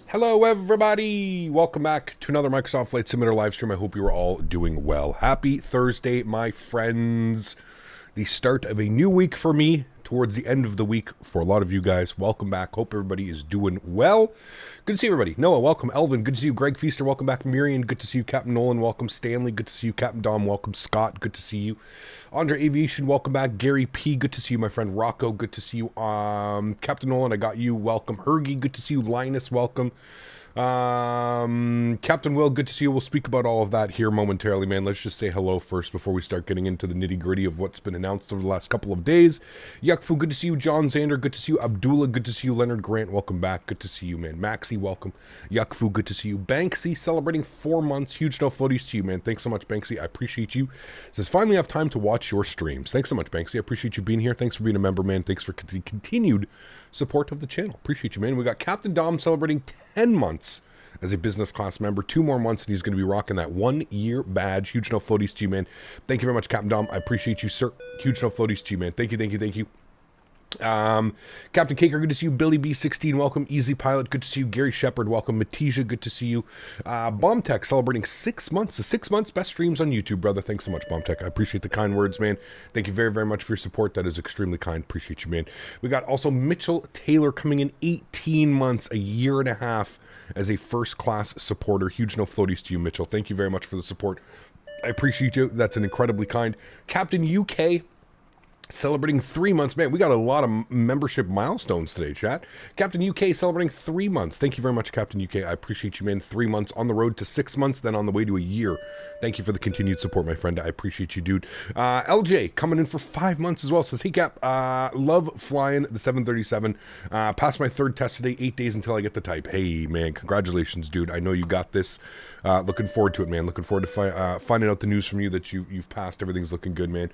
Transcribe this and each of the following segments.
Hello everybody, welcome back to another Microsoft Flight Simulator live stream. I hope you are all doing well. Happy Thursday, my friends. The start of a new week for me, towards the end of the week for a lot of you guys. Welcome back, hope everybody is doing well. Good to see everybody. Noah, welcome. Elvin, good to see you. Greg Feaster, welcome back. Miriam, good to see you. Captain Nolan, welcome. Stanley, good to see you. Captain Dom, welcome. Scott, good to see you. Andre Aviation, welcome back. Gary P, good to see you. My friend Rocco, good to see you. Captain Nolan, I got you. Welcome. Hergy, good to see you. Linus, welcome. Captain Will, good to see you. We'll speak about all of that here momentarily, man. Let's just say hello first before we start getting into the nitty-gritty of what's been announced over the last couple of days. Yukfu, good to see you. John Zander, good to see you. Abdullah, good to see you. Leonard Grant, welcome back. Good to see you, man. Maxi, welcome. Yukfu, good to see you. Banksy, celebrating 4 months. Huge no floaties to you, man. Thanks so much, Banksy. I appreciate you. Says, finally have time to watch your streams. Thanks so much, Banksy. I appreciate you being here. Thanks for being a member, man. Thanks for continued support of the channel. Appreciate you, man. We got Captain Dom celebrating 10 months as a business class member. 2 more months and he's going to be rocking that 1-year badge. Huge no floaties to you, man. Thank you very much, Captain Dom. I appreciate you, sir. Huge no floaties to you, man. Thank you, thank you, thank you. Captain Caker, good to see you. Billy B16, welcome. Easy Pilot, good to see you. Gary Shepard, welcome. Matija, good to see you. Bomb Tech celebrating 6 months. The 6 months best streams on YouTube, brother. Thanks so much, Bomb Tech. I appreciate the kind words, man. Thank you very, very much for your support. That is extremely kind. Appreciate you, man. We got also Mitchell Taylor coming in 18 months, a year and a half as a first class supporter. Huge no floaties to you, Mitchell. Thank you very much for the support. I appreciate you. That's an incredibly kind. Captain UK, celebrating 3 months. Man, we got a lot of membership milestones today, chat. Captain UK celebrating 3 months. Thank you very much, Captain UK. I appreciate you, man. 3 months, on the road to 6 months, then on the way to a year. Thank you for the continued support, my friend. I appreciate you, dude. LJ coming in for 5 months as well. Says, hey, Cap, love flying the 737. Passed my third test today, 8 days until I get the type. Hey, man, congratulations, dude. I know you got this. Looking forward to it, man. Looking forward to finding out the news from you that you've passed. Everything's looking good, man.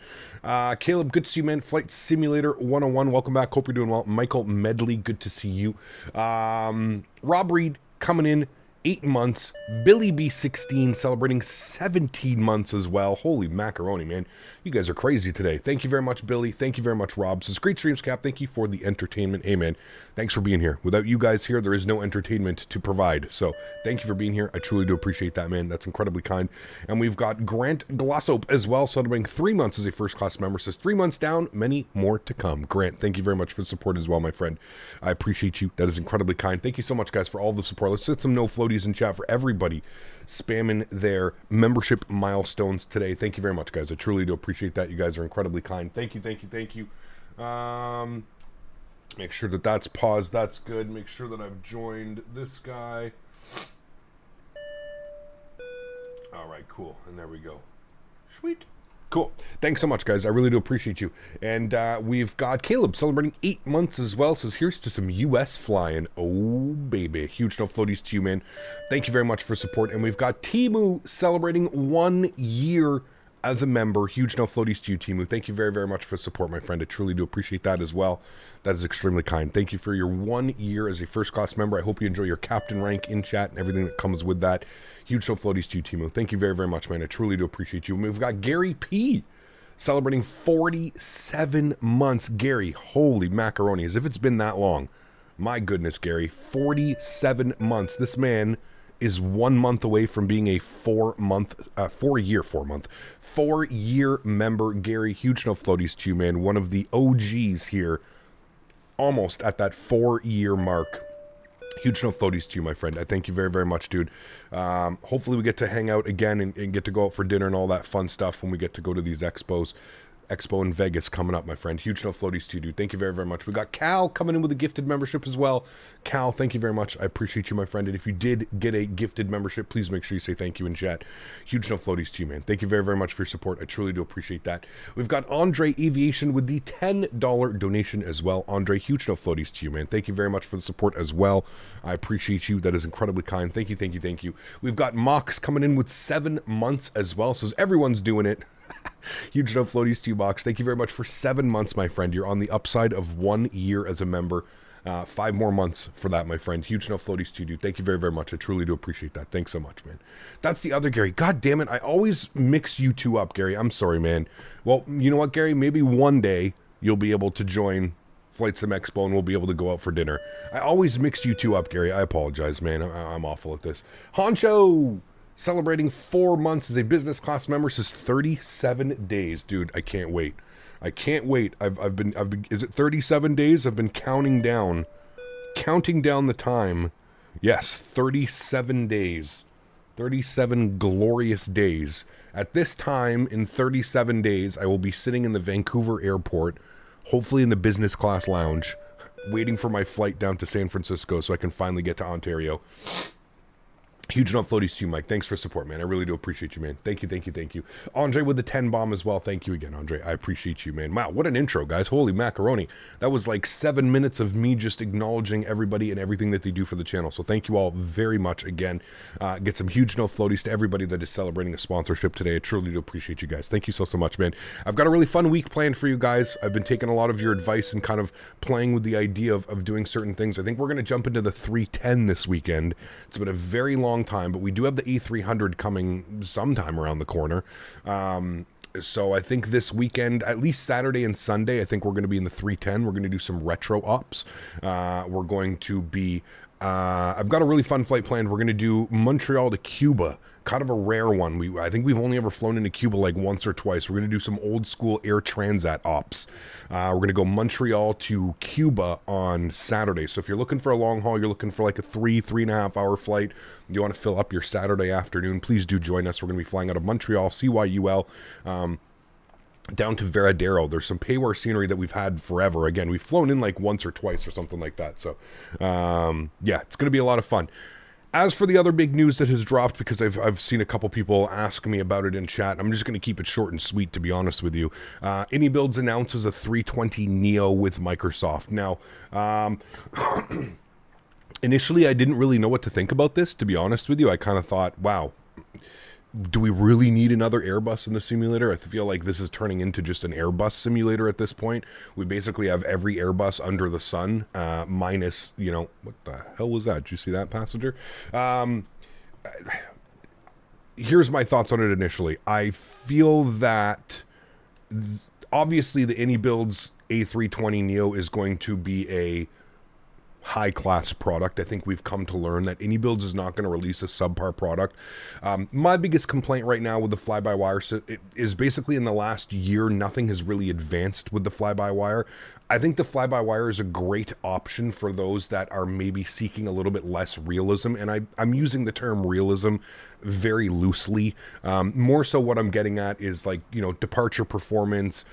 Caleb, good to see you, man. Flight Simulator 101, welcome back. Hope you're doing well. Michael Medley, good to see you. Rob Reed coming in 8 months. Billy B16 celebrating 17 months as well. Holy macaroni, man. You guys are crazy today. Thank you very much, Billy. Thank you very much, Rob. Says, great streams, Cap. Thank you for the entertainment. Hey, man. Thanks for being here. Without you guys here, there is no entertainment to provide. So thank you for being here. I truly do appreciate that, man. That's incredibly kind. And we've got Grant Glossop as well, celebrating 3 months as a first-class member. Says, 3 months down, many more to come. Grant, thank you very much for the support as well, my friend. I appreciate you. That is incredibly kind. Thank you so much, guys, for all the support. Let's get some no floaties in chat for everybody spamming their membership milestones today. Thank you very much, guys. I truly do appreciate that. You guys are incredibly kind. Thank you, thank you, thank you. Make sure that that's paused. That's good. Make sure that I've joined this guy. All right, cool. And there we go. Sweet. Cool. Thanks so much, guys. I really do appreciate you. And we've got Caleb celebrating 8 months as well. Says, here's to some U.S. flying. Oh, baby. Huge no floaties to you, man. Thank you very much for support. And we've got Timu celebrating 1 year as a member. Huge no floaties to you, Timu. Thank you very, very much for support, my friend. I truly do appreciate that as well. That is extremely kind. Thank you for your 1 year as a first-class member. I hope you enjoy your captain rank in chat and everything that comes with that. Huge no floaties to you, Timu. Thank you very, very much, man. I truly do appreciate you. And we've got Gary P. celebrating 47 months. Gary, holy macaroni, as if it's been that long. My goodness, Gary, 47 months. This man is 1 month away from being a 4 year member. Gary, huge no floaties to you, man. One of the OGs here, almost at that 4 year mark. Huge no floaties to you, my friend. I thank you very, very much, dude. Hopefully we get to hang out again and get to go out for dinner and all that fun stuff when we get to go to these expos. Expo in Vegas coming up, my friend. Huge no floaties to you, dude. Thank you very, very much. We got Cal coming in with a gifted membership as well. Cal, thank you very much. I appreciate you, my friend. And if you did get a gifted membership, please make sure you say thank you in chat. Huge no floaties to you, man. Thank you very, very much for your support. I truly do appreciate that. We've got Andre Aviation with the $10 donation as well. Andre, huge no floaties to you, man. Thank you very much for the support as well. I appreciate you. That is incredibly kind. Thank you, thank you, thank you. We've got Mox coming in with 7 months as well. So everyone's doing it. Huge no floaties to you, Box. Thank you very much for 7 months, my friend. You're on the upside of 1 year as a member. 5 more months for that, my friend. Huge no floaties to you, dude. Thank you very, very much. I truly do appreciate that. Thanks so much, man. That's the other Gary. God damn it. I always mix you two up, Gary. I'm sorry, man. Well, you know what, Gary? Maybe one day you'll be able to join Flight Sim Expo and we'll be able to go out for dinner. I always mix you two up, Gary. I apologize, man. I'm awful at this. Honcho! Celebrating 4 months as a business class member. Says 37 days, dude. I can't wait. I can't wait. I've been. Is it 37 days? I've been counting down the time. Yes, 37 days. 37 glorious days. At this time in 37 days, I will be sitting in the Vancouver airport, hopefully in the business class lounge, waiting for my flight down to San Francisco so I can finally get to Ontario. Huge no floaties to you, Mike. Thanks for support, man. I really do appreciate you, man. Thank you, thank you, thank you. Andre with the 10 bomb as well. Thank you again, Andre. I appreciate you, man. Wow, what an intro, guys. Holy macaroni. That was like 7 minutes of me just acknowledging everybody and everything that they do for the channel. So thank you all very much again. Get some huge no floaties to everybody that is celebrating a sponsorship today. I truly do appreciate you guys. Thank you so, so much, man. I've got a really fun week planned for you guys. I've been taking a lot of your advice and kind of playing with the idea of doing certain things. I think we're going to jump into the 310 this weekend. It's been a very long time, but we do have the A300 coming sometime around the corner. So I think this weekend, at least Saturday and Sunday, I think we're going to be in the 310. We're going to do some retro ops. We're going to be, I've got a really fun flight planned. We're going to do Montreal to Cuba, kind of a rare one. I think we've only ever flown into Cuba like once or twice. We're going to do some old school air transat ops. We're going to go Montreal to Cuba on Saturday. So if you're looking for a long haul, you're looking for like a 3.5 hour flight, you want to fill up your Saturday afternoon, please do join us. We're going to be flying out of Montreal, CYUL. down to Veradero. There's some payware scenery that we've had forever. Again, we've flown in like once or twice or something like that. So, yeah, it's going to be a lot of fun. As for the other big news that has dropped, because I've seen a couple people ask me about it in chat, I'm just going to keep it short and sweet, to be honest with you. AnyBuilds announces a 320 Neo with Microsoft. Now, initially, I didn't really know what to think about this, to be honest with you. I kind of thought, wow, do we really need another Airbus in the simulator? I feel like this is turning into just an Airbus simulator at this point. We basically have every Airbus under the sun, minus, you know, what the hell was that? Did you see that, passenger? Here's my thoughts on it initially. I feel that obviously the AnyBuilds A320 Neo is going to be a high-class product. I think we've come to learn that AnyBuilds is not going to release a subpar product. My biggest complaint right now with the fly-by-wire is basically in the last year, nothing has really advanced with the fly-by-wire. I think the fly-by-wire is a great option for those that are maybe seeking a little bit less realism, and I'm using the term realism very loosely. More so what I'm getting at is, like, you know, departure performance,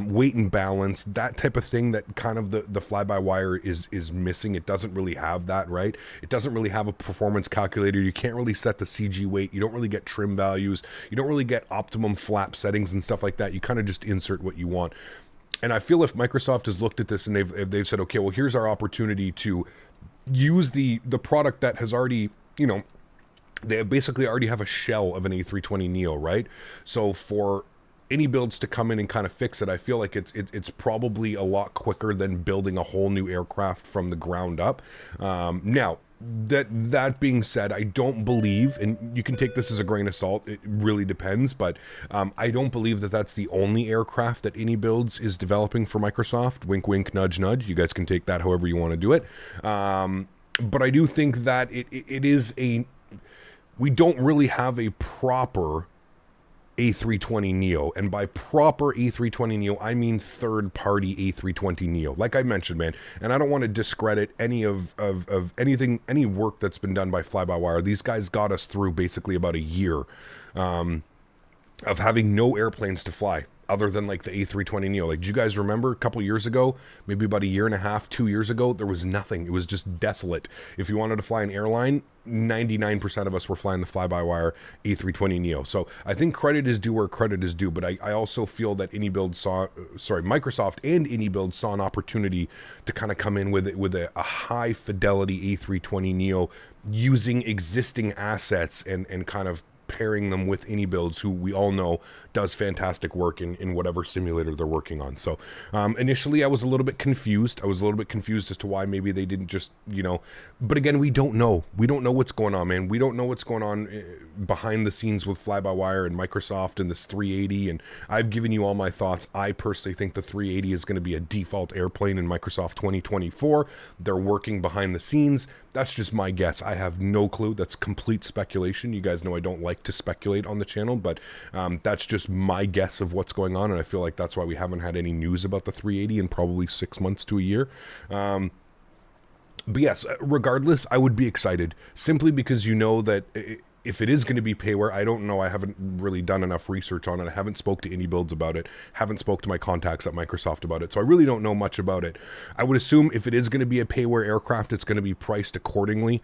weight and balance, that type of thing that kind of the fly-by-wire is missing. It doesn't really have that, right? It doesn't really have a performance calculator. You can't really set the CG weight. You don't really get trim values. You don't really get optimum flap settings and stuff like that. You kind of just insert what you want. And I feel if Microsoft has looked at this and they've said, okay, well, here's our opportunity to use the product that has already, you know, they basically already have a shell of an A320 Neo, right? So for AnyBuilds to come in and kind of fix it, I feel like it's probably a lot quicker than building a whole new aircraft from the ground up. Now, that being said, I don't believe, and you can take this as a grain of salt, it really depends, but I don't believe that that's the only aircraft that AnyBuilds is developing for Microsoft. Wink, wink, nudge, nudge. You guys can take that however you want to do it. But I do think that it is we don't really have a proper A320 Neo, and by proper A320 Neo, I mean third-party A320 Neo. Like I mentioned, man, and I don't want to discredit any of anything, any work that's been done by fly-by-wire. These guys got us through basically about a year of having no airplanes to fly other than like the A320 Neo. Like, do you guys remember a couple years ago, maybe about a year and a half, 2 years ago, there was nothing. It was just desolate. If you wanted to fly an airline, 99% of us were flying the fly-by-wire A320 Neo. So I think credit is due where credit is due, but I also feel that Microsoft and AnyBuilds saw an opportunity to kind of come in with a high fidelity A320 Neo using existing assets and kind of pairing them with AnyBuilds, who we all know does fantastic work in whatever simulator they're working on. So initially I was a little bit confused. I was a little bit confused as to why maybe they didn't just, you know, but again, we don't know. We don't know what's going on, man. We don't know what's going on behind the scenes with fly-by-wire and Microsoft and this 380, and I've given you all my thoughts. I personally think the 380 is going to be a default airplane in Microsoft 2024. They're working behind the scenes. That's just my guess. I have no clue. That's complete speculation. You guys know I don't like to speculate on the channel, but that's just my guess of what's going on, and I feel like that's why we haven't had any news about the 380 in probably 6 months to a year. But yes, regardless, I would be excited, simply because you know that if it is going to be payware, I don't know. I haven't really done enough research on it. I haven't spoke to AnyBuilds about it. Haven't spoke to my contacts at Microsoft about it. So I really don't know much about it. I would assume if it is going to be a payware aircraft, it's going to be priced accordingly.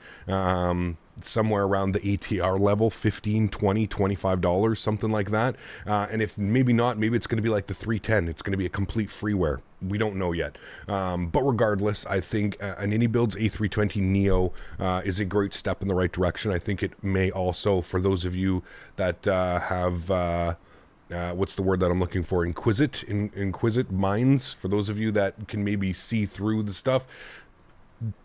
Somewhere around the ATR level, $15, $20, $25, something like that. And if maybe not, maybe it's going to be like the 310. It's going to be a complete freeware. We don't know yet. But regardless, I think an AnyBuilds A320 Neo is a great step in the right direction. I think it may also, for those of you that have... what's the word that I'm looking for? Inquisit minds. For those of you that can maybe see through the stuff.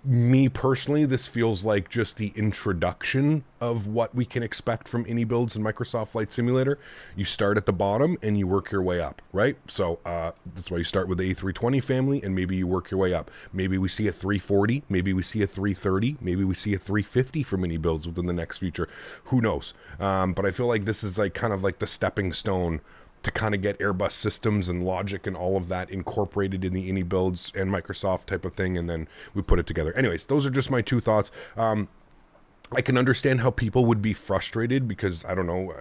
Me personally, this feels like just the introduction of what we can expect from AnyBuilds and Microsoft Flight Simulator. You start at the bottom and you work your way up, right? So that's why you start with the A320 family and maybe you work your way up. Maybe we see a 340, maybe we see a 330, maybe we see a 350 from AnyBuilds within the next future. Who knows? But I feel like this is like kind of like the stepping stone to kind of get Airbus systems and logic and all of that incorporated in the AnyBuilds and Microsoft type of thing, and then we put it together. Anyways, those are just my two thoughts. I can understand how people would be frustrated because I don't know.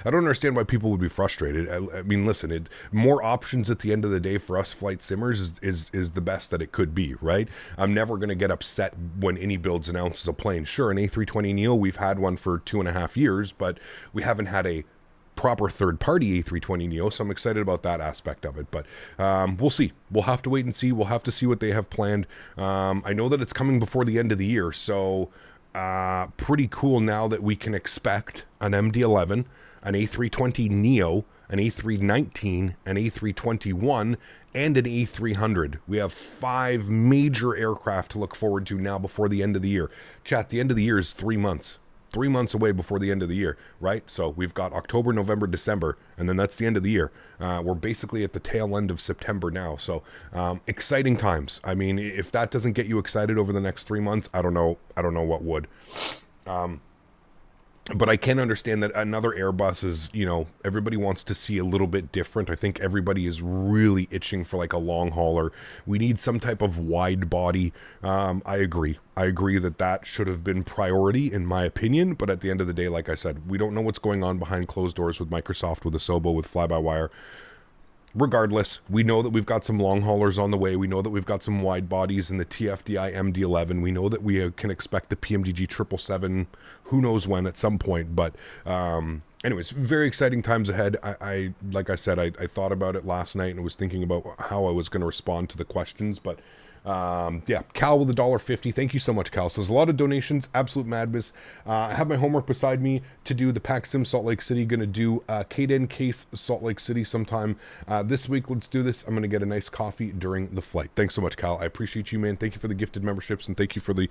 I don't understand why people would be frustrated. I mean, listen, more options at the end of the day for us flight simmers is the best that it could be, right? I'm never going to get upset when AnyBuilds announces a plane. Sure, an A320 Neo, we've had one for 2.5 years, but we haven't had a proper third-party A320 Neo, so I'm excited about that aspect of it. But we'll see. We'll have to wait and see. We'll have to see what they have planned. I know that it's coming before the end of the year, so pretty cool now that we can expect an MD-11, an A320 Neo, an A319, an A321, and an A300. We have 5 major aircraft to look forward to now before the end of the year. Chat, the end of the year is 3 months. 3 months away before the end of the year, right? So we've got October, November, December, and then that's the end of the year. We're basically at the tail end of September now. So exciting times. I mean, if that doesn't get you excited over the next 3 months, I don't know what would. But I can understand that another Airbus is, everybody wants to see a little bit different. I think everybody is really itching for like a long hauler. We need some type of wide body. I agree. I agree that should have been priority in my opinion. But at the end of the day, like I said, we don't know what's going on behind closed doors with Microsoft, with Asobo, with fly-by-wire. Regardless, we know that we've got some long haulers on the way. We know that we've got some wide bodies in the TFDI MD-11. We know that we can expect the PMDG 777, who knows when, at some point. But anyways, very exciting times ahead. Like I said, I thought about it last night and was thinking about how I was going to respond to the questions. But yeah, Cal with $1.50. Thank you so much, Cal. So there's a lot of donations, absolute madness. I have my homework beside me to do the Pack Sim Salt Lake City. Going to do Graydon case Salt Lake City sometime this week. Let's do this. I'm going to get a nice coffee during the flight. Thanks so much, Cal. I appreciate you, man. Thank you for the gifted memberships, and thank you for the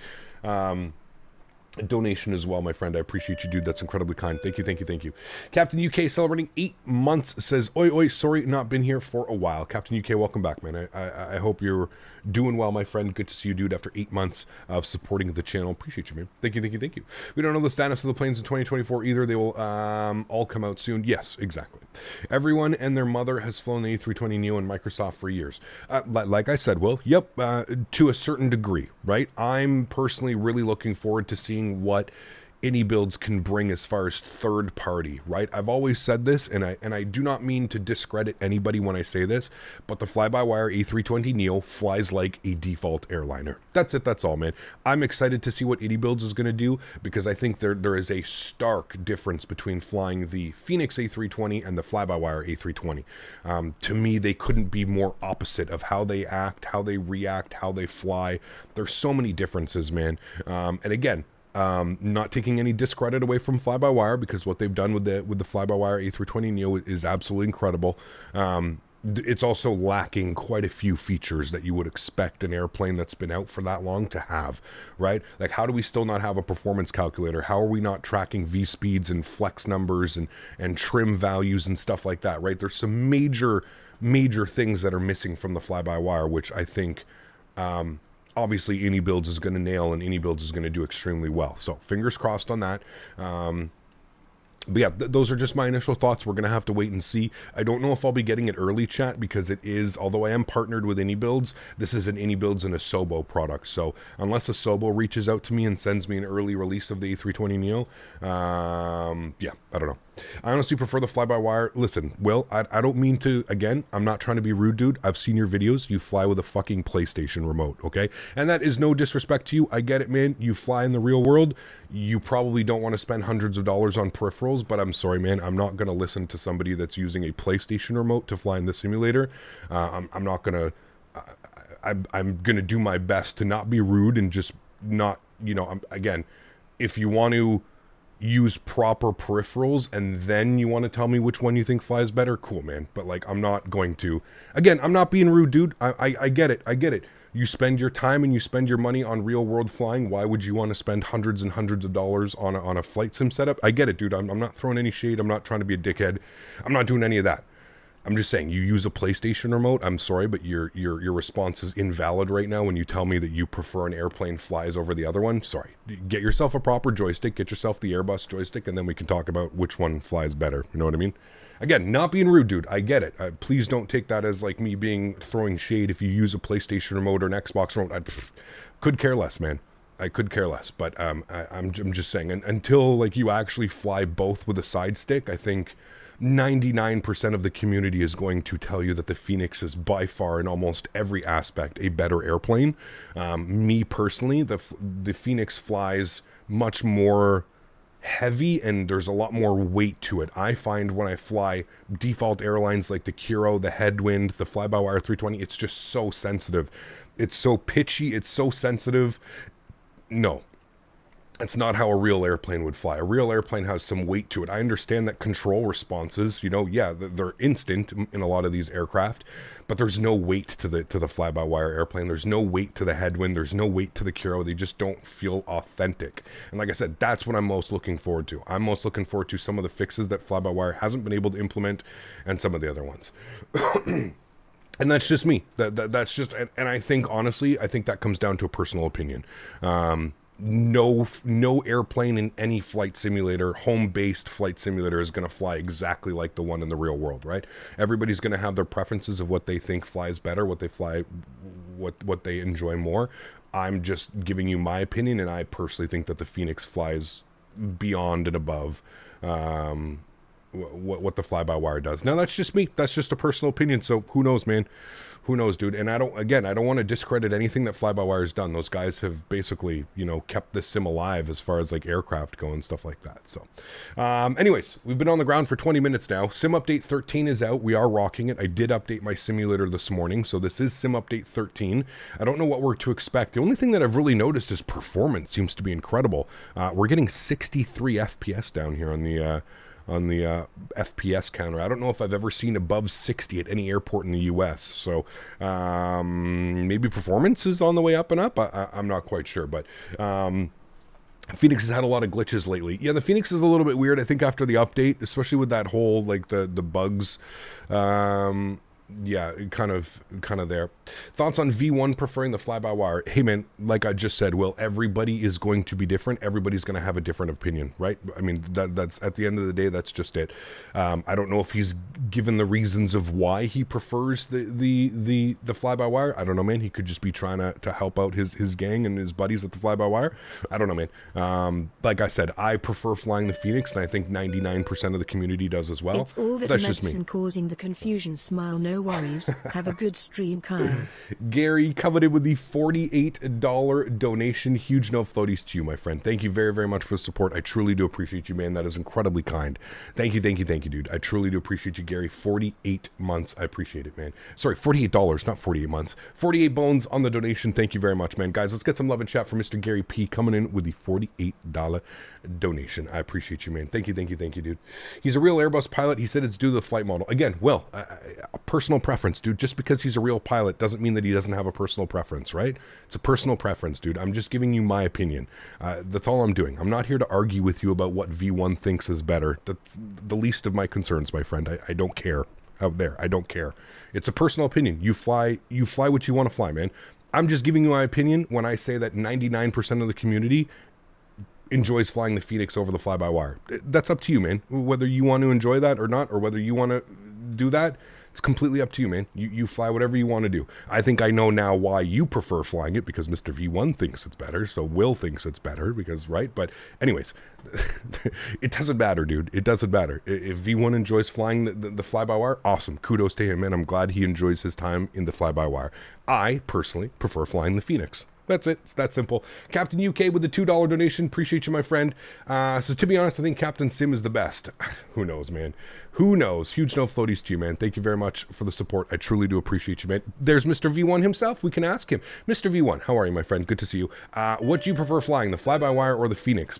donation as well, my friend. I appreciate you, dude. That's incredibly kind. Thank you. Captain UK celebrating 8 months says, oi, sorry, not been here for a while. Captain UK, welcome back, man. I hope you're doing well, my friend. Good to see you, dude, after 8 months of supporting the channel. Appreciate you, man. Thank you. We don't know the status of the planes in 2024 either. They will all come out soon. Yes, exactly. Everyone and their mother has flown the A320 Neo and Microsoft for years. Like I said, Will, yep, to a certain degree, right? I'm personally really looking forward to seeing what AnyBuilds can bring as far as third party, right? I've always said this, and I do not mean to discredit anybody when I say this, but the fly-by-wire A320 Neo flies like a default airliner. That's it, that's all, man. I'm excited to see what AnyBuilds is going to do, because I think there is a stark difference between flying the Phoenix A320 and the fly-by-wire A320. To me, they couldn't be more opposite of how they act, how they react, how they fly. There's so many differences, man. And again, not taking any discredit away from fly-by-wire, because what they've done with the fly-by-wire A320 Neo is absolutely incredible. It's also lacking quite a few features that you would expect an airplane that's been out for that long to have, right? Like, how do we still not have a performance calculator? How are we not tracking V speeds and flex numbers and trim values and stuff like that, right? There's some major things that are missing from the fly-by-wire, which I think obviously AnyBuilds is going to nail, and AnyBuilds is going to do extremely well. So fingers crossed on that. But yeah, those are just my initial thoughts. We're going to have to wait and see. I don't know if I'll be getting it early, chat, because it is, although I am partnered with AnyBuilds, this is an AnyBuilds and Asobo product. So unless Asobo reaches out to me and sends me an early release of the A320 Neo, yeah, I don't know. I honestly prefer the fly-by-wire. Listen, Will, I don't mean to, again, I'm not trying to be rude, dude. I've seen your videos. You fly with a fucking PlayStation remote, okay? And that is no disrespect to you. I get it, man. You fly in the real world. You probably don't want to spend hundreds of dollars on peripherals, but I'm sorry, man. I'm not going to listen to somebody that's using a PlayStation remote to fly in the simulator. I'm not going to... I'm going to do my best to not be rude and just not, again, if you want to use proper peripherals and then you want to tell me which one you think flies better, cool, man. But like, I'm not going to, again, I'm not being rude, dude. I get it. You spend your time and you spend your money on real world flying. Why would you want to spend hundreds and hundreds of dollars on a flight sim setup? I get it, dude. I'm not throwing any shade. I'm not trying to be a dickhead. I'm not doing any of that. I'm just saying, you use a PlayStation remote. I'm sorry, but your response is invalid right now when you tell me that you prefer an airplane flies over the other one. Sorry. Get yourself a proper joystick. Get yourself the Airbus joystick, and then we can talk about which one flies better. You know what I mean? Again, not being rude, dude. I get it. Please don't take that as like me throwing shade if you use a PlayStation remote or an Xbox remote. I could care less, man. I could care less, but I'm just saying, until like you actually fly both with a side stick, I think 99% of the community is going to tell you that the Phoenix is by far in almost every aspect a better airplane. Me personally, the Phoenix flies much more heavy and there's a lot more weight to it. I find when I fly default airlines like the Kiro, the Headwind, the fly-by-wire 320, it's just so sensitive. It's so pitchy, it's so sensitive. No, it's not how a real airplane would fly. A real airplane has some weight to it. I understand that control responses, you know, yeah, they're instant in a lot of these aircraft, but there's no weight to the fly-by-wire airplane. There's no weight to the Headwind. There's no weight to the Kiro. They just don't feel authentic. And like I said, that's what I'm most looking forward to. I'm most looking forward to some of the fixes that fly-by-wire hasn't been able to implement and some of the other ones. And that's just me. That's just, and I think, honestly, I think that comes down to a personal opinion. No airplane in any flight simulator, home-based flight simulator, is going to fly exactly like the one in the real world, right? Everybody's going to have their preferences of what they think flies better, what they fly, what they enjoy more. I'm just giving you my opinion, and I personally think that the Phoenix flies beyond and above what the fly-by-wire does. Now, that's just me. That's just a personal opinion, so who knows, man? Who knows, dude? And I don't want to discredit anything that fly-by-wire's done. Those guys have basically, you know, kept this sim alive as far as, like, aircraft go and stuff like that. So, anyways, we've been on the ground for 20 minutes now. Sim Update 13 is out. We are rocking it. I did update my simulator this morning, so this is Sim Update 13. I don't know what we're to expect. The only thing that I've really noticed is performance seems to be incredible. We're getting 63 FPS down here on the FPS counter. I don't know if I've ever seen above 60 at any airport in the US. So maybe performance is on the way up and up. I'm not quite sure, but Phoenix has had a lot of glitches lately. Yeah, the Phoenix is a little bit weird, I think, after the update, especially with that whole, like, the bugs. Yeah, kind of there. Thoughts on V1 preferring the fly-by-wire? Hey, man, like I just said, Will, everybody is going to be different. Everybody's going to have a different opinion, right? I mean, that's at the end of the day, that's just it. I don't know if he's given the reasons of why he prefers the fly-by-wire. I don't know, man. He could just be trying to help out his gang and his buddies at the fly-by-wire. I don't know, man. Like I said, I prefer flying the Phoenix, and I think 99% of the community does as well. It's all that that's just me. Causing the confusion. Smile, no worries. Have a good stream, Karl. Gary coveted with the $48 donation. Huge no floaties to you, my friend. Thank you very, very much for the support. I truly do appreciate you, man. That is incredibly kind. Thank you, dude. I truly do appreciate you, Gary. 48 months. I appreciate it, man. Sorry, $48, not 48 months. 48 bones on the donation. Thank you very much, man. Guys, let's get some love and chat for Mr. Gary P coming in with the $48 donation. I appreciate you, man. Thank you, dude. He's a real Airbus pilot. He said it's due to the flight model. Again, Will, a personal preference, dude. Just because he's a real pilot doesn't mean that he doesn't have a personal preference, right? It's a personal preference, dude. I'm just giving you my opinion. That's all I'm doing. I'm not here to argue with you about what V1 thinks is better. That's the least of my concerns, my friend. I don't care out there. I don't care. It's a personal opinion. You fly what you want to fly, man. I'm just giving you my opinion when I say that 99% of the community enjoys flying the Phoenix over the fly-by-wire. That's up to you, man. Whether you want to enjoy that or not, or whether you want to do that, it's completely up to you, man. You fly whatever you want to do. I think I know now why you prefer flying it, because Mr. V1 thinks it's better, so Will thinks it's better, because, right? But anyways, it doesn't matter, dude. It doesn't matter. If V1 enjoys flying the fly-by-wire, awesome. Kudos to him, man. I'm glad he enjoys his time in the fly-by-wire. I, personally, prefer flying the Phoenix. That's it. It's that simple. Captain UK with the $2 donation. Appreciate you, my friend. Says, to be honest, I think Captain Sim is the best. Who knows, man? Who knows? Huge no floaties to you, man. Thank you very much for the support. I truly do appreciate you, man. There's Mr. V1 himself. We can ask him. Mr. V1, how are you, my friend? Good to see you. What do you prefer flying, the fly-by-wire or the Phoenix?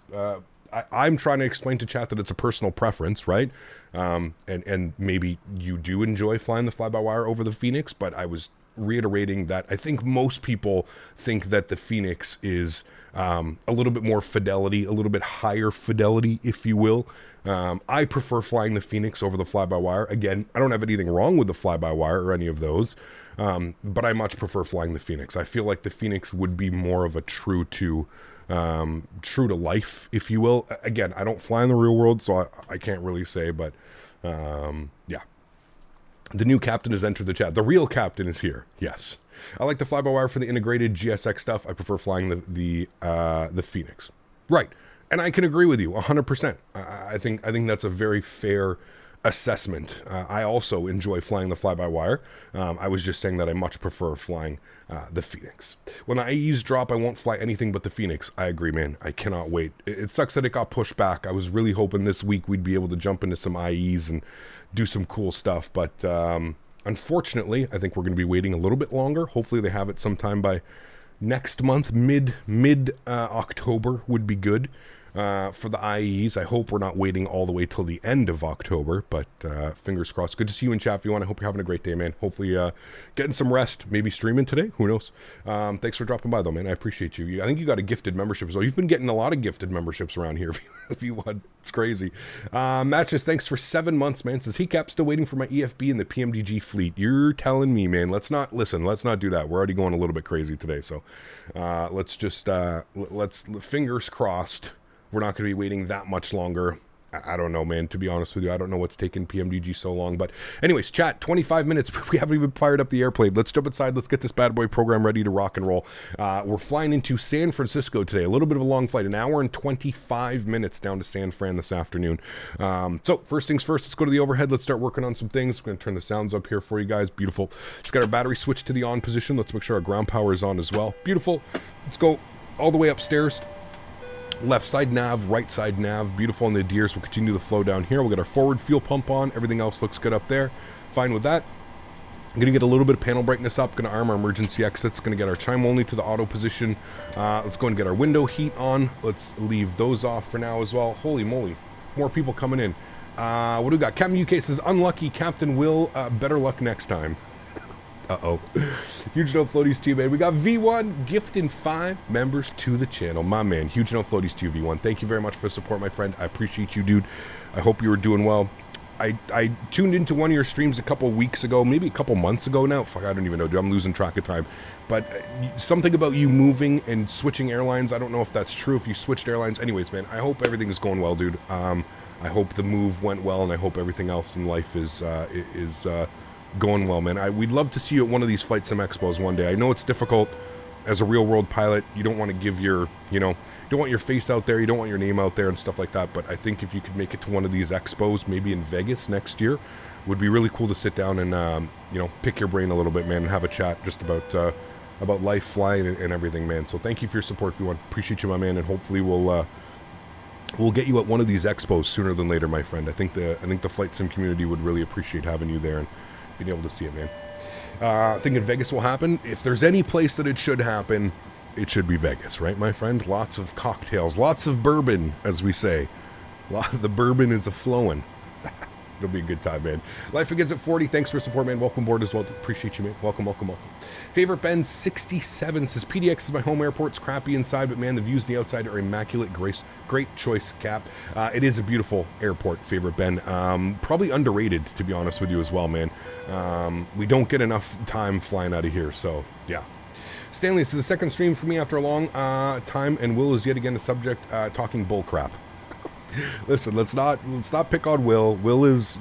I'm trying to explain to chat that it's a personal preference, right? And maybe you do enjoy flying the fly-by-wire over the Phoenix, but I was reiterating that I think most people think that the Phoenix is a little bit more fidelity, a little bit higher fidelity, if you will. I prefer flying the Phoenix over the fly-by-wire. Again, I don't have anything wrong with the fly-by-wire or any of those, but I much prefer flying the Phoenix. I feel like the Phoenix would be more of a true to life, if you will. Again, I don't fly in the real world, so I can't really say, but yeah. The new captain has entered the chat. The real captain is here. Yes. I like the fly-by-wire for the integrated GSX stuff. I prefer flying the Phoenix. Right. And I can agree with you 100%. I think that's a very fair assessment. I also enjoy flying the fly-by-wire. I was just saying that I much prefer flying the Phoenix. When the IEs drop, I won't fly anything but the Phoenix. I agree, man. I cannot wait. It sucks that it got pushed back. I was really hoping this week we'd be able to jump into some IEs and do some cool stuff, but unfortunately, I think we're going to be waiting a little bit longer. Hopefully they have it sometime by next month. Mid October would be good. For the IEs, I hope we're not waiting all the way till the end of October, but fingers crossed. Good to see you in chat, V1. I hope you're having a great day, man. Hopefully getting some rest, maybe streaming today. Who knows? Thanks for dropping by, though, man. I appreciate you. I think you got a gifted membership as well. You've been getting a lot of gifted memberships around here, V1. It's crazy. Matches, thanks for 7 months, man. Says, he cap still waiting for my EFB and the PMDG fleet. You're telling me, man. Let's not do that. We're already going a little bit crazy today, so let's just, fingers crossed. We're not going to be waiting that much longer. I don't know, man. To be honest with you, I don't know what's taken PMDG so long. But anyways, chat, 25 minutes. We haven't even fired up the airplane. Let's jump inside. Let's get this bad boy program ready to rock and roll. We're flying into San Francisco today. A little bit of a long flight. An hour and 25 minutes down to San Fran this afternoon. So first things first, let's go to the overhead. Let's start working on some things. We're going to turn the sounds up here for you guys. Beautiful. Let's get our battery switched to the on position. Let's make sure our ground power is on as well. Beautiful. Let's go all the way upstairs. Left side nav, right side nav, beautiful on the Deers. We'll continue the flow down here. We'll get our forward fuel pump on. Everything else looks good up there. Fine with that. I'm going to get a little bit of panel brightness up. Going to arm our emergency exits. Going to get our chime only to the auto position. Let's go and get our window heat on. Let's leave those off for now as well. Holy moly. More people coming in. What do we got? Captain UK says, unlucky Captain Will. Better luck next time. Uh-oh. Huge no floaties to you, man. We got V1 gifting 5 members to the channel. My man. Huge no floaties to you, V1. Thank you very much for the support, my friend. I appreciate you, dude. I hope you were doing well. I tuned into one of your streams a couple weeks ago, maybe a couple months ago now. Fuck, I don't even know, dude. I'm losing track of time. But something about you moving and switching airlines, I don't know if that's true, if you switched airlines. Anyways, man, I hope everything is going well, dude. I hope the move went well, and I hope everything else in life is going well, man. We'd love to see you at one of these Flight Sim Expos one day. I know it's difficult as a real world pilot. You don't want to give your, you don't want your face out there. You don't want your name out there and stuff like that. But I think if you could make it to one of these expos, maybe in Vegas next year, would be really cool to sit down and, pick your brain a little bit, man, and have a chat just about life, flying, and everything, man. So thank you for your support, everyone. Appreciate you, my man, and hopefully we'll get you at one of these expos sooner than later, my friend. I think the Flight Sim community would really appreciate having you there and being able to see it, man. Thinking Vegas will happen. If there's any place that it should happen, it should be Vegas, right, my friend? Lots of cocktails, lots of bourbon, as we say. The bourbon is a-flowing. It'll be a good time, man. Life Begins at 40. Thanks for support, man. Welcome aboard as well. Appreciate you, man. Welcome, welcome, welcome. Favorite Ben 67 says, PDX is my home airport. It's crappy inside, but man, the views on the outside are immaculate. Great choice, Cap. It is a beautiful airport, Favorite Ben. Probably underrated, to be honest with you as well, man. We don't get enough time flying out of here, so yeah. Stanley, this is the second stream for me after a long time, and Will is yet again the subject, talking bull crap. Listen, let's not pick on Will. Will is,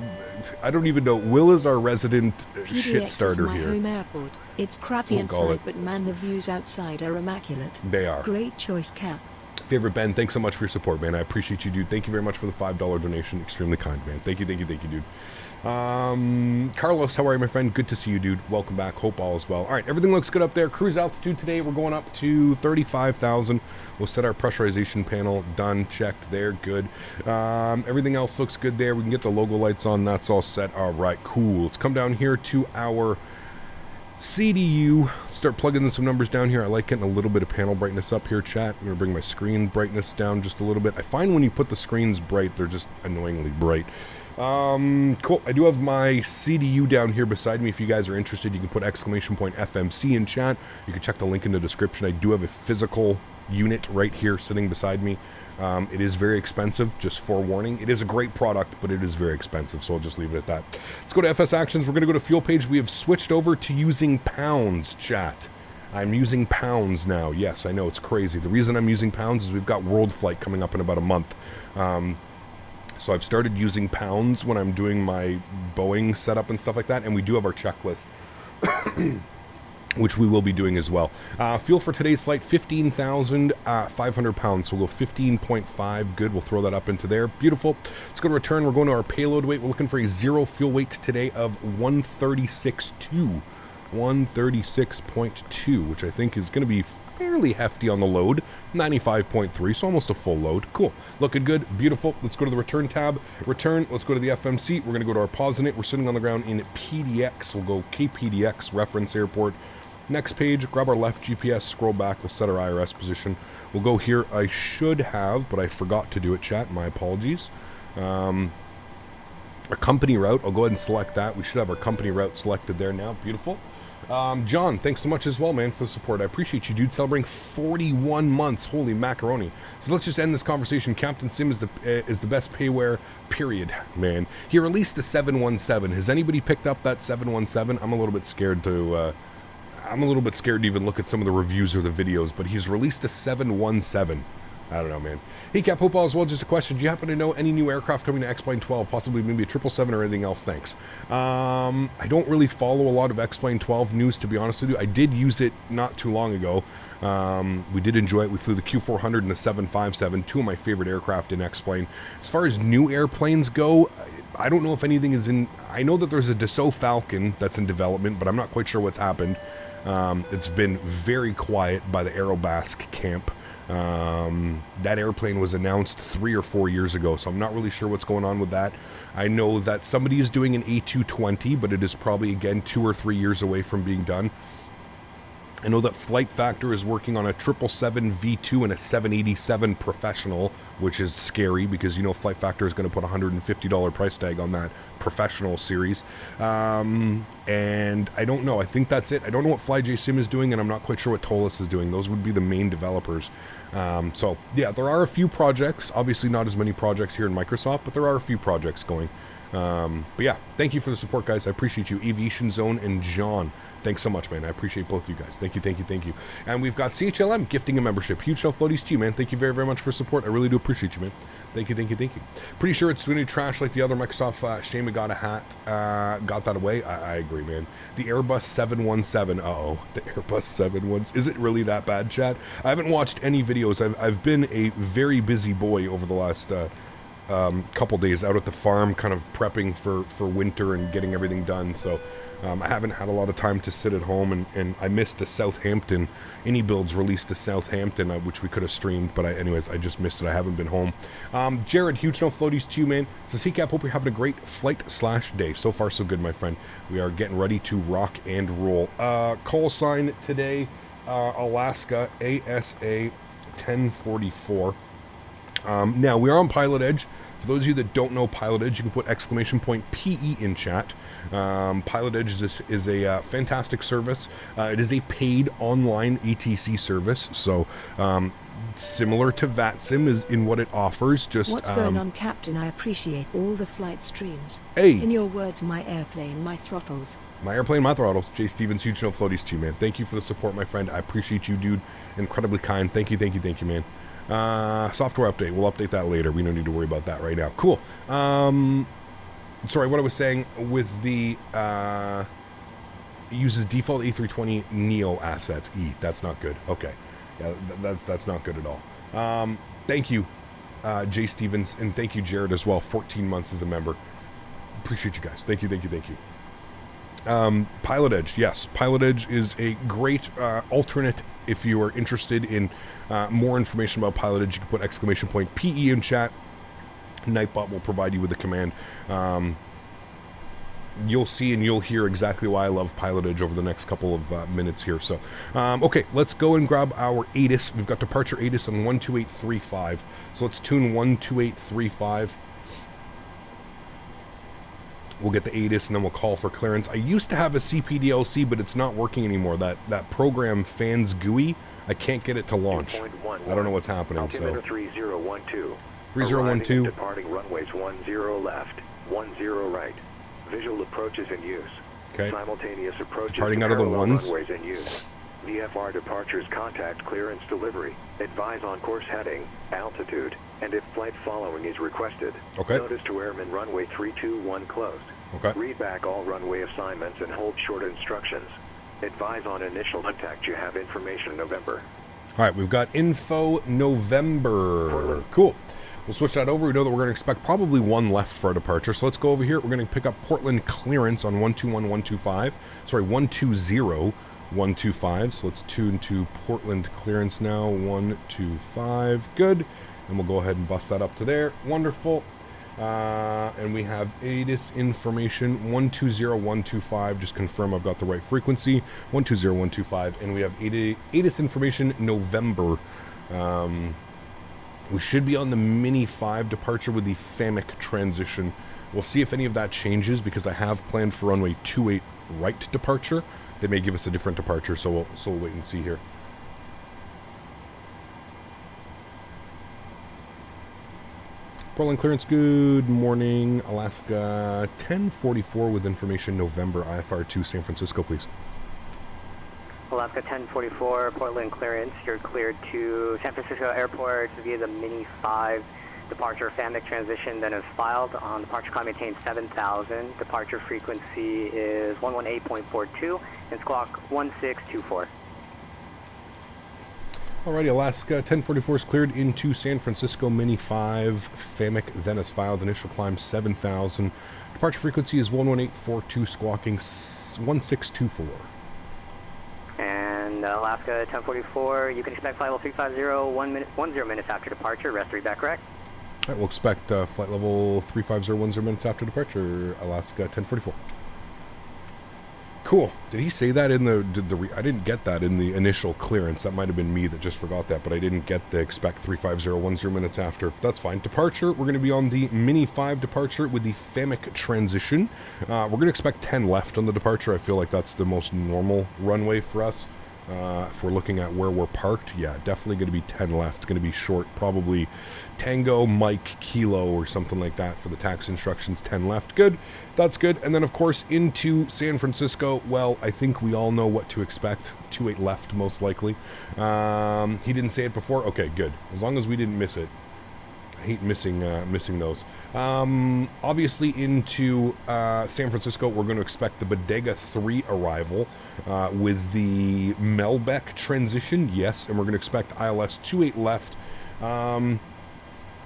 I don't even know. Will is our resident shit starter here. Home airport. It's crappy inside, but man, the views outside are immaculate. They are. Great choice, Cap. Favorite Ben, thanks so much for your support, man. I appreciate you, dude. Thank you very much for the $5 donation. Extremely kind, man. Thank you, dude. Carlos, how are you, my friend? Good to see you, dude. Welcome back. Hope all is well. All right, everything looks good up there. Cruise altitude today, we're going up to 35,000. We'll set our pressurization panel. Done. Checked there. Good. Everything else looks good there. We can get the logo lights on. That's all set. All right, cool. Let's come down here to our CDU. Start plugging in some numbers down here. I like getting a little bit of panel brightness up here, chat. I'm going to bring my screen brightness down just a little bit. I find when you put the screens bright, they're just annoyingly bright. Cool. I do have my CDU down here beside me. If you guys are interested, you can put !FMC in chat. You can check the link in the description. I do have a physical unit right here sitting beside me. It is very expensive, just forewarning. It is a great product, but it is very expensive, so I'll just leave it at that. Let's go to FS Actions. We're going to go to Fuel Page. We have switched over to using pounds, chat. I'm using pounds now. Yes, I know, it's crazy. The reason I'm using pounds is we've got World Flight coming up in about a month. So I've started using pounds when I'm doing my Boeing setup and stuff like that, and we do have our checklist, which we will be doing as well. Fuel for today's flight, 15,500 pounds. So we'll go 15.5. Good. We'll throw that up into there. Beautiful. Let's go to return. We're going to our payload weight. We're looking for a zero fuel weight today of 136.2. 136.2, which I think is going to be fairly hefty on the load. 95.3, so almost a full load. Cool. Looking good. Beautiful. Let's go to the return tab. Return. Let's go to the FMC. We're going to go to our POSINATE. We're sitting on the ground in PDX. We'll go KPDX, reference airport. Next page, grab our left GPS, scroll back, we'll set our IRS position. We'll go here. I should have, but I forgot to do it, chat. My apologies. Our company route, I'll go ahead and select that. We should have our company route selected there now. Beautiful. John, thanks so much as well, man, for the support. I appreciate you, dude. Celebrating 41 months. Holy macaroni. So let's just end this conversation. Captain Sim is the best payware, period, man. He released a 717. Has anybody picked up that 717? I'm a little bit scared to... I'm a little bit scared to even look at some of the reviews or the videos, but he's released a 717. I don't know, man. Hey, Cap, hope all is well. Just a question. Do you happen to know any new aircraft coming to X-Plane 12? Possibly maybe a 777 or anything else? Thanks. I don't really follow a lot of X-Plane 12 news, to be honest with you. I did use it not too long ago. We did enjoy it. We flew the Q400 and the 757, two of my favorite aircraft in X-Plane. As far as new airplanes go, I don't know if anything is in... I know that there's a Dassault Falcon that's in development, but I'm not quite sure what's happened. It's been very quiet by the Aerobasque camp. That airplane was announced 3 or 4 years ago, so I'm not really sure what's going on with that. I know that somebody is doing an A220, but it is probably, again, 2 or 3 years away from being done. I know that Flight Factor is working on a 777 V2 and a 787 Professional, which is scary because, you know, Flight Factor is going to put a $150 price tag on that Professional series. And I don't know. I think that's it. I don't know what FlyJSim is doing, and I'm not quite sure what Tolis is doing. Those would be the main developers. So, yeah, there are a few projects. Obviously not as many projects here in Microsoft, but there are a few projects going. But yeah, thank you for the support, guys. I appreciate you. Aviation Zone and John. Thanks so much, man. I appreciate both of you guys. Thank you, thank you, thank you. And we've got CHLM gifting a membership. Huge no floaties to you, man. Thank you very, very much for support. I really do appreciate you, man. Thank you, thank you, thank you. Pretty sure it's going to trash like the other Microsoft. Shame we got a hat. Got that away. I agree, man. The Airbus 717. Uh-oh. The Airbus 717. Is it really that bad, chat? I haven't watched any videos. I've been a very busy boy over the last... couple days out at the farm, kind of prepping for winter and getting everything done. So I haven't had a lot of time to sit at home, and I missed a Southampton. AnyBuilds released a Southampton, which we could have streamed, but anyways, I just missed it. I haven't been home. Jared, huge no floaties to you, man. Says, hey Cap, hope you're having a great flight/day. So far, so good, my friend. We are getting ready to rock and roll. Call sign today, Alaska ASA 1044. Now, we are on Pilot Edge. For those of you that don't know Pilot Edge, you can put !PE in chat. Pilot Edge is a fantastic service. It is a paid online ATC service, so similar to VATSIM is in what it offers. Just what's going on, Captain? I appreciate all the flight streams. Hey! In your words, my airplane, my throttles. My airplane, my throttles. Jay Stevens, huge no floaties to you, man. Thank you for the support, my friend. I appreciate you, dude. Incredibly kind. Thank you, thank you, thank you, man. Software update. We'll update that later. We don't need to worry about that right now. Cool. Sorry, what I was saying with the it uses default A320 Neo assets. That's not good. Okay. Yeah, that's not good at all. Thank you, Jay Stevens, and thank you, Jared, as well. 14 months as a member. Appreciate you guys. Thank you, thank you, thank you. Pilot Edge, yes. Pilot Edge is a great alternate. If you are interested in more information about Pilot Edge, you can put !PE in chat. Nightbot will provide you with the command. You'll see and you'll hear exactly why I love Pilot Edge over the next couple of minutes here. So, okay, let's go and grab our ATIS. We've got departure ATIS on 12835. So let's tune 12835. We'll get the ATIS and then we'll call for clearance. I used to have a CPDLC, but it's not working anymore. That program Fans GUI, I can't get it to launch. I don't know what's happening. Altimeter 3012. 3012. Departing runways 10 left, 10 right. Visual approaches in use. Okay. Simultaneous approaches Departing to out of the parallel ones. runways in use. VFR departures contact clearance delivery. Advise on course heading, altitude, and if flight following is requested. Okay. Notice to airmen runway 321 closed. Okay. Read back all runway assignments and hold short instructions. Advise on initial contact. You have information November. All right, we've got info November. Portland. Cool. We'll switch that over. We know that we're going to expect probably one left for our departure. So let's go over here. We're going to pick up Portland clearance on 121125. Sorry, 120125. So let's tune to Portland clearance now. 125. Good. And we'll go ahead and bust that up to there. Wonderful. And we have ATIS information 120125. Just confirm I've got the right frequency. 120125. And we have ATIS information November. We should be on the Mini 5 departure with the FAMIC transition. We'll see if any of that changes because I have planned for runway 28 right departure. They may give us a different departure, so we'll wait and see here. Portland clearance, good morning. Alaska 1044 with information November IFR to San Francisco, please. Alaska 1044, Portland clearance. You're cleared to San Francisco Airport via the Mini 5 departure FAMIC transition that is filed on departure climb maintained 7000. Departure frequency is 118.42 and squawk 1624. Alrighty, Alaska 1044 is cleared into San Francisco Mini 5 FAMIC Venice filed initial climb 7000. Departure frequency is 11842 squawking 1624. And Alaska 1044, you can expect flight level 350 10 minutes after departure. Rest readback correct. Alright, we'll expect flight level 350 10 minutes after departure, Alaska 1044. Cool. Did he say that in the I didn't get that in the initial clearance. That might have been me that just forgot that, but I didn't get the expect 350 10 minutes after. That's fine. Departure, we're going to be on the Mini 5 departure with the FAMIC transition. We're going to expect 10 left on the departure. I feel like that's the most normal runway for us. If we're looking at where we're parked, yeah, definitely going to be 10 left. It's going to be short, probably Tango, Mike, Kilo, or something like that for the taxi instructions. 10 left. Good. That's good. And then, of course, into San Francisco. Well, I think we all know what to expect. 28 left, most likely. He didn't say it before. Okay, good. As long as we didn't miss it. I hate missing those. Obviously, into San Francisco, we're going to expect the Bodega 3 arrival with the Melbeck transition. Yes, and we're going to expect ILS 28 left.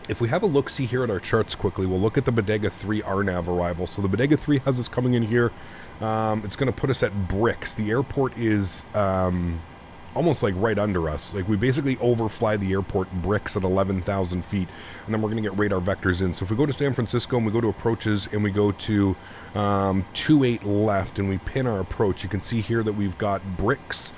If we have a look-see here at our charts quickly, we'll look at the Bodega 3 RNAV arrival. So the Bodega 3 has us coming in here. It's going to put us at Bricks. The airport is almost like right under us. Like we basically overfly the airport Bricks at 11,000 feet, and then we're going to get radar vectors in. So if we go to San Francisco and we go to approaches and we go to 28 left and we pin our approach, you can see here that we've got Bricks.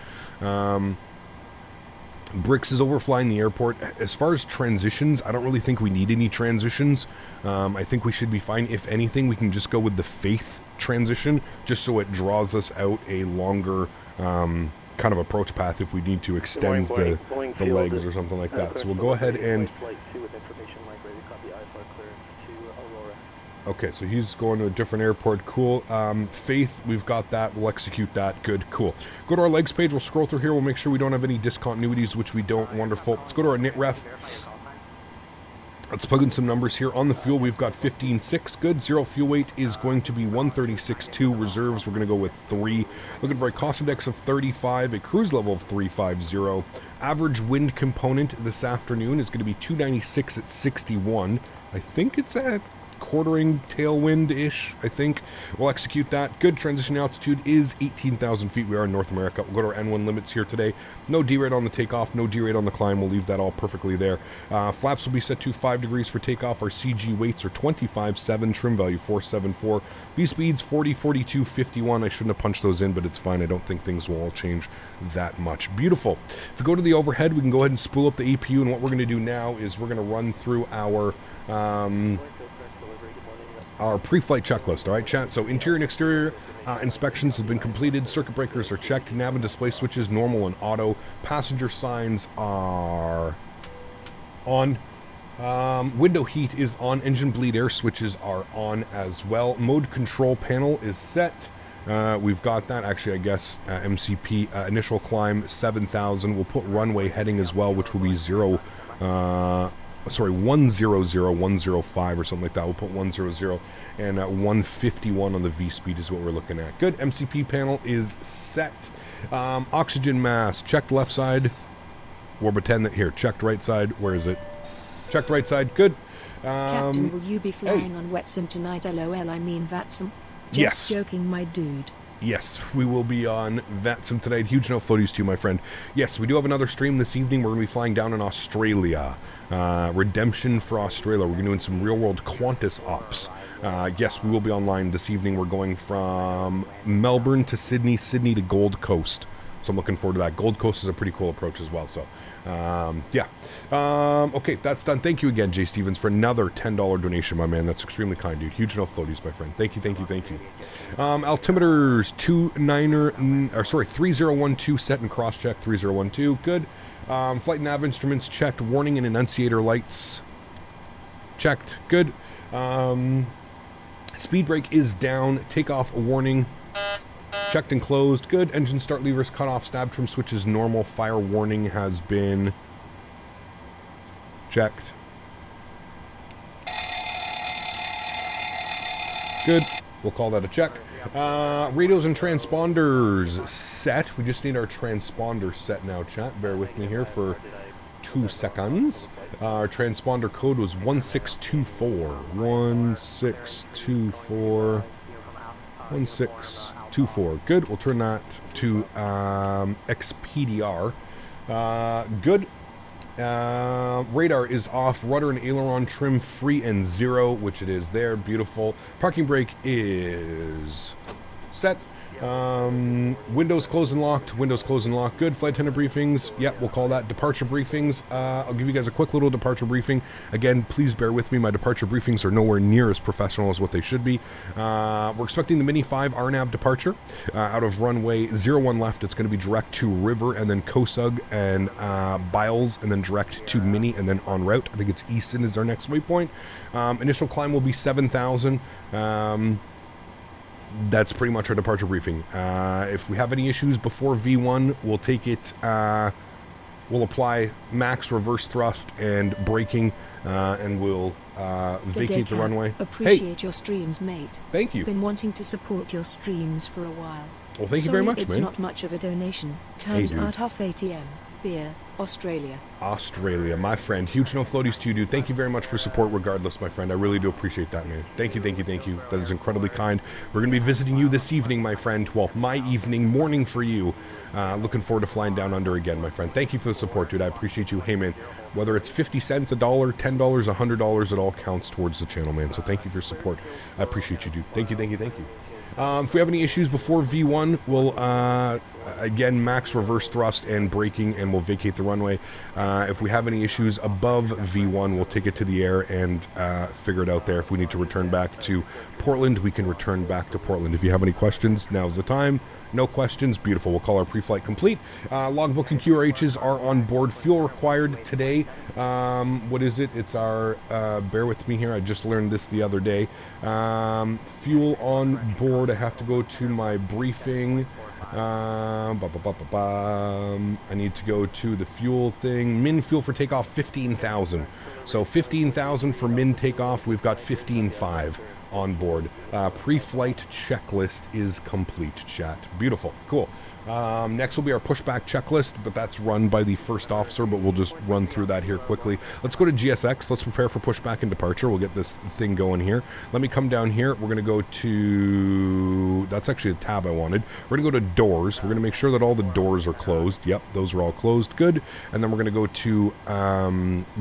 Bricks is overflying the airport. As far as transitions, I don't really think we need any transitions. I think we should be fine. If anything, we can just go with the Faith transition, just so it draws us out a longer kind of approach path if we need to extend the legs or something like that. So we'll go ahead and... Okay, so he's going to a different airport. Cool. Faith, we've got that. We'll execute that. Good. Cool. Go to our legs page. We'll scroll through here. We'll make sure we don't have any discontinuities, which we don't. Wonderful. Let's go to our NITREF. Let's plug in some numbers here. On the fuel, we've got 15.6. Good. Zero fuel weight is going to be 136.2. Reserves, we're going to go with 3. Looking for a cost index of 35, a cruise level of 350. Average wind component this afternoon is going to be 296 at 61. I think it's at quartering tailwind-ish, I think. We'll execute that. Good. Transition altitude is 18,000 feet. We are in North America. We'll go to our N1 limits here today. No D-rate on the takeoff, no D-rate on the climb. We'll leave that all perfectly there. Flaps will be set to 5 degrees for takeoff. Our CG weights are 25.7, trim value 474. V-speeds 40, 42, 51. I shouldn't have punched those in, but it's fine. I don't think things will all change that much. Beautiful. If we go to the overhead, we can go ahead and spool up the APU, and what we're going to do now is we're going to run through our pre-flight checklist, all right, chat? So interior and exterior inspections have been completed. Circuit breakers are checked. Nav and display switches, normal and auto. Passenger signs are on. Window heat is on. Engine bleed air switches are on as well. Mode control panel is set. We've got that. Actually, I guess MCP initial climb 7,000. We'll put runway heading as well, which will be 100, 105 or something like that. We'll put 100 and 151 on the V speed is what we're looking at. Good. MCP panel is set. Oxygen mask checked left side. We'll pretend that here. Checked right side. Where is it? Checked right side. Good. Captain, will you be flying on Wetsim tonight? LOL, I mean Vatsum. Just joking, my dude. Yes, we will be on Vatsum tonight. Huge no floaties to you, my friend. Yes, we do have another stream this evening. We're going to be flying down in Australia. Redemption for Australia. We're going to be doing some real-world Qantas ops. Yes, we will be online this evening. We're going from Melbourne to Sydney, Sydney to Gold Coast. So I'm looking forward to that. Gold Coast is a pretty cool approach as well. So, yeah. Okay, that's done. Thank you again, Jay Stevens, for another $10 donation, my man. That's extremely kind, dude. Huge no floaties, my friend. Thank you, thank you, thank you. Altimeters 3012 set and cross check 3012. Good. Flight nav instruments checked. Warning and enunciator lights checked. Good. Speed brake is down. Takeoff warning. Checked and closed. Good. Engine start levers cut off. Stab trim switches normal. Fire warning has been checked. Good. We'll call that a check. Radios and transponders set. We just need our transponder set now, chat. Bear with me here for 2 seconds. Our transponder code was 1624. 1624. 1624. Good. We'll turn that to XPDR. Good. Radar is off. Rudder and aileron trim free and 0, which it is there. Beautiful. Parking brake is set. Windows closed and locked. Windows closed and locked. Good. Flight attendant briefings. Yep, we'll call that departure briefings. I'll give you guys a quick little departure briefing. Again, please bear with me. My departure briefings are nowhere near as professional as what they should be. We're expecting the Mini 5 RNAV departure out of runway 01 left. It's going to be direct to River and then Kosug and Biles and then direct to Mini and then en route. I think it's Easton is our next waypoint. Initial climb will be 7,000. That's pretty much our departure briefing. If we have any issues before V1, we'll take it, we'll apply max reverse thrust and braking, and we'll vacate the runway. Appreciate your streams, mate. Thank you. Been wanting to support your streams for a while. Well, thank you very much, it's man. Not much of a donation. Times out off ATM. Beer. Australia. Australia, my friend. Huge no floaties to you, dude. Thank you very much for support regardless, my friend. I really do appreciate that, man. Thank you, thank you, thank you. That is incredibly kind. We're going to be visiting you this evening, my friend. Well, my evening, morning for you. Looking forward to flying down under again, my friend. Thank you for the support, dude. I appreciate you. Hey, man, whether it's 50 cents, $1, $10, $100, it all counts towards the channel, man. So thank you for your support. I appreciate you, dude. Thank you, thank you, thank you. If we have any issues before V1, we'll, again, max reverse thrust and braking, and we'll vacate the runway. If we have any issues above V1, we'll take it to the air and figure it out there. If we need to return back to Portland, we can return back to Portland. If you have any questions, now's the time. No questions. Beautiful. We'll call our pre-flight complete. Logbook and QRHs are on board. Fuel required today. What is it? It's our, bear with me here. I just learned this the other day. Fuel on board. I have to go to my briefing. I need to go to the fuel thing. Min fuel for takeoff, 15,000. So 15,000 for min takeoff. We've got 15.5 on board. Pre-flight checklist is complete, chat. Beautiful. Cool. Next will be our pushback checklist, but that's run by the first officer, but we'll just run through that here quickly. Let's go to GSX. Let's prepare for pushback and departure. We'll get this thing going here. Let me come down here. We're going to go to... That's actually a tab I wanted. We're going to go to doors. We're going to make sure that all the doors are closed. Yep, those are all closed. Good. And then we're going to go to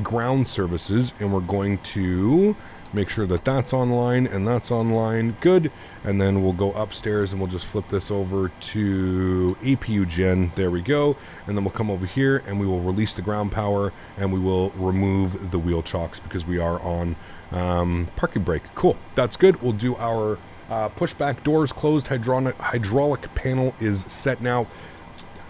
ground services, and we're going to... make sure that that's online and that's online. Good. And then we'll go upstairs and we'll just flip this over to APU gen. There we go. And then we'll come over here and we will release the ground power and we will remove the wheel chocks because we are on parking brake. Cool. That's good. We'll do our pushback doors closed. Hydraulic panel is set now.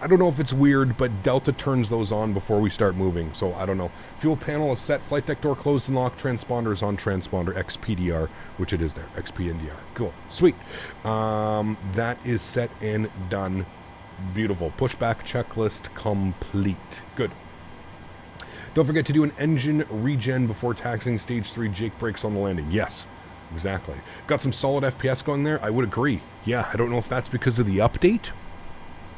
I don't know if it's weird, but Delta turns those on before we start moving, so I don't know. Fuel panel is set, flight deck door closed and locked, transponder is on transponder, XPDR, which it is there, XPNDR. Cool, sweet. That is set and done. Beautiful. Pushback checklist complete. Good. Don't forget to do an engine regen before taxiing stage 3 Jake brakes on the landing. Yes, exactly. Got some solid FPS going there? I would agree. Yeah, I don't know if that's because of the update.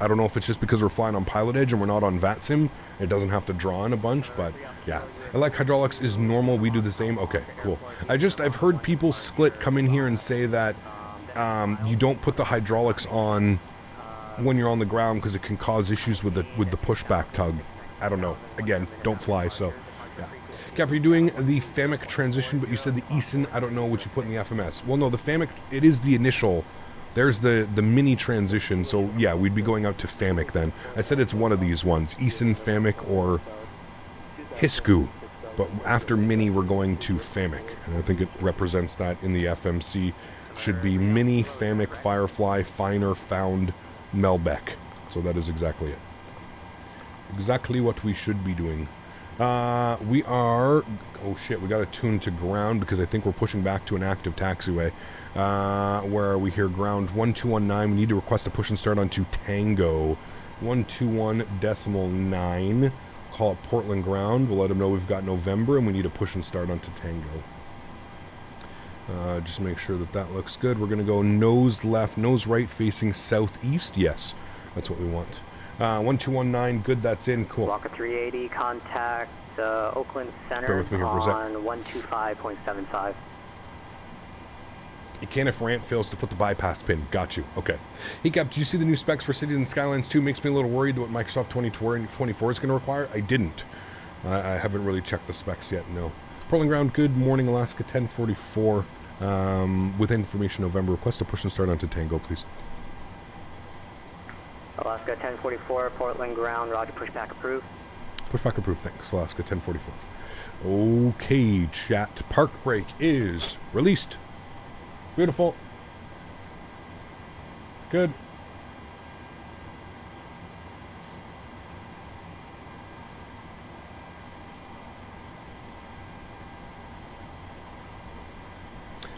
I don't know if it's just because we're flying on Pilot Edge and we're not on VATSIM. It doesn't have to draw in a bunch, but yeah. I like hydraulics is normal. We do the same. Okay, cool. I've heard people split come in here and say that you don't put the hydraulics on when you're on the ground because it can cause issues with the pushback tug. I don't know. Again, don't fly, so yeah. Cap, you're doing the FAMIC transition, but you said the ESIN. I don't know what you put in the FMS. Well, no, the FAMIC, it is the initial. There's the mini transition, so yeah, we'd be going out to FAMIC then. I said it's one of these ones, ESIN, FAMIC, or HISCU. But after mini, we're going to FAMIC, and I think it represents that in the FMC. Should be mini, FAMIC, Firefly, Finer, Found, Melbeck. So that is exactly it. Exactly what we should be doing. We are... Oh shit, we got to tune to ground because I think we're pushing back to an active taxiway. Where are we here? Ground 1219. We need to request a push and start onto Tango. 121.9. Call it Portland ground. We'll let them know we've got November and we need a push and start onto Tango. Just make sure that that looks good. We're going to go nose left, nose right facing southeast. Yes, that's what we want. 1219, good, that's in, cool. Walker 380, contact Oakland Center. Bear with me here for a sec. On 125.75. You can if ramp fails to put the bypass pin. Got you. Okay. Hey, Cap, did you see the new specs for Cities and Skylines 2? Makes me a little worried what Microsoft 2024 is going to require. I didn't. I haven't really checked the specs yet, no. Portland ground, good morning, Alaska 1044. With information November, request a push and start onto Tango, please. Alaska 1044, Portland ground, roger, pushback approved. Pushback approved, thanks. Alaska 1044. Okay, chat. Park brake is released. Beautiful. Good.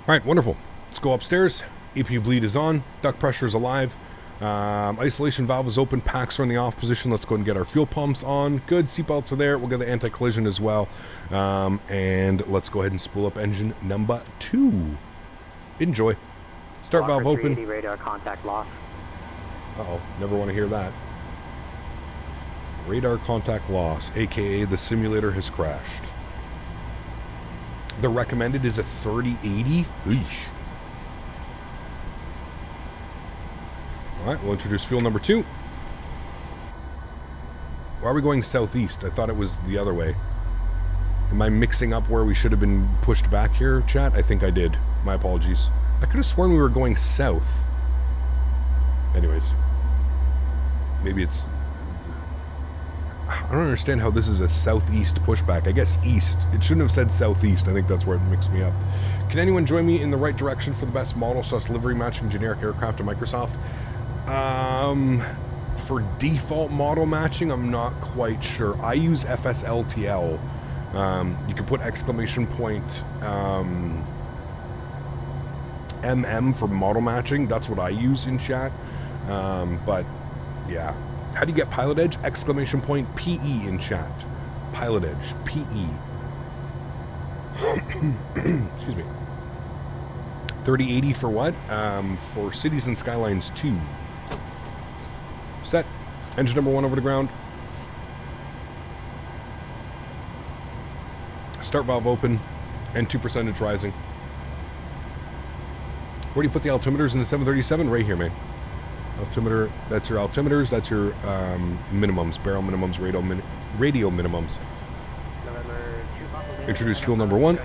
All right, wonderful. Let's go upstairs. APU bleed is on. Duct pressure is alive. Isolation valve is open. Packs are in the off position. Let's go and get our fuel pumps on. Good. Seatbelts are there. We'll get the anti-collision as well. And let's go ahead and spool up engine number 2. Enjoy. Start valve open. Radar contact loss. Uh-oh. Never want to hear that. Radar contact loss, aka the simulator has crashed. The recommended is a 3080. Eesh. Alright, we'll introduce fuel number 2. Why are we going southeast? I thought it was the other way. Am I mixing up where we should have been pushed back here, chat? I think I did. My apologies. I could have sworn we were going south. Anyways. Maybe it's... I don't understand how this is a southeast pushback. I guess east. It shouldn't have said southeast. I think that's where it mixed me up. Can anyone join me in the right direction for the best model/livery matching generic aircraft to Microsoft? For default model matching, I'm not quite sure. I use FSLTL. You can put exclamation point MM for model matching. That's what I use in chat. But yeah. How do you get Pilot Edge? Exclamation point PE in chat. Pilot Edge. PE. Excuse me. 3080 for what? For Cities and Skylines 2. Set. Engine number 1 over to ground. Start valve open. N2 percentage rising. Where do you put the altimeters in the 737? Right here, man. Altimeter, that's your altimeters, that's your minimums, barrel minimums, radio minimums. Introduce fuel number 1.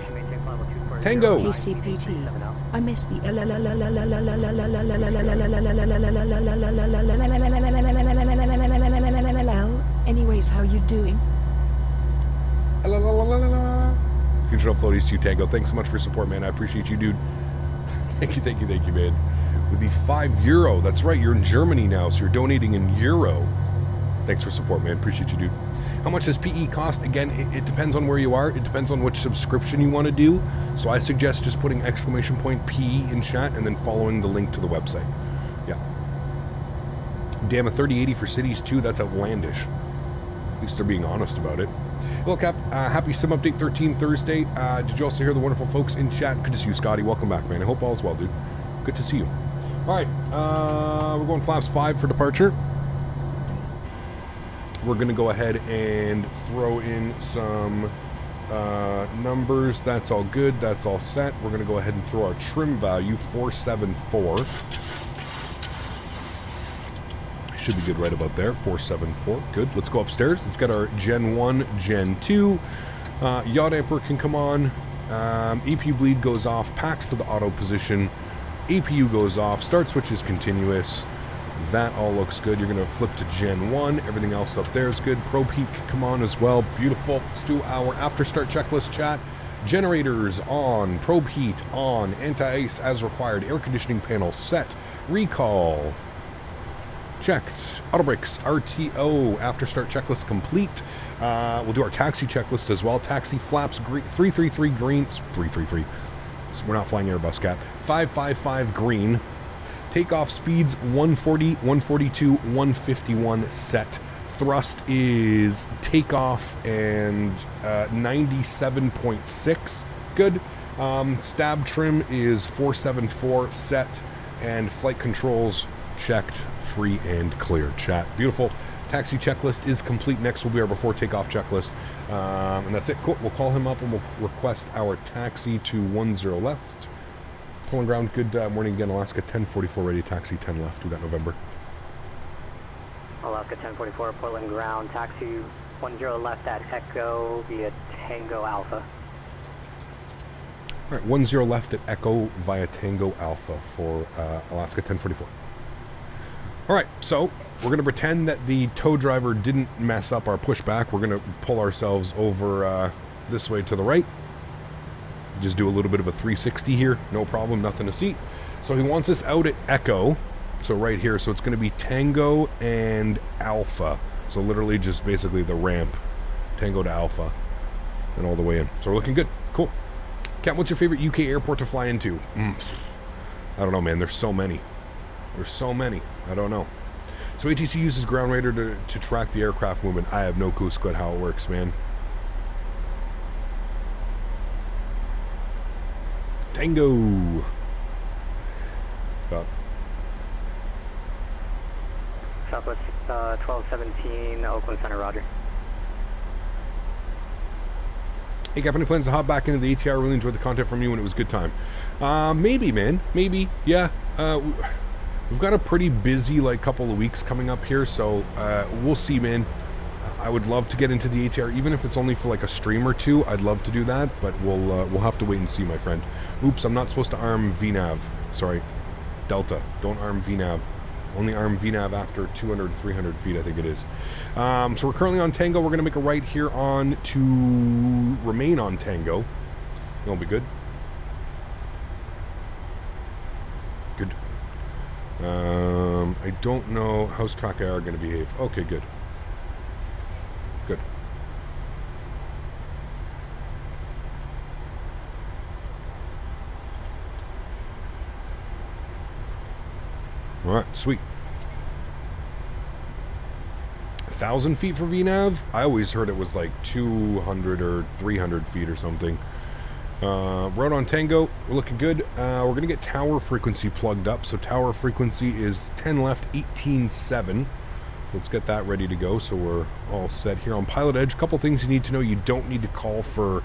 Tango! ACPT. I miss the Anyways, how you doing? Huge uploadies to you, Tango. Thanks so much for your support, man. I appreciate you, dude. Thank you, man. With the €5, that's right, you're in Germany now, so you're donating in euro. Thanks for support, man. Appreciate you, dude. How much does PE cost? Again, it depends on where you are. It depends on which subscription you want to do. So I suggest just putting ! PE in chat and then following the link to the website. Yeah. Damn, a 3080 for cities too. That's outlandish. At least they're being honest about it. Well, Cap, happy Sim Update 13 Thursday. Did you also hear the wonderful folks in chat? Good to see you, Scotty. Welcome back, man. I hope all's well, dude. Good to see you. All right, we're going flaps 5 for departure. We're going to go ahead and throw in some numbers. That's all good. That's all set. We're going to go ahead and throw our trim value, 474. Should be good right about there, 474. Good. Let's go upstairs. Let's get our Gen 1, Gen 2. Yaw damper can come on. APU bleed goes off. Packs to the auto position. APU goes off. Start switch is continuous. That all looks good. You're going to flip to Gen 1. Everything else up there is good. Probe heat can come on as well. Beautiful. Let's do our after start checklist chat. Generators on. Probe heat on. Anti-ice as required. Air conditioning panel set. Recall. Checked. Auto brakes, RTO, after start checklist complete. We'll do our taxi checklist as well. Taxi flaps, 333 green, 333. So we're not flying Airbus, Cap. 555 green. Takeoff speeds 140, 142, 151 set. Thrust is takeoff and 97.6. Good. Stab trim is 474 set, and flight controls checked, free and clear. Chat. Beautiful. Taxi checklist is complete. Next will be our before takeoff checklist. And that's it. Cool. We'll call him up and we'll request our taxi to 10 left. Pulling ground. Good morning again, Alaska. 1044 ready. Taxi 10 left. We got November. Alaska 1044, Portland ground. Taxi 10 left at Echo via Tango Alpha. All right. 10 left at Echo via Tango Alpha for Alaska 1044. All right, so we're going to pretend that the tow driver didn't mess up our pushback. We're going to pull ourselves over this way to the right. Just do a little bit of a 360 here. No problem, nothing to see. So he wants us out at Echo. So right here, so it's going to be Tango and Alpha. So literally just basically the ramp. Tango to Alpha. And all the way in. So we're looking good. Cool. Cat, what's your favorite UK airport to fly into? I don't know, man. There's so many. There's so many. I don't know. So ATC uses ground radar to track the aircraft movement. I have no clue, Squid, how it works, man. Tango. Up. Southwest 1217, Oakland Center, roger. Hey, Cap, any plans to hop back into the ATR? Really enjoyed the content from you when it was a good time. Maybe, man. Maybe. Yeah. We've got a pretty busy couple of weeks coming up here, so we'll see, man. I would love to get into the ATR, even if it's only for a stream or two. I'd love to do that, but we'll have to wait and see, my friend. Oops, I'm not supposed to arm VNAV. Sorry, Delta. Don't arm VNAV. Only arm VNAV after 200, 300 feet, I think it is. So we're currently on Tango. We're going to make a right here on to remain on Tango. That'll be good. Good. I don't know. How's track IR going to behave? Okay, good. Good. All right, sweet. 1,000 feet for VNAV? I always heard it was 200 or 300 feet or something. Right on Tango, we're looking good. We're going to get tower frequency plugged up. So tower frequency is 10 left, 18.7. Let's get that ready to go. So we're all set here on Pilot Edge. A couple things you need to know. You don't need to call for,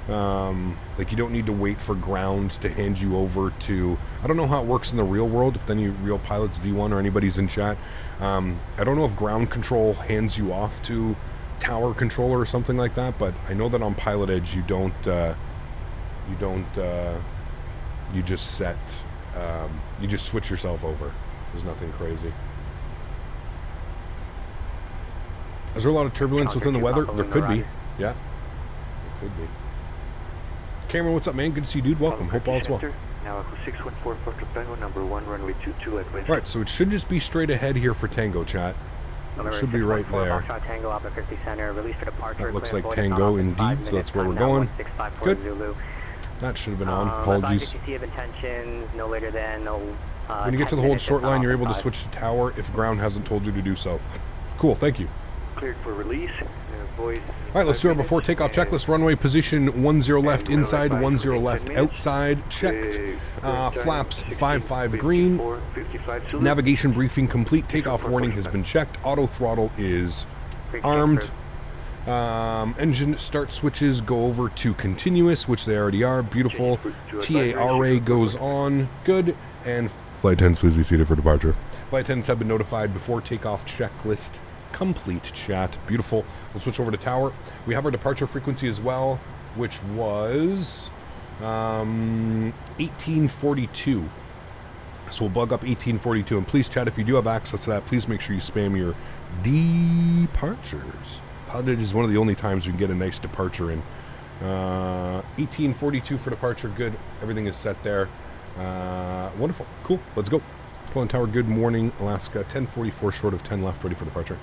you don't need to wait for ground to hand you over to, I don't know how it works in the real world, if any real pilots, V1 or anybody's in chat. I don't know if ground control hands you off to tower controller or something like that, but I know that on Pilot Edge you don't, you just set, you just switch yourself over. There's nothing crazy. Is there a lot of turbulence within the weather? There could be. Yeah. There could be. Cameron, what's up, man? Good to see you, dude. Welcome. Hope all's well. Now 614 for Tango number 1, runway 22 at West. Right, so it should just be straight ahead here for Tango, chat. Should be right there. Tango, Alpha 50 Center, release for departure. That looks like Tango indeed, so that's where we're going. Good. That should have been on. Apologies. Of intentions, no later than when you get to the hold short line, you're able to switch to tower if ground hasn't told you to do so. Cool, thank you. Cleared for release. All right, let's do our before takeoff checklist. Runway position 10 left inside, 10 left outside. Checked. Flaps 55 green. Navigation briefing complete. Takeoff warning has been checked. Auto throttle is armed. Engine start switches go over to continuous, which they already are. Beautiful. TARA goes on. Good. And flight attendants, please be seated for departure. Flight attendants have been notified before takeoff checklist complete. Chat. Beautiful. We'll switch over to tower. We have our departure frequency as well, which was 1842. So we'll bug up 1842. And please, chat, if you do have access to that, please make sure you spam your departures. Pilotage is one of the only times we can get a nice departure in. 1842 for departure. Good. Everything is set there. Wonderful. Cool. Let's go. Portland Tower, good morning, Alaska. 1044 short of 10 left, ready for departure.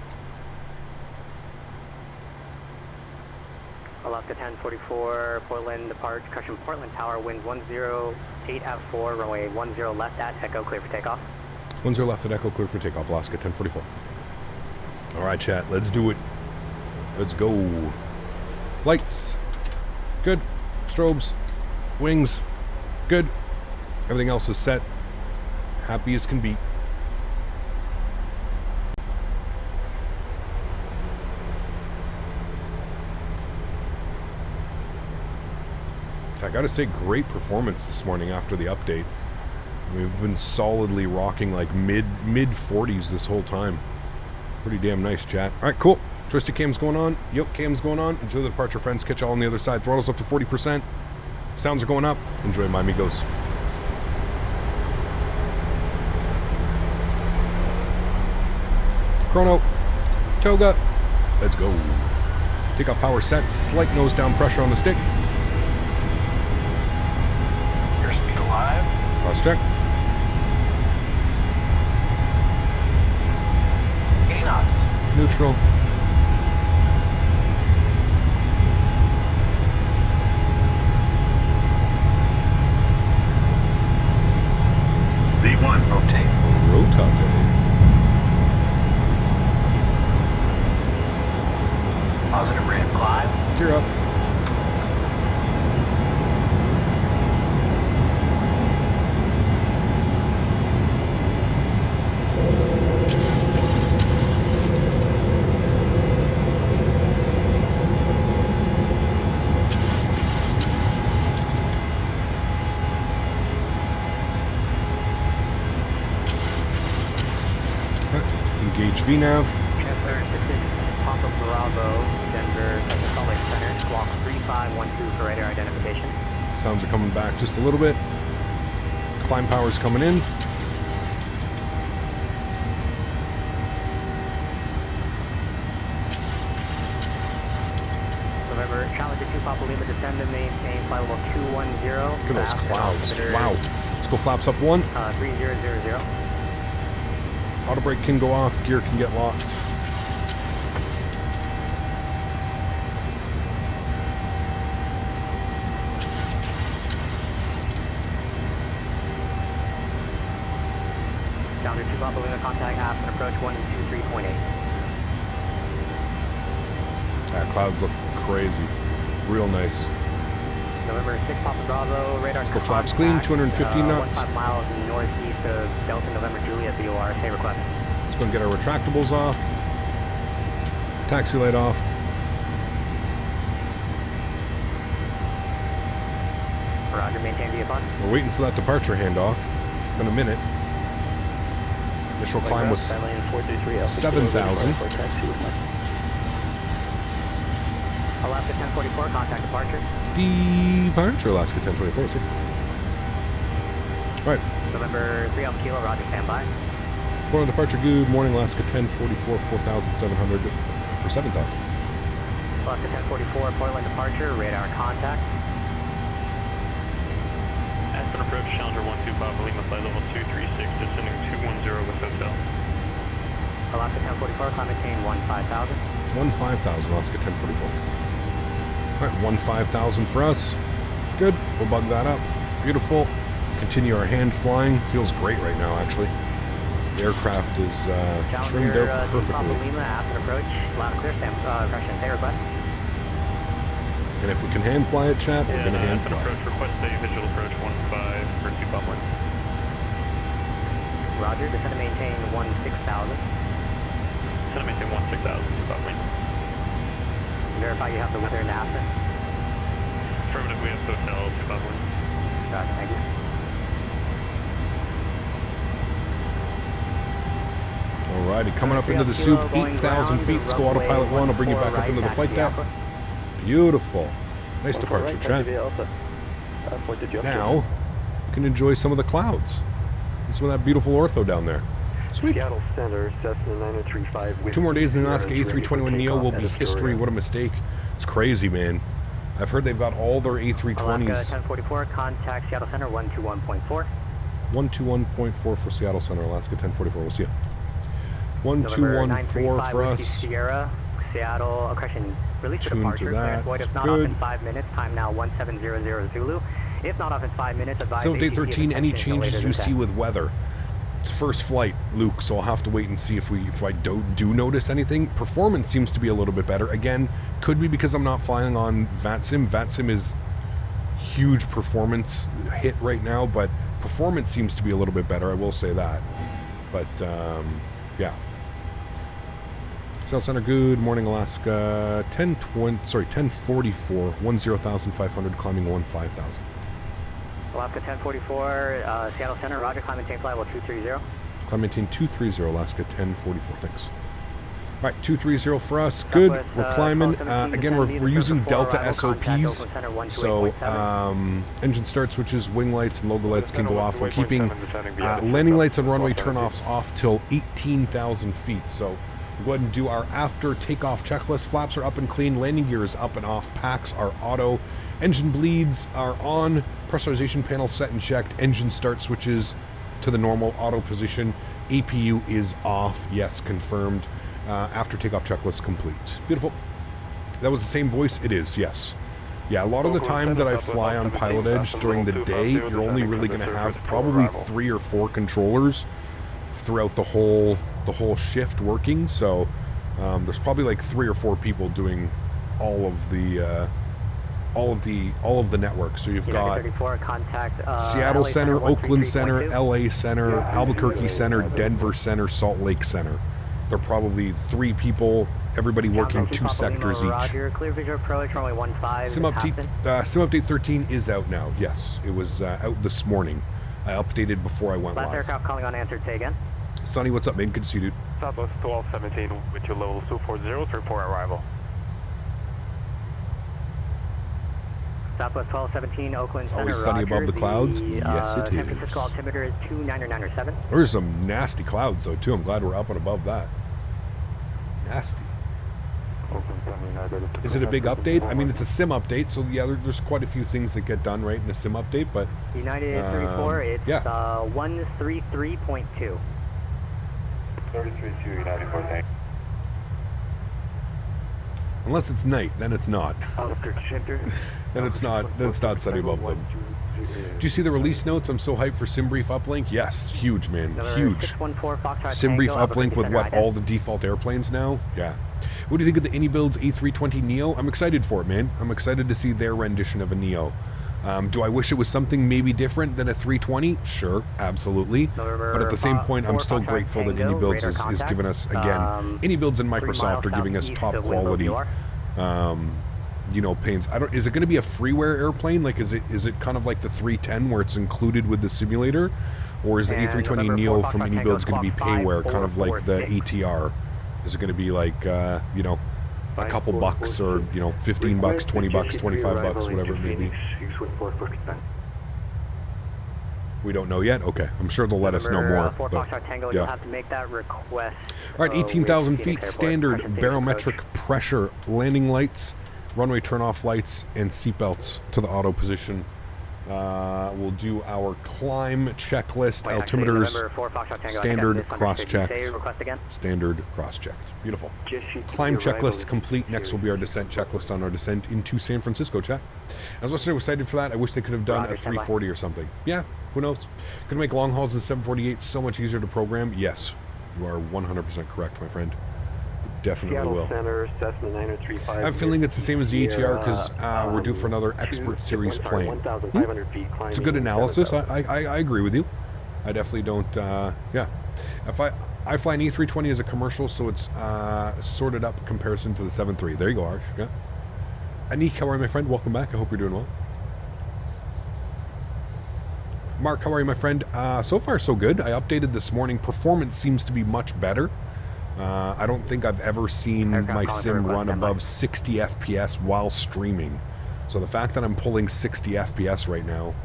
Alaska 1044, Portland depart, caution Portland Tower, wind 108 at 4, runway 10 left at Echo, clear for takeoff. 10 left at Echo, clear for takeoff, Alaska 1044. Alright chat, let's do it. Let's go. Lights. Good. Strobes. Wings. Good. Everything else is set. Happy as can be. I gotta say, great performance this morning after the update. We've been solidly rocking like mid 40s this whole time. Pretty damn nice, chat. All right, cool. Joystick cam's going on. Yoke cam's going on. Enjoy the departure, friends. Catch y'all on the other side. Throttle's up to 40%. Sounds are going up. Enjoy, my amigos. Chrono. Toga. Let's go. Takeoff power set. Slight nose down pressure on the stick. Airspeed alive. Cross check. 80 knots. Neutral. V1, rotate. Rotate. Positive ramp climb. Gear up. Let's engage VNav. Chancellor 66, Papa Bravo, Denver, Salt Lake Center, squawk 3512 for radar identification. Sounds are coming back just a little bit. Climb power's coming in. November, Challenger 2 Papa Lima, descend to maintain flight level 210. Look at those clouds. Wow. Let's go flaps up 1. 3000. Auto brake can go off. Gear can get locked. Challenger 2 Papa Lima, contact aft and approach 123.8. Yeah, clouds look crazy. Real nice. November 6 Papa Bravo, radar. Let's go flaps clean, 250 knots. 15 miles northeast of Delta, November Juliet, VOR, say request. Let's go and get our retractables off. Taxi light off. Roger, maintain VFR. We're waiting for that departure handoff. It's been a minute. Initial climb was 7,000. Alaska 1044, contact departure. Departure, Alaska 1024. See. All right. November 3 Alpha Kilo, Roger, standby. Going on departure, good morning, Alaska 1044, 4,700 for 7,000. Alaska 1044, Portland departure, radar contact. Aspen approach, Challenger 12 Papa Lima, flight level 236, descending 210 with hotel. Alaska 1044, climb maintain 15,000. 15,000, Alaska 1044. All right, 15,000 for us. Good, we'll bug that up. Beautiful. Continue our hand flying. Feels great right now, actually. The aircraft is trimmed out perfectly. Lima, after approach, loud and clear, stand, correction, stay request. And if we can hand fly it, chat, we're going to hand fly. Approach, request a visual approach 15 for 2 bubbling. Roger, descend to maintain 16,000. Descend to maintain 16,000, 2 bubbling. Verify you have the weather and after. Affirmative, we have hotel 2 bubbling. Roger, thank you. Alrighty, coming up into the soup, 8,000 feet. Let's go autopilot 1. I'll bring you back up into the flight deck. Beautiful. Nice departure, Trent. Now, you can enjoy some of the clouds and some of that beautiful ortho down there. Sweet. Seattle Center, Cessna 9035. 2 more days in the Alaska A321 Neo will be history. What a mistake. It's crazy, man. I've heard they've got all their A320s. Alaska 1044, contact Seattle Center 121.4. 121.4 for Seattle Center, Alaska 1044. We'll see you. 1214 for us. Sierra, Seattle, correction, release to Tune departure. to that. Void, if not Good. off in 5 minutes, time now 1700 Zulu. If not off in 5 minutes, advise So day ATC 13, any attention no changes later you than see 10. with weather? It's first flight, Luke, so I'll have to wait and see if I do notice anything. Performance seems to be a little bit better. Again, could be because I'm not flying on VATSIM. VATSIM is huge performance hit right now, but performance seems to be a little bit better, I will say that. But yeah. South Center, good morning, Alaska. 1044, 10,500, climbing 15,000. Alaska 1044, Seattle Center, roger, climb maintain flight level 230. Climb maintain 230, Alaska 1044, thanks. All right, 230 for us, good. We're climbing. Again, we're using Delta SOPs, so engine start switches, wing lights, and logo lights can go off. We're keeping landing lights and runway turnoffs off till 18,000 feet, so we'll go ahead and do our after takeoff checklist. Flaps are up and clean, landing gear is up and off, packs are auto, engine bleeds are on, pressurization panel set and checked, engine start switches to the normal auto position, APU is off, yes, confirmed. After takeoff checklist complete. Beautiful. That was the same voice? It is, yes. Yeah, a lot of the time that I fly on Pilot Edge during the day, you're only really going to have probably 3 or 4 controllers throughout the whole shift working. So there's probably like 3 or 4 people doing all of the network. So you've got Seattle Center, Oakland Center, LA Center, Albuquerque Center, Denver Center, Salt Lake Center. They're probably 3 people, everybody working 2 sectors each. Roger, clear visual approach, runway 15. Sim update 13 is out now. Yes, it was out this morning. I updated before I went Last live. aircraft calling on answered, say again. Sonny, what's up, man? Good to see you, dude. Southwest 1217 with your level 240 to report arrival. Southwest 1217, Oakland Center, Always sunny above the clouds? Yes, it San is. Francisco altimeter is 29907. There's some nasty clouds, though, too. I'm glad we're up and above that. Nasty. Is it a big update? I mean, it's a sim update, so yeah, there's quite a few things that get done right in a sim update, but... United 34, it's 133.2. 33.2, United 4, thanks. Unless it's night, then it's not. Then it's not sunny above them. Do you see the release notes? I'm so hyped for SimBrief Uplink. Yes, huge, man, huge. SimBrief Uplink with what, all the default airplanes now? Yeah. What do you think of the AnyBuilds A320 Neo? I'm excited for it, man. I'm excited to see their rendition of a Neo. Do I wish it was something maybe different than a 320? Sure, absolutely. But at the same point, I'm still grateful that AnyBuilds is giving us, again, AnyBuilds and Microsoft are giving us top quality, you know, pains. Is it going to be a freeware airplane? Like, is it kind of like the 310 where it's included with the simulator? Or is the A320 Neo from AnyBuilds going to be payware, kind of like the ATR? Is it going to be like, you know, a couple bucks or, you know, 15 bucks, 20 bucks, 25 bucks, whatever it may be? We don't know yet? Okay. I'm sure they'll let us know more. But, yeah. Have to make that request. All right, 18,000 feet, standard barometric pressure, landing lights, runway turnoff lights, and seatbelts to the auto position. We'll do our climb checklist, Wait, actually, altimeters, November 4 Foxtrot Tango, standard cross-checked. Say request again. Standard cross-checked. Beautiful. Just shoot to Climb the arrival checklist of complete. Next will be our descent checklist on our descent into San Francisco, chat. I was excited for that. I wish they could have done Roger, a stand by. 340 or something. Yeah, who knows? Could make long hauls in 748 so much easier to program. Yes, you are 100% correct, my friend. It definitely Seattle will. Center, Cessna 9035. I have a feeling it's the same as the ATR because we're due for another two- Expert Series sorry, plane. 1,500 feet It's a good climbing analysis. 7,000. I agree with you. I definitely don't. Yeah, if I fly an E320 as a commercial, so it's sorted up in comparison to the 7.3. There you go, Arsh. Yeah. Anik, how are you, my friend? Welcome back. I hope you're doing well. Mark, how are you, my friend? So far, so good. I updated this morning. Performance seems to be much better. I don't think I've ever seen my sim run above 60 FPS while streaming. So the fact that I'm pulling 60 FPS right now,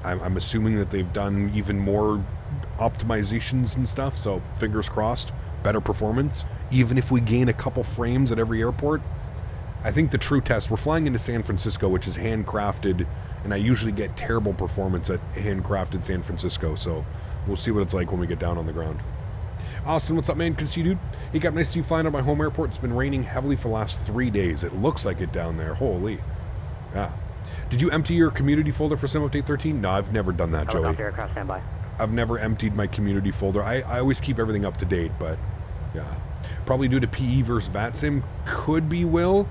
I'm assuming that they've done even more optimizations and stuff. So fingers crossed, better performance. Even if we gain a couple frames at every airport, I think the true test, we're flying into San Francisco, which is handcrafted, and I usually get terrible performance at handcrafted San Francisco. So we'll see what it's like when we get down on the ground. Austin, what's up, man? Good to see you, dude. Hey, got nice to see you flying out my home airport. It's been raining heavily for the last 3 days. It looks like it down there. Holy. Yeah. Did you empty your community folder for Sim Update 13? No, I've never done that, Joey. Helicopter aircraft standby. I've never emptied my community folder. I always keep everything up to date, but yeah. Probably due to PE versus VATSIM. Could be Will.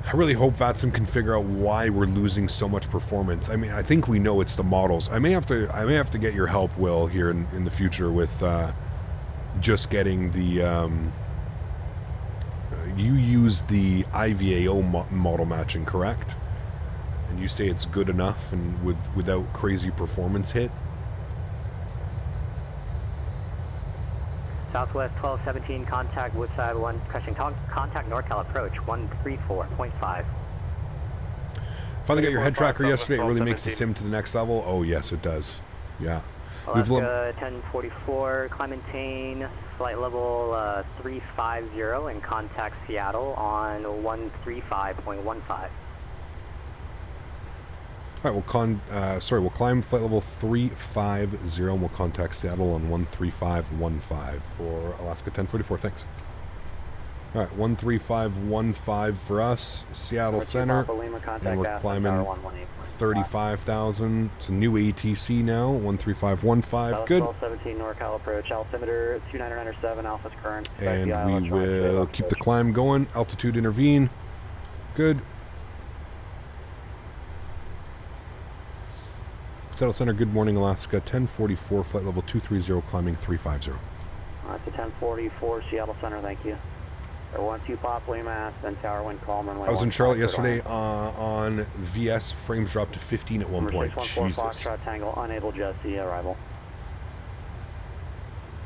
I really hope VATSIM can figure out why we're losing so much performance. I mean, I think we know it's the models. I may have to get your help, Will, here in the future with just getting the you use the IVAO model matching, correct? And you say it's good enough and without crazy performance hit. Southwest 1217, contact Woodside 1, crushing contact NorCal approach 134.5. Finally got your head tracker yesterday. It really makes the 1217. sim to the next level. Oh yes, it does. Yeah. We've Alaska 1044, climb maintain, flight level 350 and contact Seattle on 135.15. All right, we'll climb flight level 350 and we'll contact Seattle on 13515 for Alaska 1044. Thanks. All right, 13515 for us, Seattle Center, and we're climbing 35,000. It's a new ATC now, 13515. Good. 1217 NorCal approach, altimeter 2997, Alpha's current. And we will keep the climb going. Altitude intervene. Good. Seattle Center, good morning, Alaska. 1044, flight level 230, climbing 350. That's a 1044, Seattle Center, thank you. 12 pop, Waymass, then tower wind calm, runway. I was in Charlotte yesterday on VS, frames dropped to 15 at one point. 614 Jesus. Foxtrot Tango, unable jet see arrival.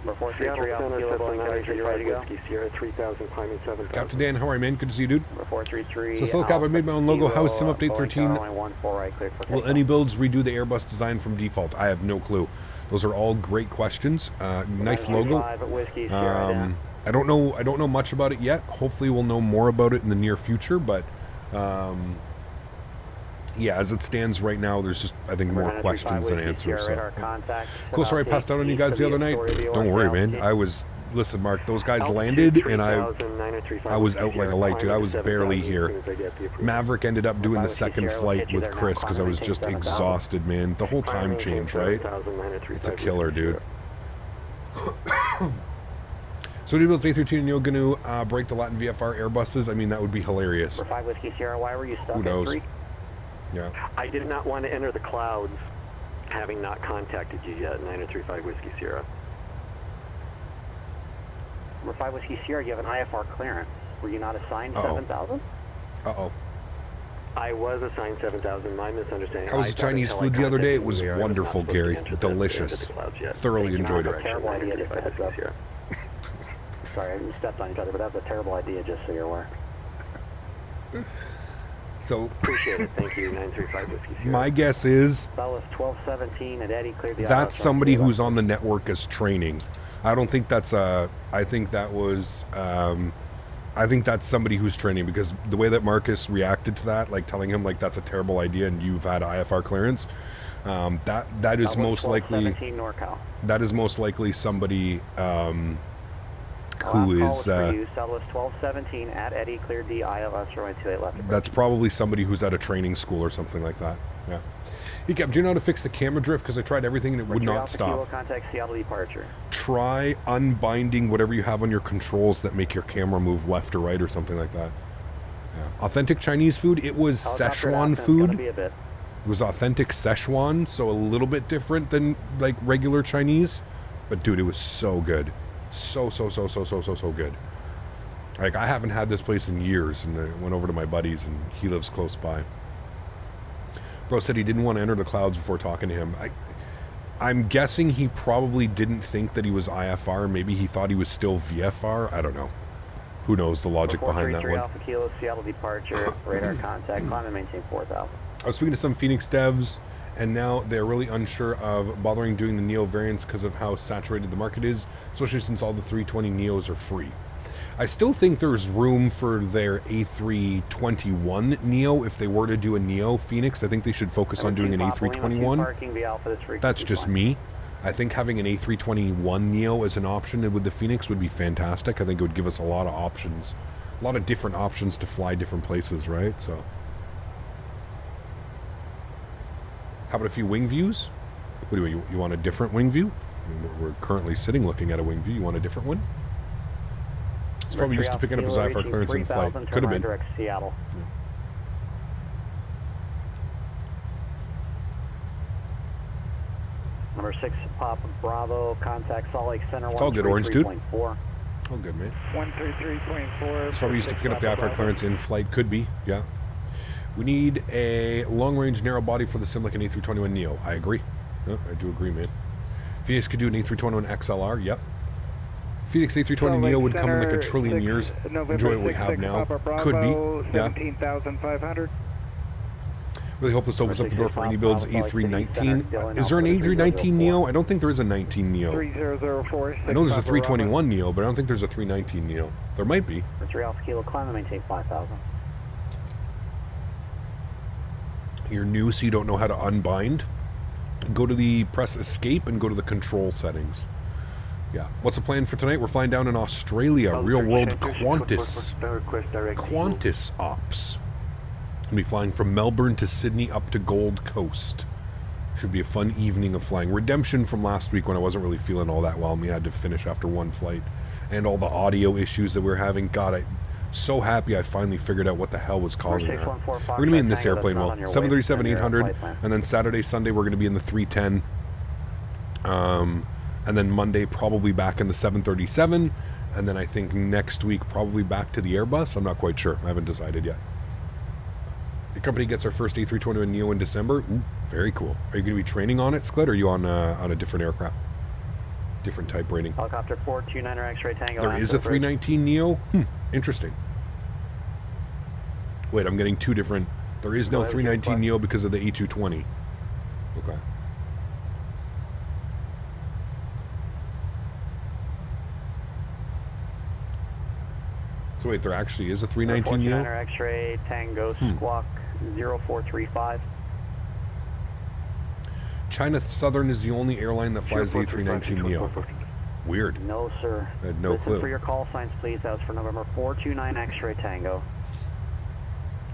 Number 433, Seattle Alpha Center, Kilo, Cessna Boeing 737, ready to go. Whiskey Sierra 3000, climbing 7,000. Captain Dan, how are you, man? Good to see you, dude. Number 433, So, Silicap, I made my own logo. How is Sim Update 13? Right, clear for Will takeoff. any builds redo the Airbus design from default? I have no clue. Those are all great questions. Nice logo. 935 Whiskey Sierra, down. I don't know much about it yet. Hopefully we'll know more about it in the near future, but yeah, as it stands right now, there's just, I think, more questions than answers. So, yeah. Cool, sorry I passed out on you guys the other night. Don't worry, man. Listen, Mark, those guys landed, and I was out like a light, dude. I was barely here. Maverick ended up doing the second flight with Chris because I was just exhausted, man. The whole time change, right? It's a killer, dude. So AnyBuilds A320 Neo going to break the Latin VFR Airbuses? I mean, that would be hilarious. For 5 Whiskey Sierra, why were you stuck Who at knows? 3? Yeah. I did not want to enter the clouds, having not contacted you yet, 9035 Whiskey Sierra. Number 5 Whiskey Sierra, you have an IFR clearance. Were you not assigned Uh-oh. 7,000? Uh-oh. I was assigned 7,000, my misunderstanding. How was the thought Chinese until I food the other day? It contacted was you, I was not wonderful, supposed to Gary. enter Delicious. the clouds yet. Thoroughly enjoyed it. Terrible idea, just a heads up. Sierra. Sorry, we stepped on each other, but that's a terrible idea, just so you're aware. So, Appreciate it. Thank you, 935 Whiskey Sierra. my guess is That was 1217 and Eddie cleared the that's somebody who's on the network as training. I don't think that's I think that was I think that's somebody who's training, because the way that Marcus reacted to that, like telling him like that's a terrible idea and you've had IFR clearance, that is most likely that is most likely somebody who is Southwest 1217 at Eddie, clear D, ILS runway 28 left. That's probably somebody who's at a training school or something like that. Yeah. He kept, do you know how to fix the camera drift? Because I tried everything and it would not stop. Contact Seattle departure. Try unbinding whatever you have on your controls that make your camera move left or right or something like that. Yeah. Authentic Chinese food. It was Szechuan food. It was authentic Szechuan, so a little bit different than like regular Chinese. But dude, it was so good. So good. Like, I haven't had this place in years, and I went over to my buddies, and he lives close by. Bro said he didn't want to enter the clouds before talking to him. I'm guessing he probably didn't think that he was IFR. Maybe he thought he was still VFR. I don't know. Who knows the logic behind that one. Alpha Kilo, Seattle departure, radar contact, climb and maintain 4,000. I was speaking to some Phoenix devs, and now they're really unsure of bothering doing the Neo variants because of how saturated the market is, especially since all the 320 Neos are free. I still think there's room for their A321 Neo. If they were to do a Neo Phoenix, I think they should focus on doing an A321. That's just me. I think having an A321 Neo as an option with the Phoenix would be fantastic. I think it would give us a lot of options, a lot of different options to fly different places, right? So, how about a few wing views? What do you want a different wing view? I mean, we're currently sitting looking at a wing view. You want a different one? It's probably used to picking up his IFR clearance in flight. Could have been. Direct Seattle. Yeah. Number 6, Papa Bravo, contact Sólríkt Center. It's all good, Orange dude. 133.4. All good, mate. 133.4. It's probably used to picking up the IFR clearance in flight. Could be, yeah. We need a long-range narrow body for the sim like an A321 Neo. I agree. No, I do agree, man. Phoenix could do an A321 XLR. Yep. Phoenix A320 Neo would come in like a trillion years. Enjoy what we have now. Could be. Yeah. 17,500. Really hope this opens up the door for AnyBuilds A319. Is there an A319 Neo? I don't think there is a 19 Neo. 3004. I know there's a 321 Neo, but I don't think there's a 319 Neo. There might be. 3 Alpha Kilo, climb and maintain 5,000. You're new, so you don't know how to unbind. Go to the press escape and go to the control settings. Yeah. What's the plan for tonight? We're flying down in Australia. Real world Qantas ops. We'll be flying from Melbourne to Sydney up to Gold Coast. Should be a fun evening of flying. Redemption from last week when I wasn't really feeling all that well. We had to finish after one flight. And all the audio issues that we were having. God, I'm so happy I finally figured out what the hell was causing that. We're going to be in this airplane, well, 737-800. And then Saturday, Sunday, we're going to be in the 310. And then Monday, probably back in the 737. And then I think next week, probably back to the Airbus. I'm not quite sure. I haven't decided yet. The company gets our first A321 Neo in December. Ooh, very cool. Are you going to be training on it, Sklit, or are you on a different aircraft? Different type rating. Helicopter 429er X-ray Tango. There is a 319 Neo? Interesting. Wait, I'm getting two different... There is no 319 Neo because of the A220. Okay. So wait, there actually is a 319 Neo? 429er X-ray Tango Squawk 0435. China Southern is the only airline that flies the A319 Neo. Weird. No, sir. I had no clue. For your call signs, please. That was for November 429 X-ray Tango.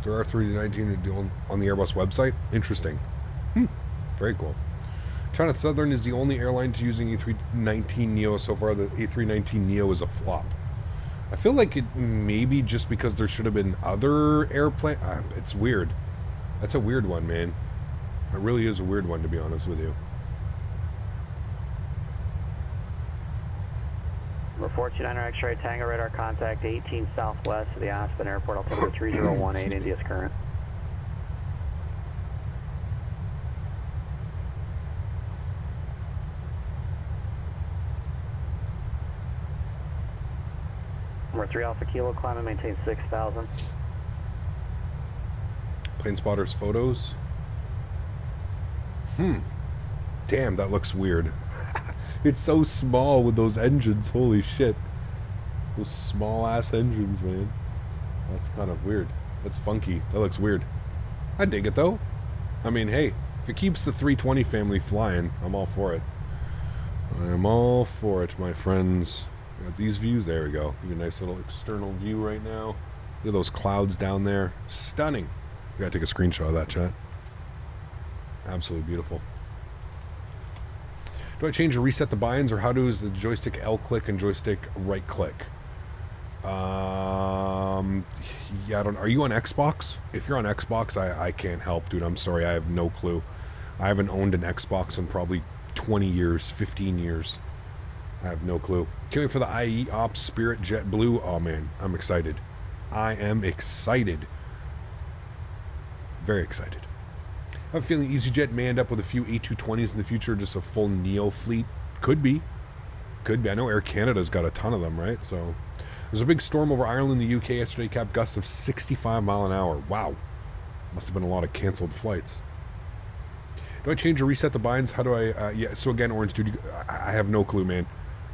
There are 319 on the Airbus website? Interesting. Very cool. China Southern is the only airline to using A319 Neo so far. The A319 Neo is a flop. I feel like it maybe just because there should have been other airplane. It's weird. That's a weird one, man. It really is a weird one, to be honest with you. Number 429er X-ray Tango radar contact 18 southwest of the Aspen Airport. Altimeter 3018, India's current. Number 3 Alpha Kilo, climb and maintain 6,000. Plane spotters photos. Damn, that looks weird. It's so small with those engines. Holy shit. Those small ass engines, man. That's kind of weird. That's funky. That looks weird. I dig it though. I mean, hey, if it keeps the 320 family flying, I'm all for it. I'm all for it, my friends. Got these views. There we go. You get a nice little external view right now. Look at those clouds down there. Stunning. You gotta take a screenshot of that, chat. Absolutely beautiful. Do I change or reset the binds, or how does the joystick L click and joystick right click? Yeah, I don't. Are you on Xbox? If you're on Xbox, I can't help, dude. I'm sorry, I have no clue. I haven't owned an Xbox in probably 20 years, 15 years. I have no clue. Can't wait for the IE Ops Spirit Jet Blue. Oh man, I'm excited. I am excited. Very excited. I have a feeling EasyJet may end up with a few A220s in the future, just a full Neo fleet. Could be. Could be. I know Air Canada's got a ton of them, right? So, there's a big storm over Ireland, the UK yesterday, capped gusts of 65 mile an hour. Wow. Must have been a lot of canceled flights. Do I change or reset the binds? How do I, yeah, so again, Orange, dude, I have no clue, man.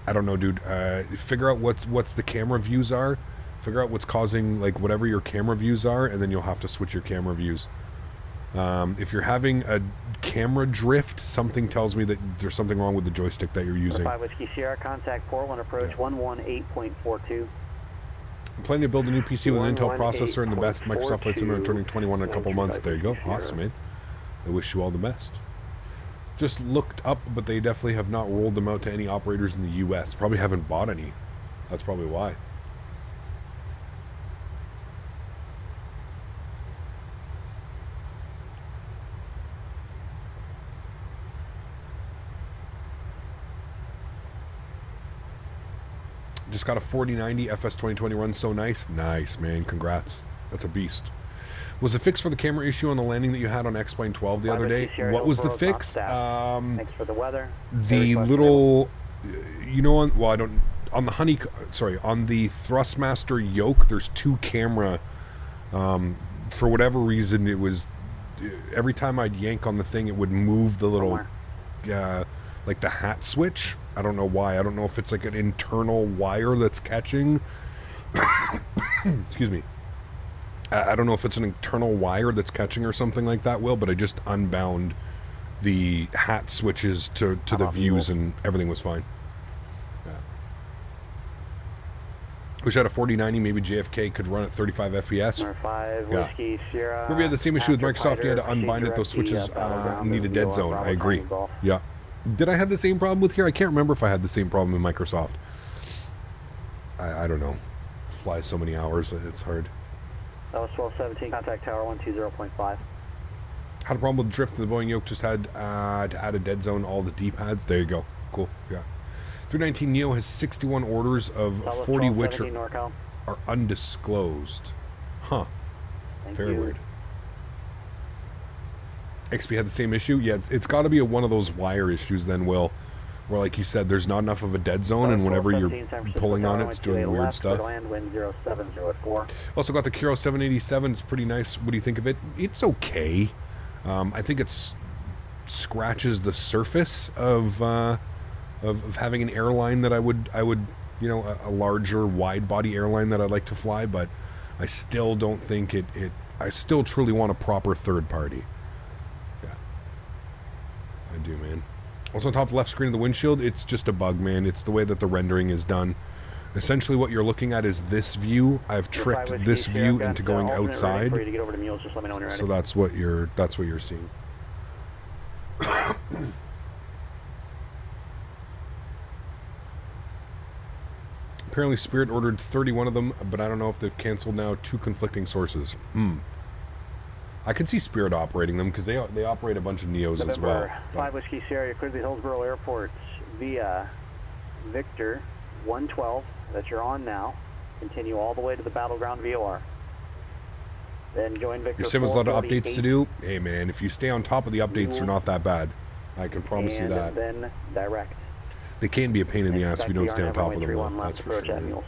I don't know, dude. Figure out what's the camera views are. Figure out what's causing, like, whatever your camera views are, and then you'll have to switch your camera views. If you're having a camera drift, something tells me that there's something wrong with the joystick that you're using. 5 Whiskey Sierra, contact Portland approach 118.42. I'm planning to build a new PC with an Intel processor and the best Microsoft Flight Simulator, turning 21 in a couple months. There you go. Awesome, man. I wish you all the best. Just looked up, but they definitely have not rolled them out to any operators in the U.S. Probably haven't bought any. That's probably why. Just got a 4090 FS 2020 run. So nice. Nice, man. Congrats. That's a beast. Was a fix for the camera issue on the landing that you had on X-Plane 12 the other day? What was the fix? Thanks for the weather. The little, you know, on, well, I don't, on the on the Thrustmaster yoke, there's two camera, for whatever reason, it was, every time I'd yank on the thing, it would move the little, like the hat switch. I don't know why. I don't know if it's like an internal wire that's catching. Excuse me. I don't know if it's an internal wire that's catching or something like that, Will, but I just unbound the hat switches to the views and everything was fine. Yeah. Wish I had a 4090, maybe JFK could run at 35 FPS. 5 Whiskey Sierra. Remember we had the same issue with Microsoft, you had to unbind it, those switches need a dead zone. I agree. Yeah. Did I have the same problem with here? I can't remember if I had the same problem in Microsoft. I don't know. Fly so many hours, it's hard. That was 1217, contact tower 120.5. Had a problem with drift. The Boeing yoke just had to add a dead zone, all the D-pads. There you go. Cool, yeah. 319 Neo has 61 orders of 40 which are undisclosed. Huh. Very weird. XP had the same issue? Yeah, it's got to be one of those wire issues then, Will, where like you said, there's not enough of a dead zone, and whenever you're pulling on it, it's doing weird stuff. Also got the Kiro 787. It's pretty nice. What do you think of it? It's okay. I think it scratches the surface of having an airline that I would, you know, a larger wide body airline that I'd like to fly, but I still don't think I still truly want a proper third party. Yeah. I do, man. Also on top left screen of the windshield, it's just a bug, man. It's the way that the rendering is done. Essentially what you're looking at is this view. I've tricked this view into going outside. So that's what you're seeing. Apparently Spirit ordered 31 of them, but I don't know if they've canceled now. Two conflicting sources. I could see Spirit operating them because they operate a bunch of Neos as well. 5 Whiskey Sierra, cleared the Hillsborough Airport via Victor 112 that you're on now. Continue all the way to the Battleground VOR. Then join Victor. Your sim has a lot of updates to do. Hey man, if you stay on top of the updates, they're not that bad. I can promise you that. Then direct. They can be a pain in the ass if you don't stay on top of them, though. That's for sure.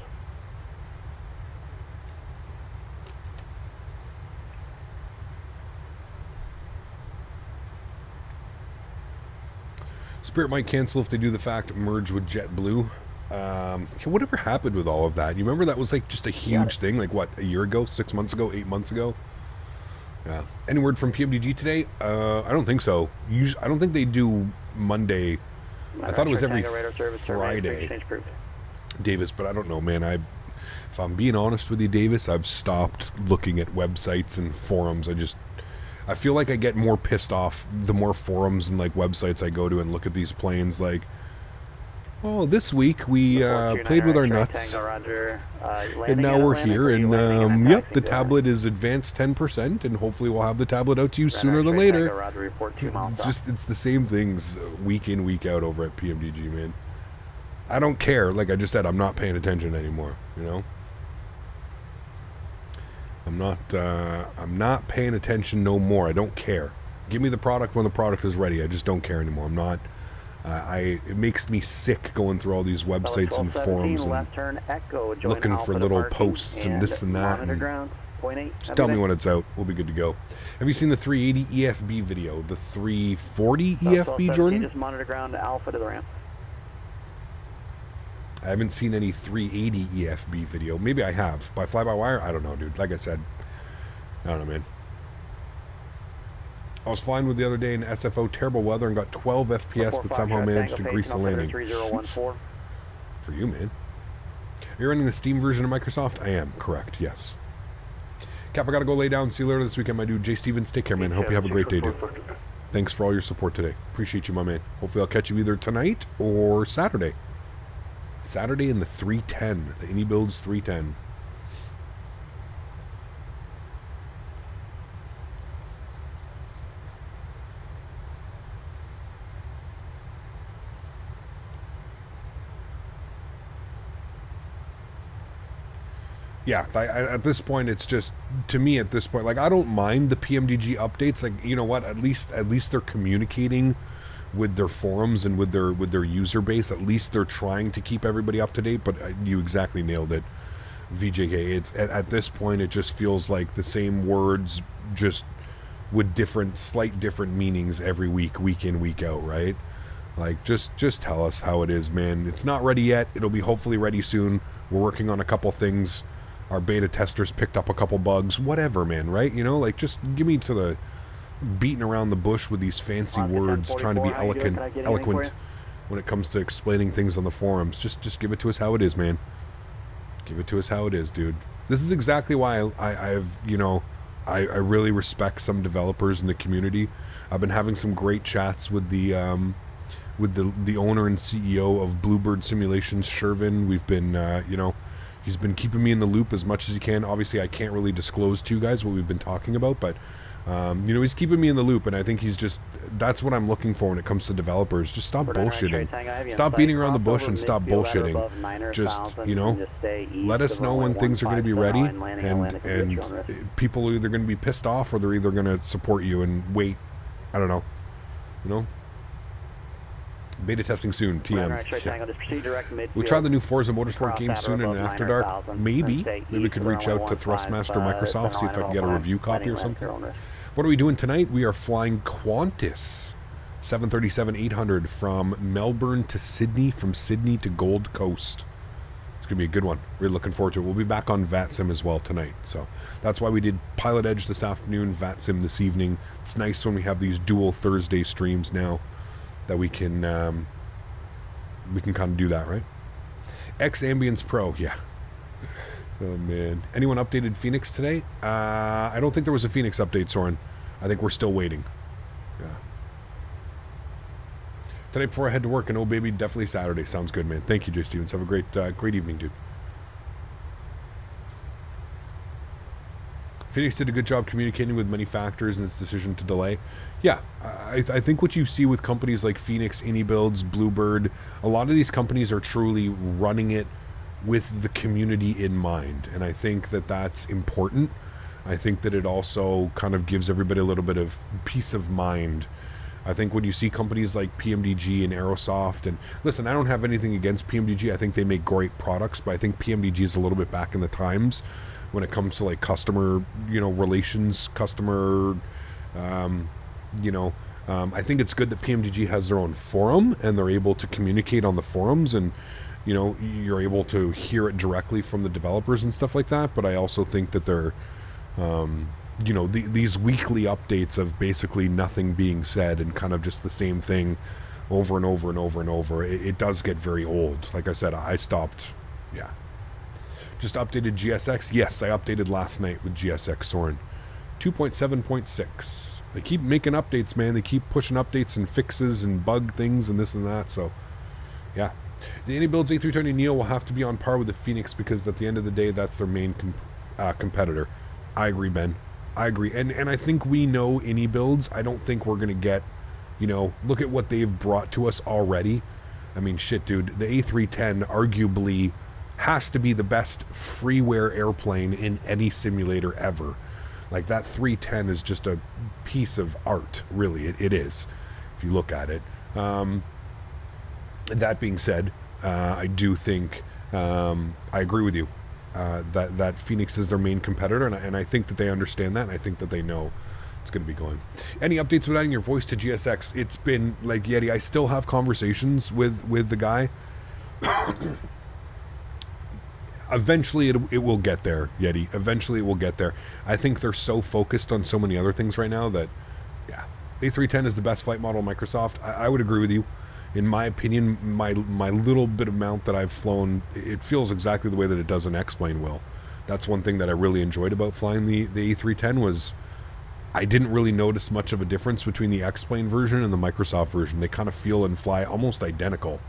Spirit might cancel if they do the fact merge with JetBlue. Whatever happened with all of that? You remember that was like just a huge thing, like what, a year ago, 6 months ago, 8 months ago? Yeah. Any word from PMDG today? I don't think so. I don't think they do Monday. I thought it was every Friday, Davis, but I don't know, man. If I'm being honest with you, Davis, I've stopped looking at websites and forums. I feel like I get more pissed off the more forums and like websites I go to and look at these planes like, oh, this week we played with our nuts, and now we're here, and yep, the tablet is advanced 10%, and hopefully we'll have the tablet out to you sooner than later. It's the same things week in, week out over at PMDG, man. I don't care. Like I just said, I'm not paying attention anymore, you know? I'm not paying attention no more. I don't care. Give me the product when the product is ready. I just don't care anymore. I'm not. It makes me sick going through all these websites and forums and looking for little posts and this and that. And just tell me when it's out. We'll be good to go. Have you seen the 380 EFB video? The 340 EFB, Jordan? Just monitor ground Alpha to the ramp. I haven't seen any 380 EFB video. Maybe I have. By fly-by-wire? I don't know, dude. Like I said, I don't know, man. I was flying with the other day in SFO, terrible weather, and got 12 FPS, but somehow managed to grease the landing. For you, man. You're running the Steam version of Microsoft? I am, correct, yes. Cap, I gotta go lay down. See you later this weekend, my dude. J. Stevens, take care, man. Hope you have a great day, dude. Thanks for all your support today. Appreciate you, my man. Hopefully I'll catch you either tonight or Saturday. Saturday in the 310, the AnyBuilds 310. Yeah, at this point, it's just, to me at this point, like, I don't mind the PMDG updates. Like, you know what, at least they're communicating with their forums and with their user base. At least they're trying to keep everybody up to date. But you exactly nailed it, VJK. It's at this point, it just feels like the same words, just with slight different meanings every week in, week out, right? Like, just tell us how it is, man. It's not ready yet. It'll be hopefully ready soon. We're working on a couple things. Our beta testers picked up a couple bugs. Whatever, man, right? You know, like, just give me to the beating around the bush with these fancy words, trying to be eloquent when it comes to explaining things on the forums. Just give it to us how it is, man. Give it to us how it is, dude. This is exactly why I've, you know, I really respect some developers in the community. I've been having some great chats with the owner and CEO of Bluebird Simulations, Shervin. We've been, you know, he's been keeping me in the loop as much as he can. Obviously, I can't really disclose to you guys what we've been talking about, but you know, he's keeping me in the loop, and I think that's what I'm looking for when it comes to developers. Just stop bullshitting. Stop beating around the bush and stop bullshitting. Just, you know, let us know when things are going to be ready, and people are either going to be pissed off or they're either going to support you and wait. I don't know. You know? Beta testing soon, TM. Yeah. We'll try the new Forza Motorsport game soon in After Dark. Maybe we could reach out to Thrustmaster Microsoft, see if I can get a review copy or something. What are we doing tonight? We are flying Qantas 737-800 from Melbourne to Sydney, from Sydney to Gold Coast. It's going to be a good one. We're looking forward to it. We'll be back on VATSIM as well tonight. So that's why we did Pilot Edge this afternoon, VATSIM this evening. It's nice when we have these dual Thursday streams now, that we can kind of do that, right? X-Ambience Pro, yeah. Oh, man. Anyone updated Phoenix today? I don't think there was a Phoenix update, Soren. I think we're still waiting. Yeah. Today before I head to work, and oh, baby, definitely Saturday. Sounds good, man. Thank you, Jay Stevens. Have a great evening, dude. Phoenix did a good job communicating with many factors in its decision to delay. Yeah, I think what you see with companies like Phoenix, AnyBuilds, Bluebird, a lot of these companies are truly running it with the community in mind, and I think that that's important. I think that it also kind of gives everybody a little bit of peace of mind. I think when you see companies like PMDG and Aerosoft, and listen, I don't have anything against PMDG. I think they make great products, but I think PMDG is a little bit back in the times when it comes to like customer, you know, relations, customer, you know, I think it's good that PMDG has their own forum and they're able to communicate on the forums, and you know, you're able to hear it directly from the developers and stuff like that. But I also think that they're, you know, these weekly updates of basically nothing being said and kind of just the same thing over and over and over and over, it does get very old. Like I said, I stopped, yeah. Just updated GSX. Yes, I updated last night with GSX Soren. 2.7.6. They keep making updates, man. They keep pushing updates and fixes and bug things and this and that. So, yeah. The AnyBuilds A320 Neo will have to be on par with the Phoenix because at the end of the day, that's their main competitor. I agree, Ben. I agree. And I think we know AnyBuilds. I don't think we're going to get, you know, look at what they've brought to us already. I mean, shit, dude. The A310 arguably has to be the best freeware airplane in any simulator ever. Like, that 310 is just a piece of art, really. It is, if you look at it. That being said, I do think, I agree with you, that Phoenix is their main competitor, and I think that they understand that, and I think that they know it's going to be going. Any updates with adding your voice to GSX? It's been, like, Yeti, I still have conversations with the guy. Eventually it will get there, Yeti. Eventually it will get there. I think they're so focused on so many other things right now that, yeah. A310 is the best flight model Microsoft. I would agree with you. In my opinion, my little bit of amount that I've flown, it feels exactly the way that it does an X-Plane will. That's one thing that I really enjoyed about flying the A310 was I didn't really notice much of a difference between the X-Plane version and the Microsoft version. They kind of feel and fly almost identical,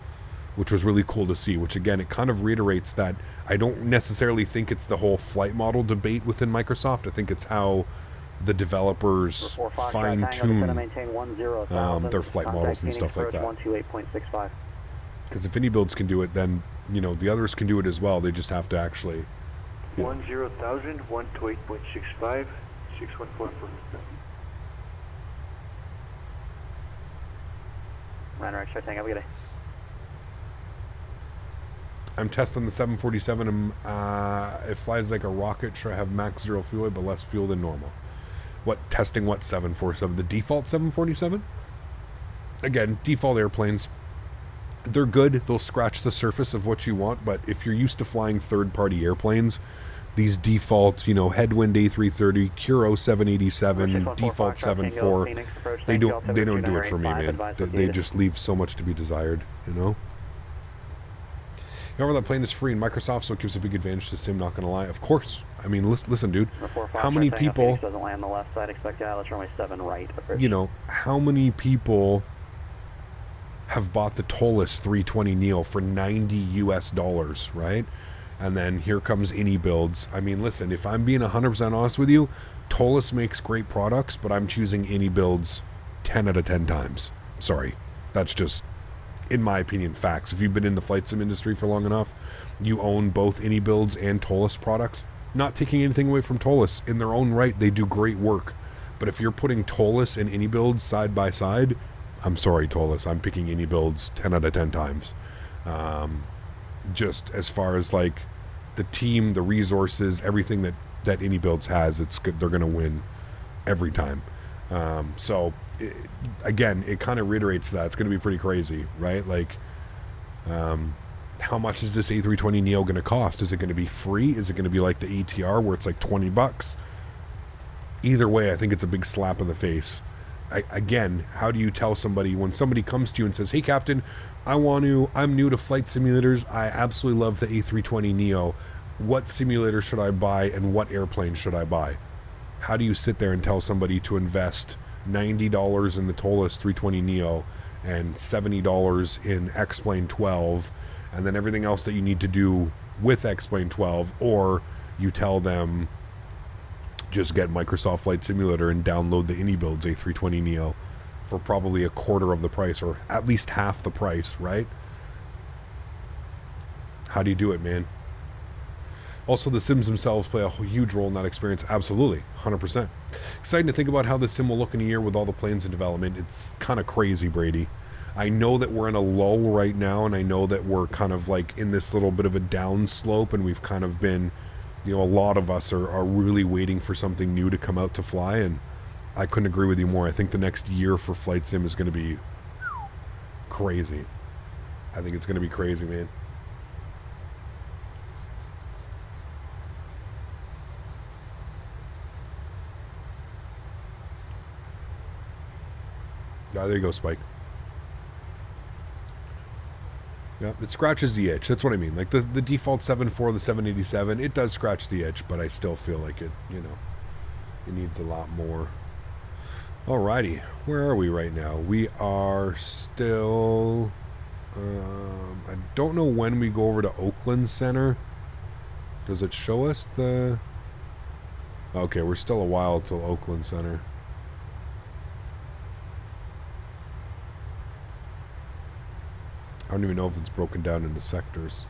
which was really cool to see, which again, it kind of reiterates that I don't necessarily think it's the whole flight model debate within Microsoft. I think it's how the developers fine-tune their flight models and stuff like that. Because if AnyBuilds can do it, then, you know, the others can do it as well. They just have to actually... 10,000, 128.65, 614. Runner, sure thing. Have a good day. I'm testing the 747. It flies like a rocket. Sure, I have max zero fuel, but less fuel than normal. Testing what 747? The default 747? Again, default airplanes. They're good. They'll scratch the surface of what you want, but if you're used to flying third-party airplanes, these default, you know, Headwind A330, Curo 787, default 74, they don't do it for me, man. They just leave so much to be desired, you know? However, that plane is free in Microsoft, so it gives a big advantage to Sim, not going to lie. Of course. I mean, listen, dude. How many people... doesn't land on the left side, expect Alice runway 7 right. You know, how many people have bought the Tolus 320 Neo for $90 US, right? And then here comes AnyBuilds. I mean, listen, if I'm being 100% honest with you, Tolus makes great products, but I'm choosing AnyBuilds 10 out of 10 times. Sorry. That's just... in my opinion, facts. If you've been in the flight sim industry for long enough, you own both AnyBuilds and Tolus products. Not taking anything away from Tolus. In their own right, they do great work. But if you're putting Tolus and AnyBuilds side by side, I'm sorry, Tolus. I'm picking AnyBuilds 10 out of 10 times. Just as far as, like, the team, the resources, everything that AnyBuilds has, they're going to win every time. So... again, it kind of reiterates that. It's going to be pretty crazy, right? Like, how much is this A320 Neo going to cost? Is it going to be free? Is it going to be like the ATR where it's like $20? Either way, I think it's a big slap in the face. Again, how do you tell somebody when somebody comes to you and says, hey, Captain, I'm new to flight simulators. I absolutely love the A320 Neo. What simulator should I buy and what airplane should I buy? How do you sit there and tell somebody to invest $90 in the Tolus 320 Neo and $70 in X-Plane 12 and then everything else that you need to do with X-Plane 12, or you tell them just get Microsoft Flight Simulator and download the AnyBuilds A320 Neo for probably a quarter of the price or at least half the price, right? How do you do it, man? Also, the sims themselves play a huge role in that experience. Absolutely, 100%. Exciting to think about how the sim will look in a year with all the planes in development. It's kind of crazy, Brady. I know that we're in a lull right now, and I know that we're kind of like in this little bit of a down slope, and we've kind of been, you know, a lot of us are really waiting for something new to come out to fly, and I couldn't agree with you more. I think the next year for Flight Sim is going to be crazy. I think it's going to be crazy, man. There you go, Spike. Yeah, it scratches the itch. That's what I mean. Like the default 7.4, the 787, it does scratch the itch, but I still feel like it, you know, it needs a lot more. Alrighty, where are we right now? We are still, I don't know when we go over to Oakland Center. Does it show us the... Okay, we're still a while till Oakland Center. I don't even know if it's broken down into sectors.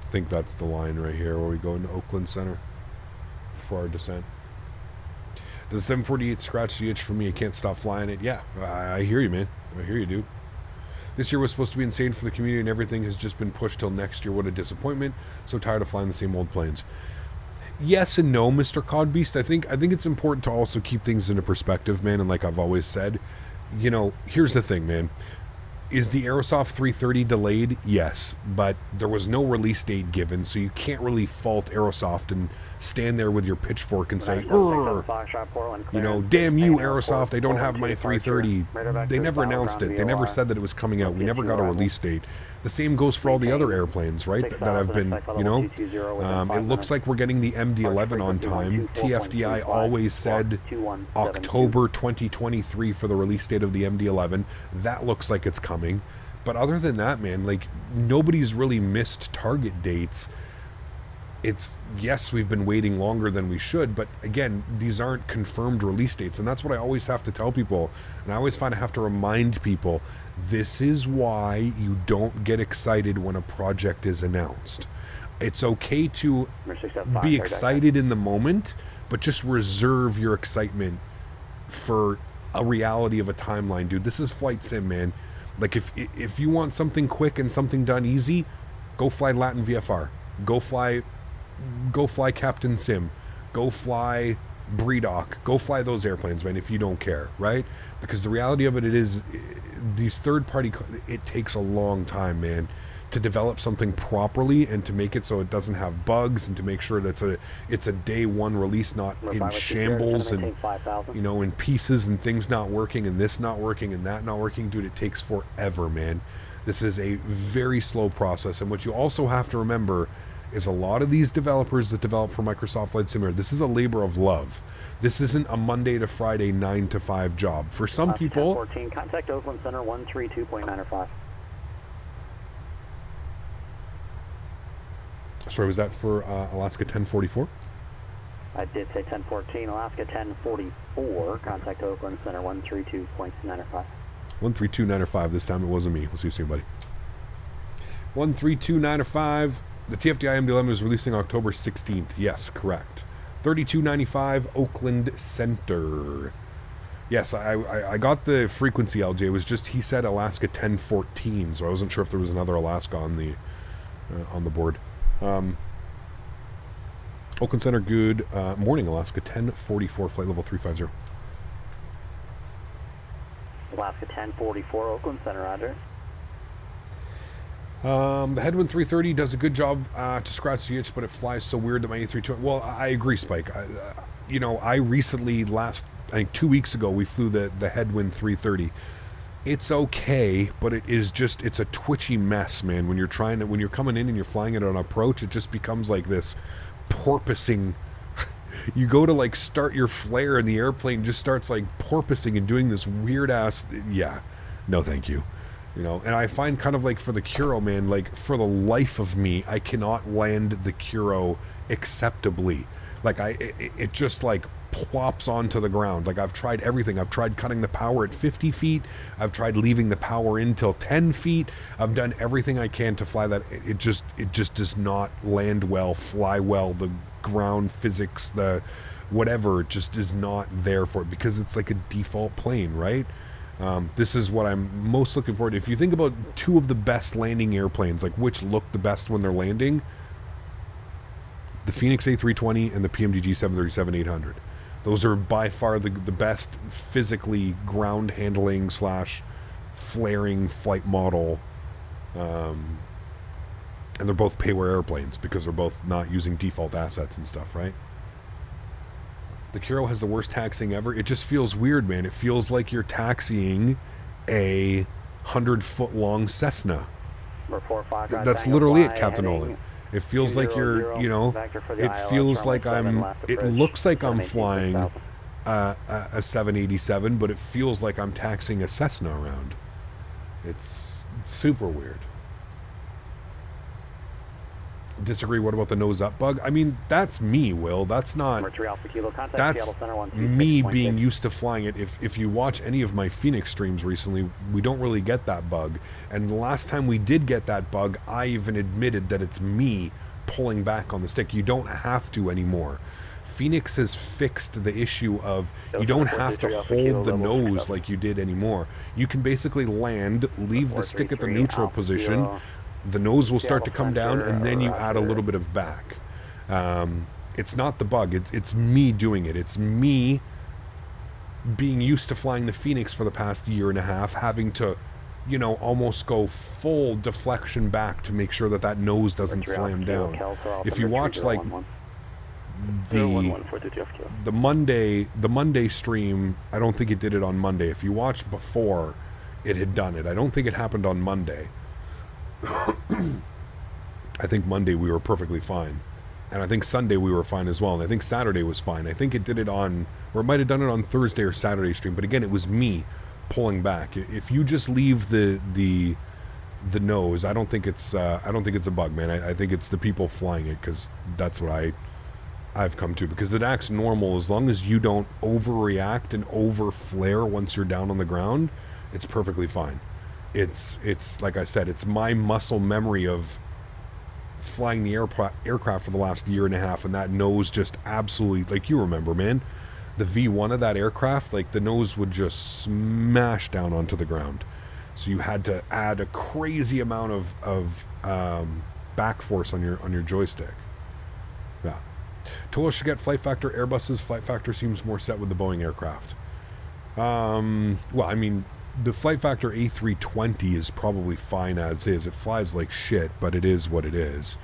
I think that's the line right here where we go into Oakland Center before our descent. Does the 748 scratch the itch for me? I can't stop flying it. Yeah, I hear you, man. I hear you, dude. This year was supposed to be insane for the community and everything has just been pushed till next year. What a disappointment. So tired of flying the same old planes. Yes and no, Mr. Codbeast. I think it's important to also keep things into perspective, man. And like I've always said, you know, here's the thing, man. Is the Aerosoft 330 delayed? Yes, but there was no release date given, so you can't really fault Aerosoft and stand there with your pitchfork and say, you know, damn you, Aerosoft, I don't have my 330. They never announced it. They never said that it was coming out. We never got a release date. The same goes for all the other airplanes, right, that have been, you know, it looks like we're getting the MD-11 on time. TFDI always said October 2023 for the release date of the MD-11. That looks like it's coming. But other than that, man, like, nobody's really missed target dates. It's, yes, we've been waiting longer than we should, but again, these aren't confirmed release dates, and that's what I always have to tell people, and I always find I have to remind people, this is why you don't get excited when a project is announced. It's okay to be excited in the moment, but just reserve your excitement for a reality of a timeline, dude. This is flight sim, man. Like, if you want something quick and something done easy, go fly Latin VFR. Go fly Captain Sim. Go fly Breedoc. Go fly those airplanes, man, if you don't care, right? Because the reality of it is, these third-party, it takes a long time, man, to develop something properly and to make it so it doesn't have bugs and to make sure that it's a day one release, not in shambles and, you know, in pieces and things not working and this not working and that not working. Dude, it takes forever, man. This is a very slow process. And what you also have to remember is a lot of these developers that develop for Microsoft Flight Simulator, this is a labor of love. This isn't a Monday to Friday 9 to 5 job. For some people... 14, contact Oakland Center 132.905. Sorry, was that for Alaska 1044? I did say 1014, Alaska 1044, contact Oakland Center 132.905. 132.905, this time it wasn't me. We'll see you soon, buddy. 132.905. The TFDI MD-11 is releasing October 16th. Yes, correct. 3295 Oakland Center. Yes, I got the frequency, LJ. It was just, he said Alaska 1014, so I wasn't sure if there was another Alaska on the board. Oakland Center, good morning, Alaska 1044, flight level 350. Alaska 1044, Oakland Center, roger. The Headwind 330 does a good job to scratch the itch, but it flies so weird that my A320... Well, I agree, Spike. You know, I recently, I think 2 weeks ago, we flew the Headwind 330. It's okay, but it is just, it's a twitchy mess, man. When you're coming in and you're flying it on approach, it just becomes like this porpoising. You go to like start your flare and the airplane just starts like porpoising and doing this weird ass, yeah, no thank you. You know, and I find kind of like for the Kuro, man, like for the life of me, I cannot land the Kuro acceptably. Like it just like plops onto the ground. Like I've tried everything. I've tried cutting the power at 50 feet. I've tried leaving the power in till 10 feet. I've done everything I can to fly that. It just does not land well, fly well. The ground physics, the whatever, just is not there for it because it's like a default plane, right? This is what I'm most looking forward to. If you think about two of the best landing airplanes, like which look the best when they're landing, the Phoenix A320 and the PMDG 737-800. Those are by far the best physically ground handling / flaring flight model. And they're both payware airplanes because they're both not using default assets and stuff, right? The Kiro has the worst taxiing ever. It just feels weird, man. It feels like you're taxiing a 100-foot long Cessna. That's literally it, Captain Olin. It feels like you're, you know, it feels like it looks like I'm flying a 787, but it feels like I'm taxiing a Cessna around. It's super weird. Disagree. What about the nose up bug? I mean, that's me, Will. That's not. That's me being used to flying it. If you watch any of my Phoenix streams recently, we don't really get that bug. And the last time we did get that bug, I even admitted that it's me pulling back on the stick. You don't have to anymore. Phoenix has fixed the issue of you don't have to hold the nose like you did anymore. You can basically land, leave the stick at the neutral position. The nose will start to come down, and then you add a little bit of back. It's not the bug. It's me doing it. It's me being used to flying the Phoenix for the past year and a half, having to, you know, almost go full deflection back to make sure that that nose doesn't slam down. If you watch, like, the Monday stream, I don't think it did it on Monday. If you watched before, it had done it. I don't think it happened on Monday. I think Monday we were perfectly fine, and I think Sunday we were fine as well, and I think Saturday was fine. I think it did it on, or it might have done it on Thursday or Saturday stream, but again, it was me pulling back. If you just leave the nose, I don't think it's a bug, man. I think it's the people flying it, because that's what I've come to, because it acts normal as long as you don't overreact and over flare once you're down on the ground. It's perfectly fine. It's like I said, it's my muscle memory of flying the aircraft for the last year and a half, and that nose just absolutely, like, you remember, man, the V1 of that aircraft, like, the nose would just smash down onto the ground. So you had to add a crazy amount of back force on your joystick. Yeah. Tolo should get flight factor Airbus's. Flight factor seems more set with the Boeing aircraft. Well, I mean, the Flight Factor A320 is probably fine as is. It flies like shit, but it is what it is.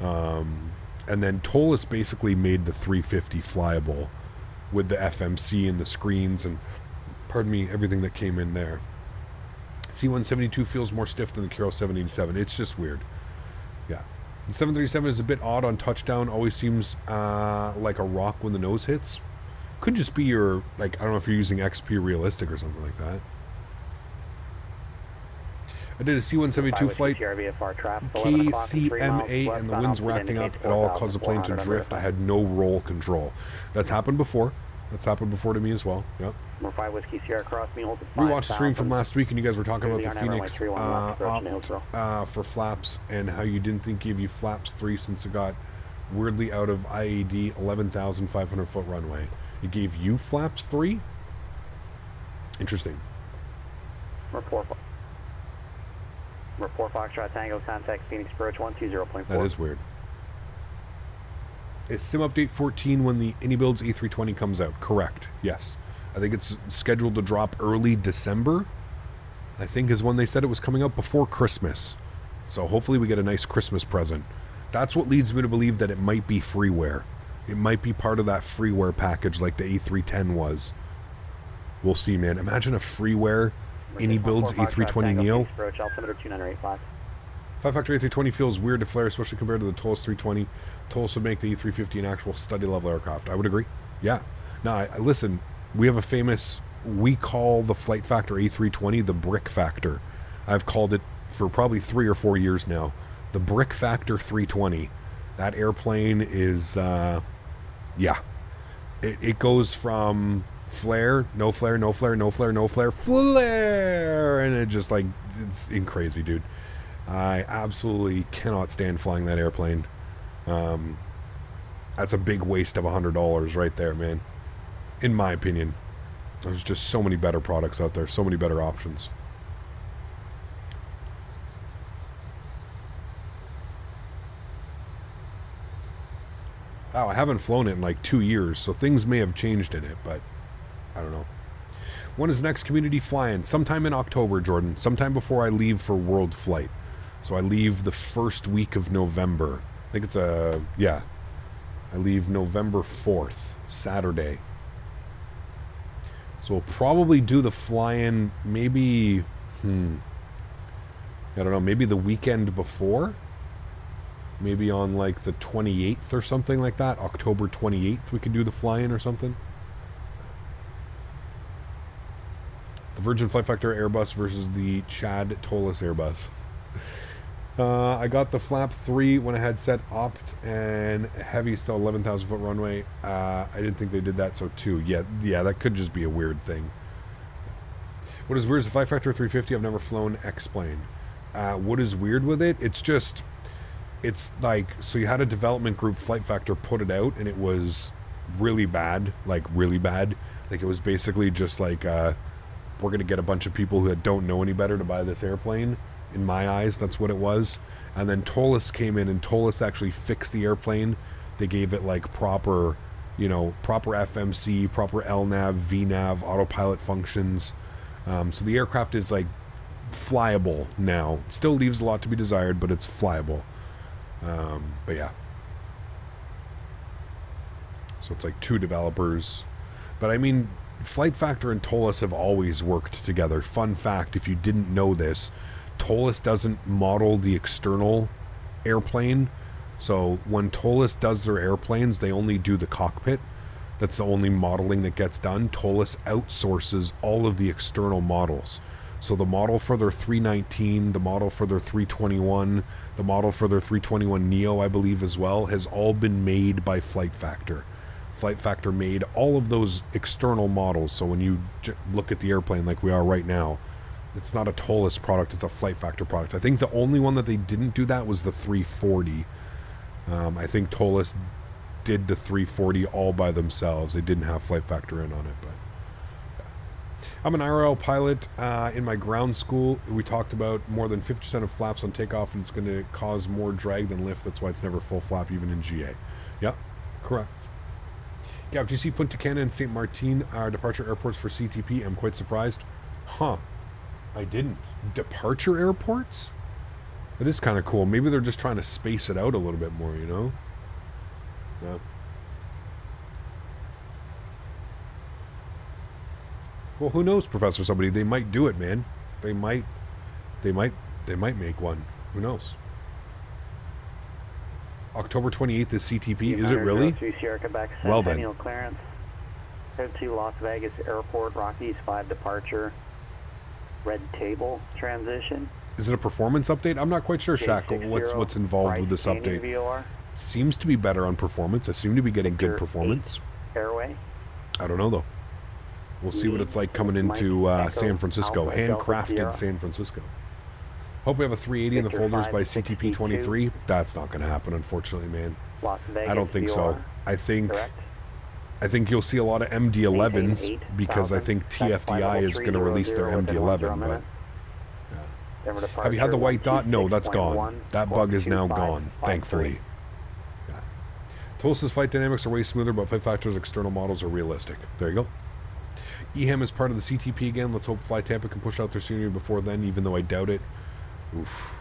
And then Tolis basically made the 350 flyable with the FMC and the screens and, pardon me, everything that came in there. C-172 feels more stiff than the Kiro 787. It's just weird. Yeah. The 737 is a bit odd on touchdown. Always seems like a rock when the nose hits. Could just be your, like, I don't know if you're using XP Realistic or something like that. I did a C-172 flight, KCMA, and the winds were acting up. It all caused the plane to drift. I had no roll control. That's happened before. That's happened before to me as well. Yep. We watched the stream from last week, and you guys were talking about the Phoenix opt for flaps and how you didn't think gave you flaps 3 since it got weirdly out of IAD 11,500 foot runway. It gave you flaps 3? Interesting. Report Foxtrot Tango, contact Phoenix Approach 120.4. That is weird. Is Sim Update 14 when the AnyBuilds A320 comes out? Correct, yes. I think it's scheduled to drop early December, I think is when they said it was coming out, before Christmas. So hopefully we get a nice Christmas present. That's what leads me to believe that it might be freeware. It might be part of that freeware package like the A310 was. We'll see, man. Imagine a freeware AnyBuilds A320 Neo. 5 Factor A320 feels weird to flare, especially compared to the Tolis 320. Tolis would make the A350 an actual study level aircraft. I would agree. Yeah. Now, listen, we have a famous, we call the Flight Factor A320 the Brick Factor. I've called it for probably 3 or 4 years now. The Brick Factor 320. That airplane is, yeah. It goes from flare, no flare, no flare, no flare, no flare, flare, and it just, like, it's crazy, dude. I absolutely cannot stand flying that airplane. That's a big waste of $100 right there, man. In my opinion. There's just so many better products out there, so many better options. Wow, I haven't flown it in like 2 years, so things may have changed in it, but I don't know. When is the next community flying? Sometime in October, Jordan. Sometime before I leave for World Flight. So I leave the first week of November. I think it's yeah. I leave November 4th. Saturday. So we'll probably do the fly-in maybe, I don't know, maybe the weekend before? Maybe on like the 28th or something like that. October 28th we could do the fly-in or something. The Virgin Flight Factor Airbus versus the Chad Tollus Airbus. I got the flap 3 when I had set opt and heavy still 11,000 foot runway. I didn't think they did that, so 2. Yeah, that could just be a weird thing. What is weird is the Flight Factor 350. I've never flown X-plane. What is weird with it? It's like, so you had a development group, Flight Factor, put it out, and it was really bad, like really bad. Like it was basically just like, we're going to get a bunch of people who don't know any better to buy this airplane. In my eyes, that's what it was. And then Tollus came in, and Tollus actually fixed the airplane. They gave it like proper, proper FMC, proper LNAV, VNAV, autopilot functions. So the aircraft is like flyable now. It still leaves a lot to be desired, but it's flyable. But yeah. So it's like 2 developers. But I mean, Flight Factor and Tollus have always worked together. Fun fact, if you didn't know this, Tollus doesn't model the external airplane. So when Tollus does their airplanes, they only do the cockpit. That's the only modeling that gets done. Tollus outsources all of the external models. So the model for their 319, the model for their 321, the model for their 321 Neo, I believe as well, has all been made by Flight Factor. Flight Factor made all of those external models. So when you look at the airplane like we are right now, it's not a Tollus product, it's a Flight Factor product. I think the only one that they didn't do that was the 340. I think Tollus did the 340 all by themselves. They didn't have Flight Factor in on it, but I'm an IRL pilot in my ground school. We talked about more than 50% of flaps on takeoff, and it's going to cause more drag than lift. That's why it's never full flap, even in GA. Yep, correct. Gap, do you see Punta Cana and St. Martin are departure airports for CTP? I'm quite surprised. Huh. I didn't. Departure airports? That is kind of cool. Maybe they're just trying to space it out a little bit more, Yeah. Well, who knows, Professor Somebody? They might do it, man. They might make one. Who knows? October 28th is CTP. Is it really? Well then. Clearance. Head to Las Vegas Airport, Rockies 5 departure. Red table transition. Is it a performance update? I'm not quite sure, Shaq. What's involved with this update? VOR. Seems to be better on performance. I seem to be getting good performance. Airway. I don't know though. We'll see what it's like coming into San Francisco. Handcrafted San Francisco. Hope we have a 380 in the folders by CTP 23. That's not going to happen, unfortunately, man. Las Vegas I don't think so. Correct. I think you'll see a lot of MD-11s because I think TFDI is going to release their MD-11. But yeah. Have you had the white dot? No, that's gone. That bug is now gone, thankfully. Yeah. Tulsa's flight dynamics are way smoother, but Flight Factor's external models are realistic. There you go. EHAM is part of the CTP again. Let's hope Fly Tampa can push out their scenery before then, even though I doubt it. Oof.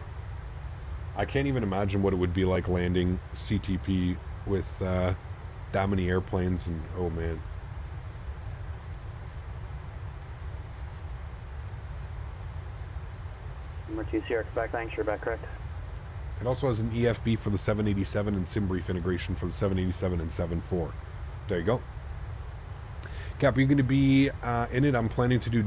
I can't even imagine what it would be like landing CTP with that many airplanes, and oh man. Number 2 Sierra Quebec, thanks, you're back correct. It also has an EFB for the 787 and SimBrief integration for the 787 and 74. There you go. Cap, are you going to be in it? I'm planning to do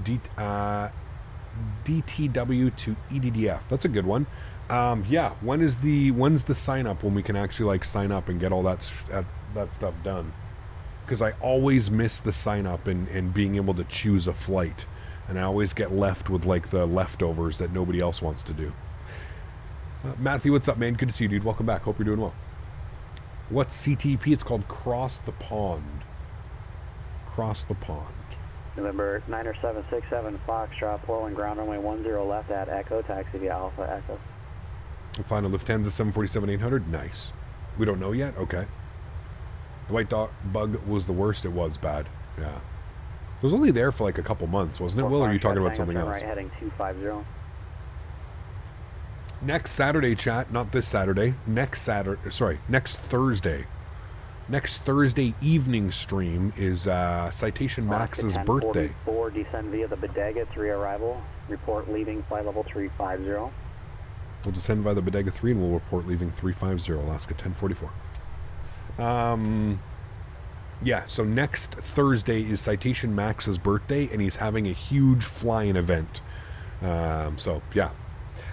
DTW to EDDF. That's a good one. Yeah, when's the sign up when we can actually like sign up and get all that stuff done? Because I always miss the sign up and being able to choose a flight, and I always get left with like the leftovers that nobody else wants to do. Matthew, what's up, man? Good to see you, dude. Welcome back. Hope you're doing well. What's CTP? It's called Cross the Pond. Cross the Pond. November 9767 Foxtrot, Portland, ground runway 10 left at Echo, taxi via Alpha Echo. And final Lufthansa 747-800. Nice. We don't know yet? Okay. The white dot bug was the worst. It was bad. Yeah. It was only there for like a couple months, wasn't it, Will? Or are you talking about something else? Right, heading 250. Next Saturday, chat. Not this Saturday. Next Thursday. Next Thursday evening stream is Citation Max's birthday. 1044, descend via the Bodega 3 arrival. Report leaving flight level 350. We'll descend via the Bodega 3 and we'll report leaving 350, Alaska 1044. Yeah, so next Thursday is Citation Max's birthday, and he's having a huge flying event. So, yeah.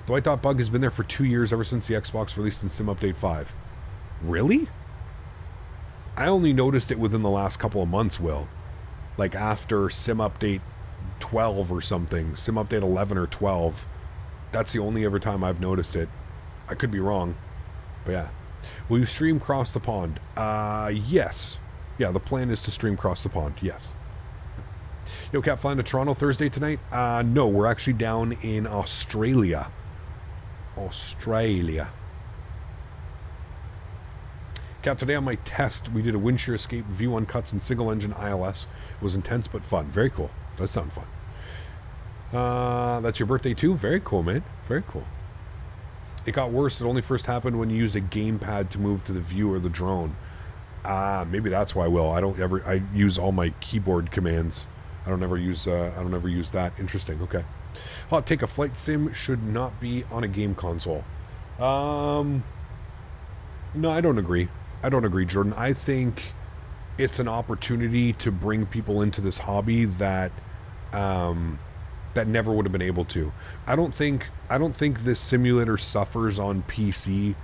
The white dot bug has been there for 2 years, ever since the Xbox released in Sim Update 5. Really? I only noticed it within the last couple of months, Will. Like after Sim Update 12 or something. Sim Update 11 or 12. That's the only ever time I've noticed it. I could be wrong. But yeah. Will you stream Cross the Pond? Yes. Yeah, the plan is to stream Cross the Pond. Yes. Yo, Cap, flying to Toronto Thursday tonight? No, we're actually down in Australia. Cap, today on my test, we did a wind shear escape, V1 cuts, and single engine ILS. It was intense but fun. Very cool. Does sound fun. That's your birthday too? Very cool, man. Very cool. It got worse. It only first happened when you use a gamepad to move to the view or the drone. Maybe that's why, Will. I use all my keyboard commands. I don't ever use that. Interesting. Okay. Hot take: a flight sim should not be on a game console. No, I don't agree. Jordan. I think it's an opportunity to bring people into this hobby that that never would have been able to. I don't think this simulator suffers on PC.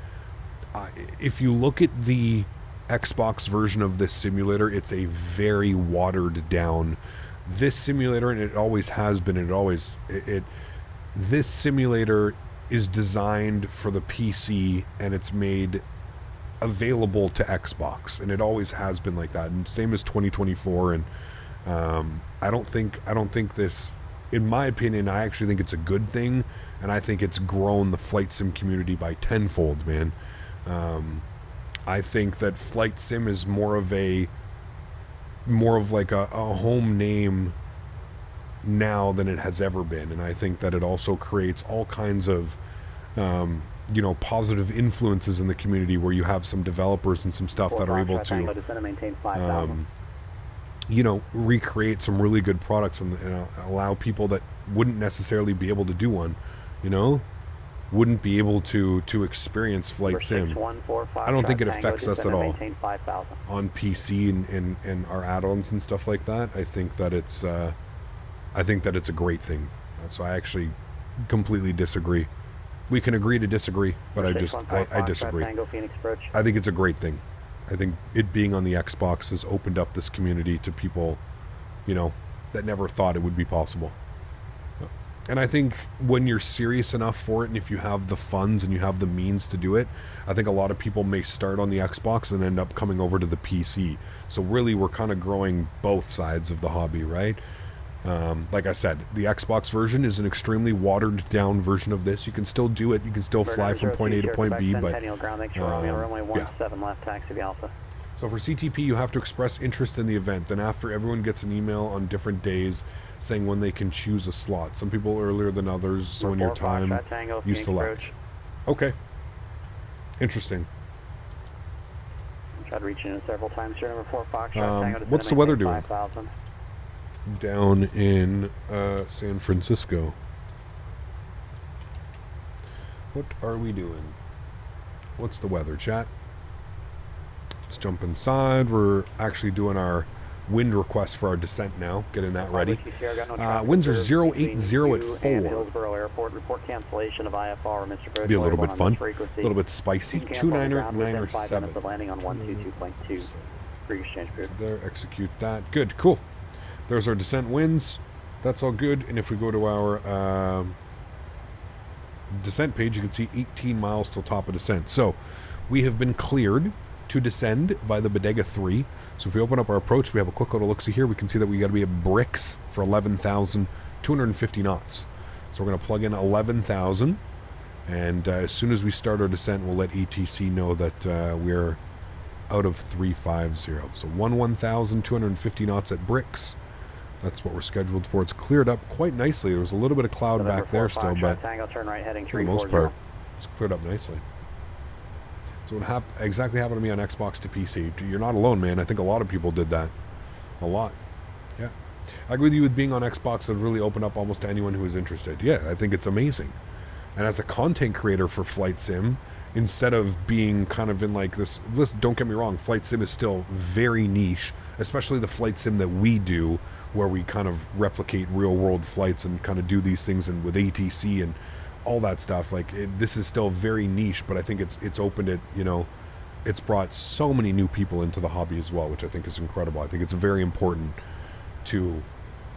If you look at the Xbox version of this simulator, it's a very watered down. This simulator, and it always has been, this simulator is designed for the PC, and it's made available to Xbox, and it always has been like that. And same as 2024. And I don't think this, in my opinion, I actually think it's a good thing, and I think it's grown the flight sim community by tenfold, man. I think that flight sim is more of like a home name now than it has ever been, and I think that it also creates all kinds of positive influences in the community, where you have some developers and some stuff that are able to recreate some really good products and allow people that wouldn't necessarily be able to do one, wouldn't be able to experience flight sim. I don't think it affects us at all on PC and our add-ons and stuff like that. I think that it's a great thing. So I actually completely disagree. We can agree to disagree, but I disagree. I think it's a great thing. I think it being on the Xbox has opened up this community to people, that never thought it would be possible. And I think when you're serious enough for it, and if you have the funds and you have the means to do it, I think a lot of people may start on the Xbox and end up coming over to the PC. So really, we're kind of growing both sides of the hobby, right? Like I said, the Xbox version is an extremely watered down version of this. You can still do it. You can still fly from point A to point B, but yeah. So for CTP, you have to express interest in the event. Then after, everyone gets an email on different days saying when they can choose a slot. Some people earlier than others, so in your time, you select. Okay. Interesting. Tried reaching in several times here, number 4 Foxtrot. What's the weather doing? Down in San Francisco. What are we doing? What's the weather, chat? Let's jump inside. We're actually doing our wind request for our descent now. Getting that ready. Winds are 080 at 4. Hillsborough Airport. Report cancellation of IFR, Mr. Bridge. Be a little bit fun. A little bit spicy. 297. Landing on 122.2. Pre-exchange period. There, execute that. Good, cool. There's our descent winds. That's all good. And if we go to our descent page, you can see 18 miles till top of descent. So we have been cleared to descend by the Bodega 3. So if we open up our approach, we have a quick little look-see here. We can see that we got to be at bricks for 11,250 knots. So we're going to plug in 11,000. And as soon as we start our descent, we'll let ETC know that we're out of 350. So 11,250 knots at bricks. That's what we're scheduled for. It's cleared up quite nicely. There was a little bit of cloud back there still, but turn right heading for the most part, it's cleared up nicely. So what exactly happened to me on Xbox to PC. You're not alone, man. I think a lot of people did that. A lot. Yeah. I agree with you with being on Xbox. It really opened up almost to anyone who is interested. Yeah, I think it's amazing. And as a content creator for Flight Sim, instead of being kind of in like this, listen, don't get me wrong, Flight Sim is still very niche, especially the Flight Sim that we do, where we kind of replicate real world flights and kind of do these things and with ATC and all that stuff. Like this is still very niche, but I think it's opened it, you know, it's brought so many new people into the hobby as well, which I think is incredible. I think it's very important to,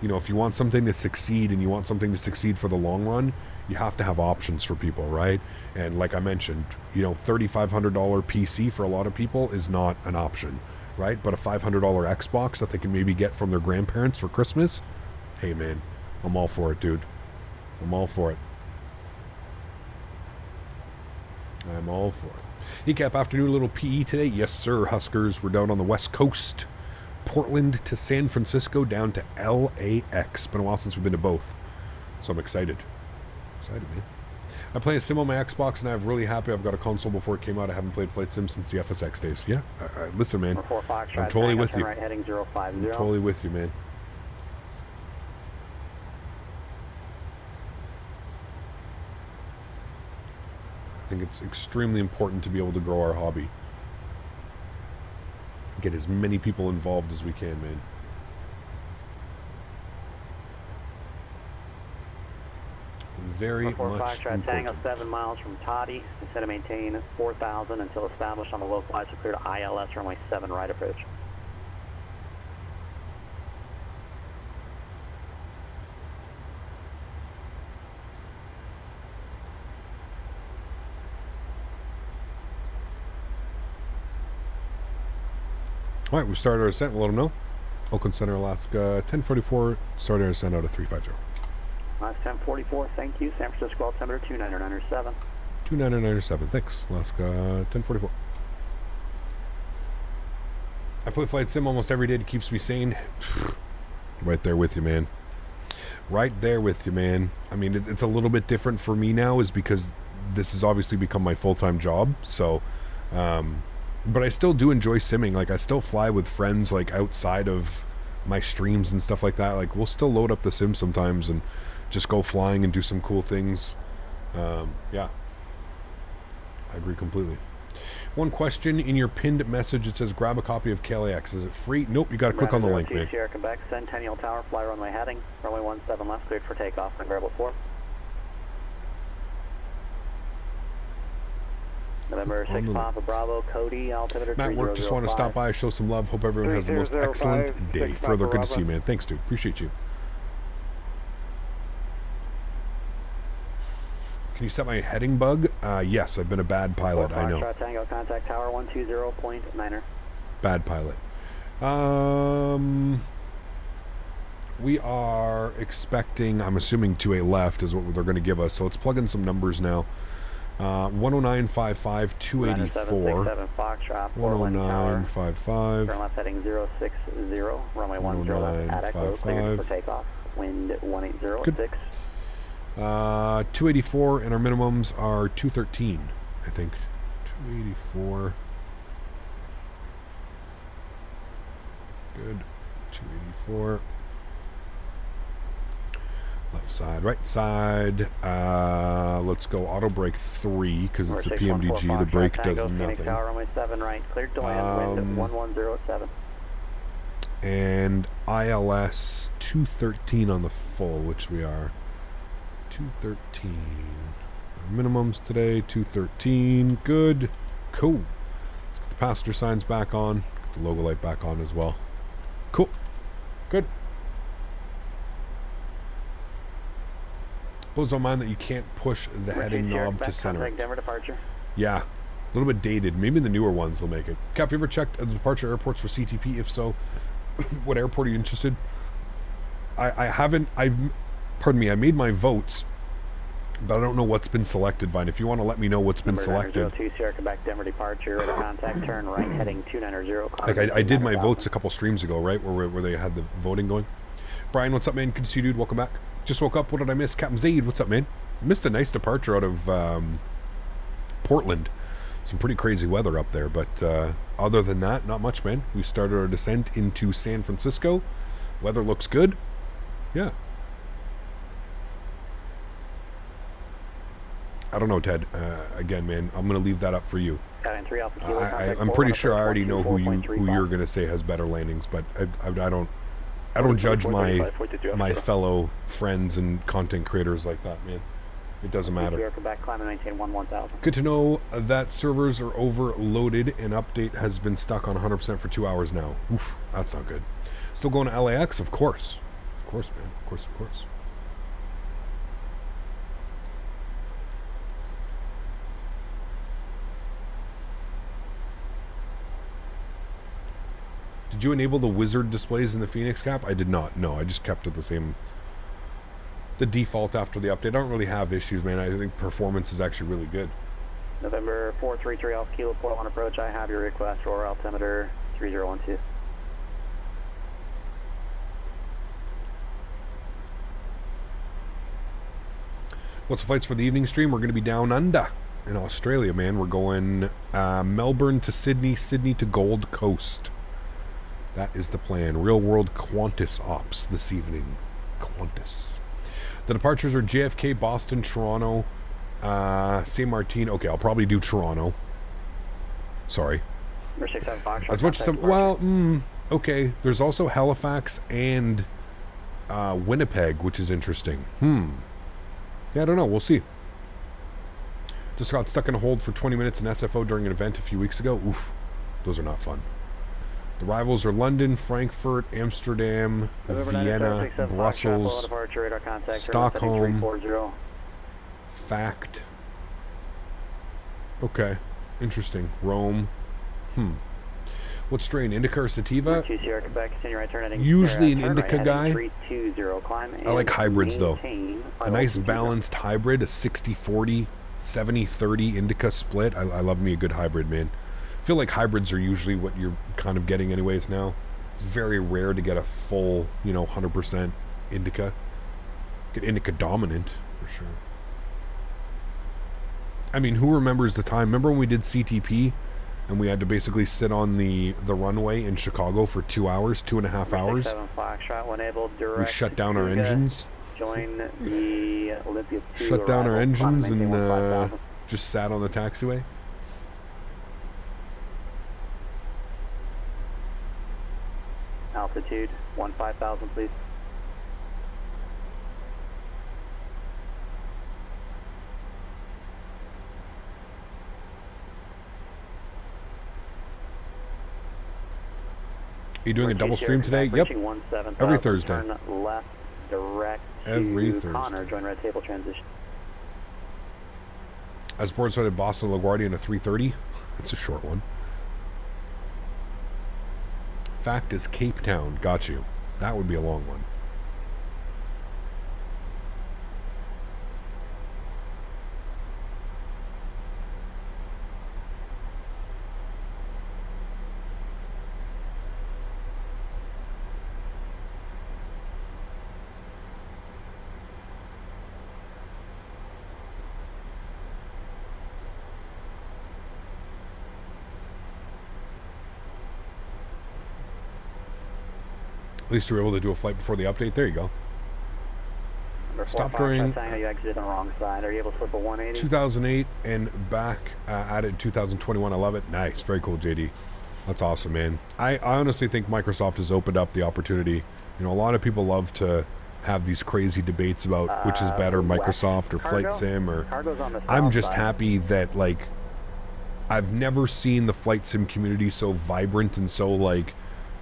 you know, if you want something to succeed and you want something to succeed for the long run, you have to have options for people, right? And like I mentioned, you know, $3,500 PC for a lot of people is not an option, right? But a $500 Xbox that they can maybe get from their grandparents for Christmas, hey man, I'm all for it, dude. I'm all for it. I'm all for it. ECAP afternoon, a little PE today. Yes, sir, Huskers. We're down on the West Coast. Portland to San Francisco, down to LAX. Been a while since we've been to both. So I'm excited. Excited, man. I play a sim on my Xbox, and I'm really happy I've got a console before it came out. I haven't played Flight Sim since the FSX days. Yeah, listen, man. I'm totally with you. Right, heading 050. I'm totally with you, man. I think it's extremely important to be able to grow our hobby. Get as many people involved as we can, man. Very much important. Tango 7 miles from Toddy. Instead of maintain 4,000 until established on the low flights, clear to ILS runway 7 right approach. All right, we started our ascent. We'll let them know. Oakland Center, Alaska, 1044. Started our ascent out of 350. Last 1044, thank you. San Francisco altimeter 29997. 29997, thanks. Alaska, 1044. I play Flight Sim almost every day. It keeps me sane. Right there with you, man. Right there with you, man. I mean, it's a little bit different for me now, is because this has obviously become my full-time job. So, but I still do enjoy simming. Like, I still fly with friends, like, outside of my streams and stuff like that. Like, we'll still load up the sim sometimes and just go flying and do some cool things. Yeah, I agree completely. One question in your pinned message, it says grab a copy of KLAX. Is it free? Nope, you got to click on the link, man. Sierra Quebec, Centennial Tower, fly runway heading, runway 17 left, cleared for takeoff, and variable 4. November 6 Papa Bravo, Cody, altimeter 3005. Matt Work, just want to stop by, show some love. Hope everyone has the most excellent day. Further, good to see you, man. Thanks, dude. Appreciate you. Can you set my heading bug? Yes, I've been a bad pilot, I know. Tango, contact tower 120.9er. Bad pilot. We are expecting, I'm assuming 2A left is what they're going to give us. So let's plug in some numbers now. 10955, 284. 10955. Turn left heading 060, runway 10 left, at Echo, cleared for takeoff. Wind 180.6. 284, and our minimums are 213, I think. 284. Good. 284. Left side, right side. Let's go auto brake 3 because it's a PMDG. The brake does nothing. Tower, runway 7 right, cleared to land, wind 1107. And ILS 213 on the full, which we are. 213. Minimums today, 213. Good. Cool. Let's get the passenger signs back on. Get the logo light back on as well. Cool. Good. Blows my mind that you can't push the heading knob to center. Denver departure. Yeah. A little bit dated. Maybe the newer ones will make it. Cap, you ever checked the departure airports for CTP? If so, what airport are you interested? I haven't. Pardon me, I made my votes, but I don't know what's been selected, Vine. If you want to let me know what's been selected. 02 Sierra Quebec, Denver departure, contact, turn right, heading 290. Like I did my votes a couple streams ago, right, where they had the voting going. Brian, what's up, man? Good to see you, dude. Welcome back. Just woke up. What did I miss? Captain Zaid, what's up, man? Missed a nice departure out of Portland. some pretty crazy weather up there. But other than that, not much, man. We started our descent into San Francisco. Weather looks good. Yeah. I don't know, Ted. Again, man, I'm going to leave that up for you. I'm pretty sure I already know who you're going to say has better landings, but I don't judge my fellow friends and content creators like that, man. It doesn't matter. Good to know that servers are overloaded and update has been stuck on 100% for 2 hours now. Oof, that's not good. Still going to LAX? Of course. Of course, man. Of course, of course. Did you enable the wizard displays in the Phoenix cap? I did not. No, I just kept it the default after the update. I don't really have issues, man. I think performance is actually really good. November 433 Alpha Kilo Port 1 approach. I have your request for altimeter 3012. What's the flights for the evening stream? We're going to be down under in Australia, man. We're going Melbourne to Sydney, Sydney to Gold Coast. That is the plan. Real world Qantas ops this evening. Qantas. The departures are JFK, Boston, Toronto, St. Martin. Okay, I'll probably do Toronto. Sorry. As much as some. Well, okay. There's also Halifax and Winnipeg, which is interesting. Yeah, I don't know. We'll see. Just got stuck in a hold for 20 minutes in SFO during an event a few weeks ago. Oof. Those are not fun. The rivals are London, Frankfurt, Amsterdam, Vienna, Brussels, Stockholm, Fact. Okay. Interesting. Rome. What strain? Indica or Sativa? Usually an Indica guy. I like hybrids though. A nice balanced hybrid, a 60-40, 70-30 Indica split. I love me a good hybrid, man. I feel like hybrids are usually what you're kind of getting anyways now. It's very rare to get a full, 100% Indica. Get Indica dominant, for sure. I mean, who remembers the time? Remember when we did CTP and we had to basically sit on the runway in Chicago for 2 hours, 2.5 hours? We shut down our engines. Join the Olympia 2 shut down our engines and just sat on the taxiway. Altitude 15,000, please. Are you doing a double stream today? Yep. Every Thursday. Turn left, direct every to Thursday. Connor, join red table transition. As board started Boston LaGuardia in a 330. That's a short one. Fact is Cape Town. Got you. That would be a long one. At least you were able to do a flight before the update. There you go. Stop during you exited on the wrong side. Are you able to slip a 180? 2008 and back added 2021. I love it. Nice. Very cool, JD. That's awesome, man. I honestly think Microsoft has opened up the opportunity. A lot of people love to have these crazy debates about which is better, Microsoft or Flight Sim. Or I'm just happy that, I've never seen the Flight Sim community so vibrant and so,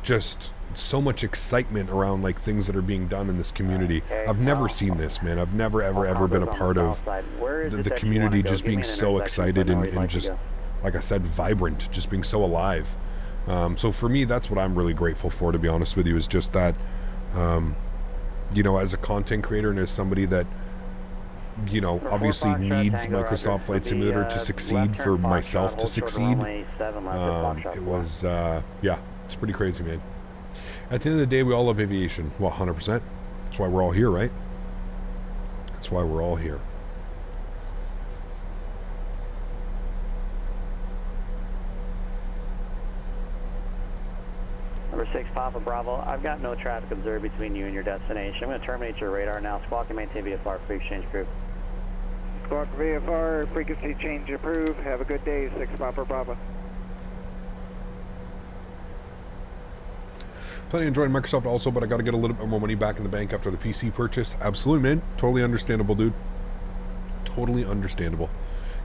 just so much excitement around things that are being done in this community. I've never seen this, man. I've never ever been a part of the community just being so excited and just, like I said, vibrant, just being so alive. So for me, that's what I'm really grateful for, to be honest with you, is just that, as a content creator and as somebody that, obviously needs Microsoft Flight Simulator to succeed for myself to succeed. It was, yeah, it's pretty crazy, man. At the end of the day, we all love aviation. Well, 100%. That's why we're all here, right? That's why we're all here. Papa Bravo. I've got no traffic observed between you and your destination. I'm going to terminate your radar now. Squawk and maintain VFR for exchange crew. Squawk VFR, frequency change approved. Have a good day, 6 Papa Bravo. Plenty enjoying Microsoft also, but I got to get a little bit more money back in the bank after the PC purchase. Absolutely, man. Totally understandable, dude. Totally understandable.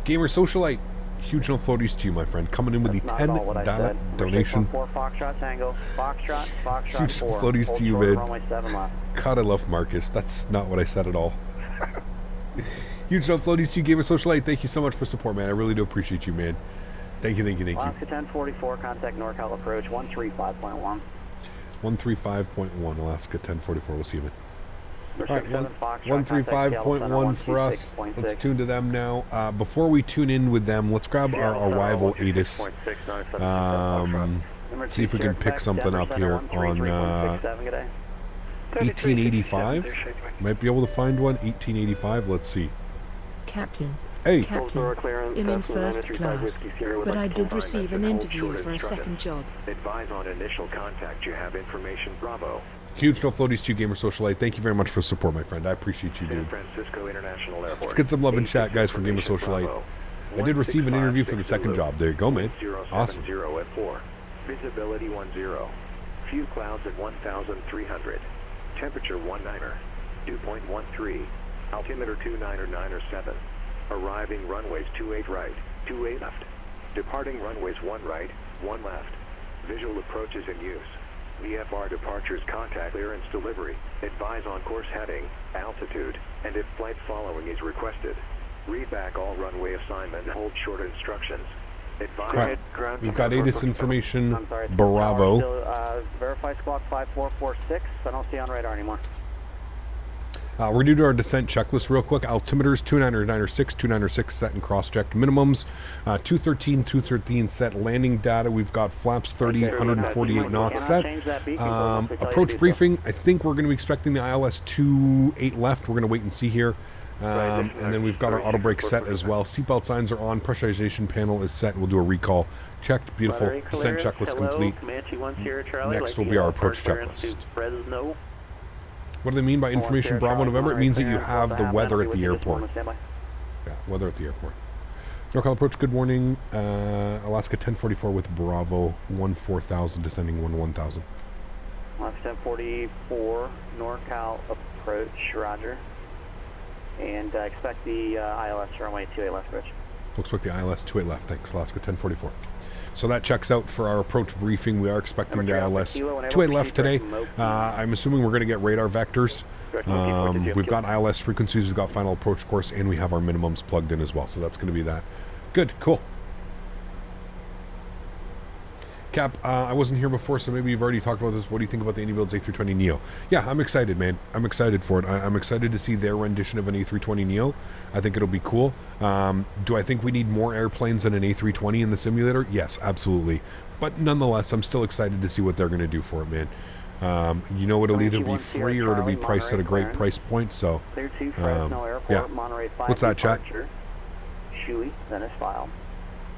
Gamer Socialite, huge enough floaties to you, my friend. Coming in with the $10 donation. Foxtrot Tango, Foxtrot, Huge 4. floaties to you, Hold short, man. runway 7 left. God, I love Marcus. That's not what I said at all. Huge enough floaties to you, Gamer Socialite. Thank you so much for support, man. I really do appreciate you, man. Thank you, thank you, thank you. Alaska 1044, contact NorCal approach 135.1. 135.1, Alaska 1044. We'll see you, man. All right, 135.1 135.1 for us. Let's tune to them now. Before we tune in with them, let's grab our arrival ATIS. See if we can pick something up here on 1885. Might be able to find one. 1885. Let's see. Captain. Hey. Captain, I'm in first class, but I did receive an interview for a second job. Advise on initial contact. You have information. Bravo. Huge no floaties to you, Gamer Socialite. Thank you very much for support, my friend. I appreciate you, San dude. Francisco International Airport. Let's get some love in chat, guys, for Gamer Socialite. I did receive an interview for the second job. There you go, man. Awesome. 070 at 4. Visibility 10. Few clouds at 1,300. Temperature 19er. Dew point 13. Altimeter 2997. Arriving runways 28 right, 28 left. Departing runways 1 right, 1 left. Visual approaches in use. VFR departures contact clearance delivery. Advise on course heading, altitude, and if flight following is requested. Read back all runway assignment and hold short instructions. Advise. Right. We've got ATIS information. I'm sorry, Bravo. still, verify squawk 5446. I don't see on radar anymore. We're going to do our descent checklist real quick. Altimeters 299.6, 296 set and cross-checked minimums. 213, 213 set landing data. We've got flaps 30, 148 knots set. Approach briefing. I think we're going to be expecting the ILS 28 left. We're going to wait and see here. And then we've got our auto brake set as well. Seatbelt signs are on. Pressurization panel is set. We'll do a recall. Checked. Beautiful. Descent checklist complete. Next will be our approach checklist. What do they mean by information Bravo November? It means that you have the weather at the airport. Yeah, weather at the airport. NorCal approach, good morning. Alaska 1044 with Bravo 14000, descending 1000. Alaska 1044, NorCal approach, roger. And expect the ILS runway 28 left, Rich. Looks like the ILS 28 left, thanks. Alaska 1044. So that checks out for our approach briefing. We are expecting the ILS 28 left today. I'm assuming we're going to get radar vectors. We've got ILS frequencies, we've got final approach course, and we have our minimums plugged in as well. So that's going to be that. Good, cool. Cap, I wasn't here before, so maybe you've already talked about this. What do you think about the AnyBuilds A320 Neo? Yeah, I'm excited, man. I'm excited for it. I'm excited to see their rendition of an A320 Neo. I think it'll be cool. Do I think we need more airplanes than an A320 in the simulator? Yes, absolutely. But nonetheless, I'm still excited to see what they're going to do for it, man. You know, it'll either be free or it'll be priced at a great price point. So, yeah. What's that, chat? Shui, Venice file.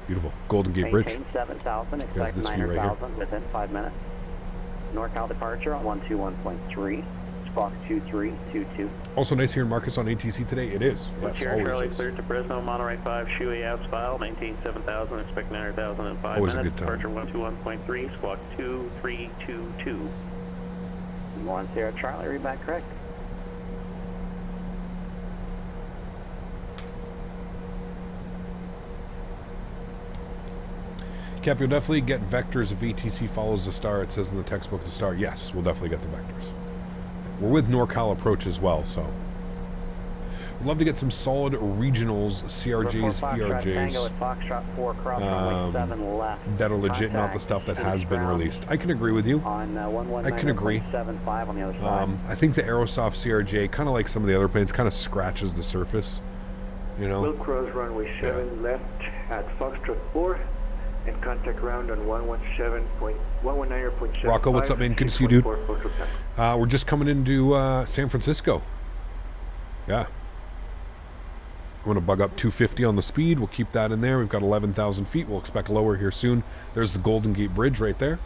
Beautiful. Golden Gate Bridge. 7,000, expect 9,000 within 5 minutes. NorCal departure on 121.3, squawk 2322. Also nice hearing Marcus on ATC today. It is. Yes, Charlie is. cleared to Fresno, Monterey 5, Shui outs file, maintain 7,000, expect 9,000 in 5 Always minutes. A good time. Departure 121.3, squawk 2322. 10 Charlie, read back correct. Cap, you'll definitely get vectors if ATC follows the star. It says in the textbook the star. Yes, we'll definitely get the vectors. We're with NorCal approach as well, so. We'd love to get some solid regionals, CRJs, ERJs, that are legit, not the stuff that has been released. I can agree with you. I can agree. I think the Aerosoft CRJ, kind of like some of the other planes, kind of scratches the surface. You know? We'll cross runway 7 left at Foxtrot 4. And contact ground on 119.7. Rocco, what's up, man? Good to see you, dude. We're just coming into San Francisco. Yeah. I'm going to bug up 250 on the speed. We'll keep that in there. We've got 11,000 feet. We'll expect lower here soon. There's the Golden Gate Bridge right there.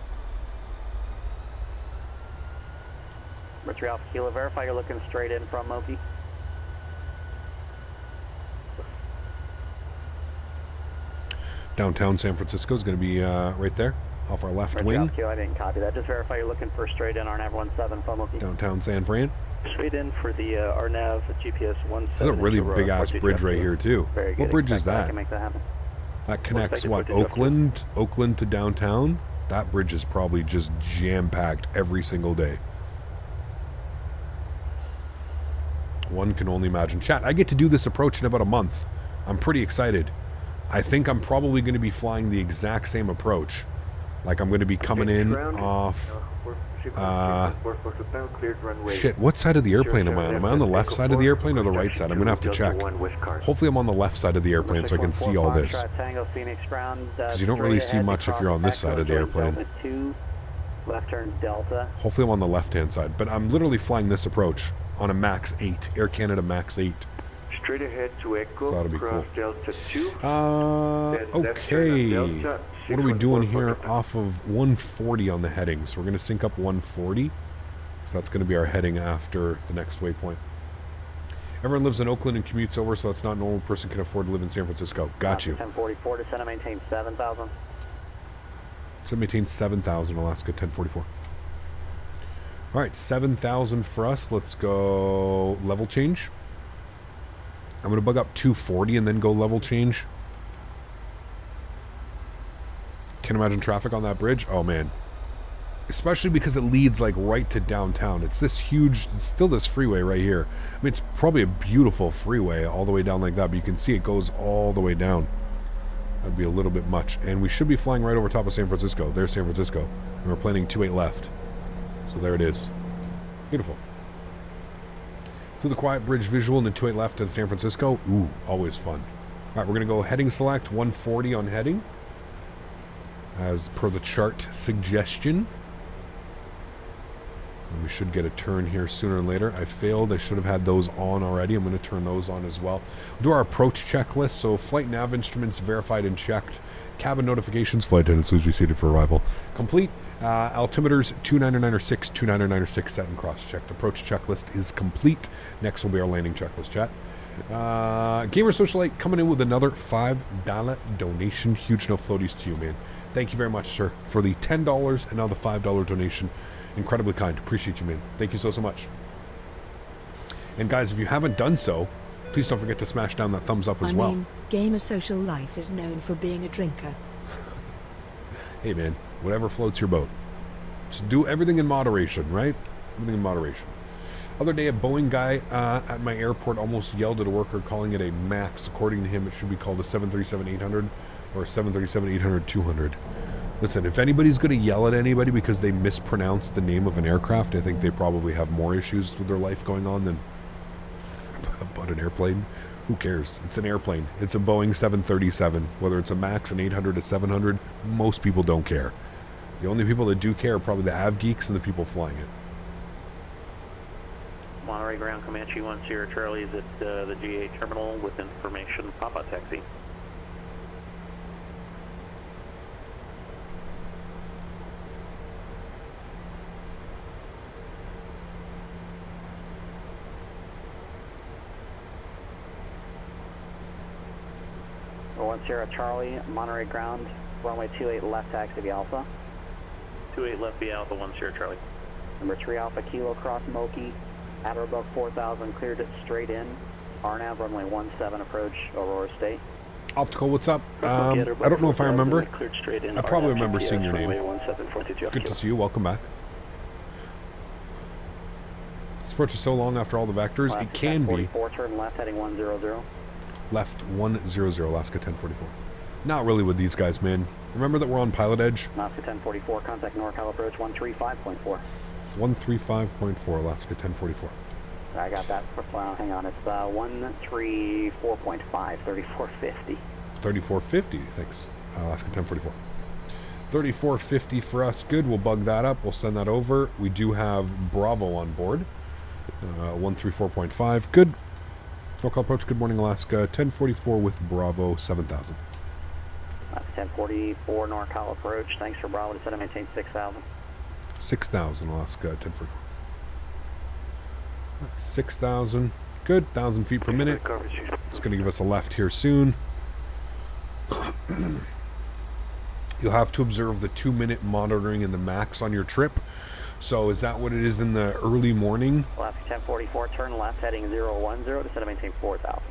3 Alpha Kilo, verify you're looking straight in from Moki. Downtown San Francisco is going to be right there, off our left Right, wing. Alpha Kilo, I didn't copy that. Just verify you're looking for straight in RNAV 17 from Moki. Downtown San Fran. Straight in for the RNAV GPS 17. This is a really big ass bridge right here too. Very good. What bridge is Expect I that? can make that happen. That connects expected what? for the Oakland to downtown? That bridge is probably just jam-packed every single day. One can only imagine. Chat, I get to do this approach in about a month. I'm pretty excited. I think I'm probably going to be flying the exact same approach. Like I'm going to be coming in off... Shit, what side of the airplane am I on? Am I on the left side of the airplane or the right side? I'm going to have to check. Hopefully I'm on the left side of the airplane so I can see all this. Because you don't really see much if you're on this side of the airplane. Left turn Delta. Hopefully I'm on the left-hand side. But I'm literally flying this approach on a Max 8. Air Canada Max 8. Straight ahead to Echo, So that'll be cross cool. Delta 2. Okay. Delta, What are we doing 614 here Delta. off of 140 on the heading? So we're going to sync up 140. So that's going to be our heading after the next waypoint. Everyone lives in Oakland and commutes over, so that's not a normal person can afford to live in San Francisco. Got you. 1044, descend and maintain 7,000. So maintain 7,000, Alaska 1044. All right, 7,000 for us. Let's go level change. I'm going to bug up 240 and then go level change. Can't imagine traffic on that bridge. Oh, man. Especially because it leads, like, right to downtown. It's this huge... It's still this freeway right here. I mean, it's probably a beautiful freeway all the way down like that, but you can see it goes all the way down. That'd be a little bit much. And we should be flying right over top of San Francisco. There's San Francisco. And we're planning 28 left. So there it is. Beautiful. Through the quiet bridge visual and the 28 left to San Francisco. Ooh, always fun. All right, we're going to go heading select 140 on heading. As per the chart suggestion. And we should get a turn here sooner than later. I failed. I should have had those on already. I'm going to turn those on as well. We'll do our approach checklist. So flight nav instruments verified and checked. Cabin notifications. Flight attendants please be seated for arrival. Complete. Altimeters 2996, 2996 set and cross-checked. Approach checklist is complete. Next will be our landing checklist, chat. Gamer Socialite coming in with another $5 donation. Huge no floaties to you, man. Thank you very much, sir, for the $10 and now the $5 donation. Incredibly kind. Appreciate you, man. Thank you so much. And guys, if you haven't done so, please don't forget to smash down that thumbs up as well. I mean, Gamer Social Life is known for being a drinker. Hey, man, whatever floats your boat. Just do everything in moderation, right? Everything in moderation. Other day, a Boeing guy at my airport almost yelled at a worker calling it a MAX. According to him, it should be called a 737-800 or a 737-800-200. Listen, if anybody's going to yell at anybody because they mispronounced the name of an aircraft, I think they probably have more issues with their life going on than about an airplane. Who cares? It's an airplane. It's a Boeing 737. Whether it's a MAX, an 800, a 700, most people don't care. The only people that do care are probably the av geeks and the people flying it. Monterey Ground Comanche 10 Charlie is at the GA terminal with information pop-out taxi. One Sierra Charlie, Monterey Ground, runway 28 left taxi to Alpha. 28 left via Alpha 10 Charlie. Number 3 Alpha Kilo cross Moki, at or above 4,000, cleared it straight in. RNAV runway 17 approach Aurora State. Optical, what's up? I don't know if I remember. I probably remember seeing your name. Good to see you. Welcome back. This approach is so long after all the vectors. Left it can be. 44, turn left heading 100. Left 100, Alaska 1044. Not really with these guys, man. Remember that we're on pilot edge? Alaska 1044, contact NorCal approach 135.4. 135.4, Alaska 1044. I got that. Hang on, it's 134.5, 3450. 3450, thanks. Alaska 1044. 3450 for us, good. We'll bug that up. We'll send that over. We do have Bravo on board. 134.5, good. NorCal approach, good morning, Alaska 1044 with Bravo 7000. 1044 NorCal approach. Thanks for Bravo. Descend and maintain 6,000. 6,000, Alaska 1044. 6,000. Good. 1,000 feet per minute. It's going to give us a left here soon. You'll have to observe the 2-minute monitoring in the max on your trip. So is that what it is in the early morning? Alaska 1044, turn left heading 010 to set and maintain 4,000.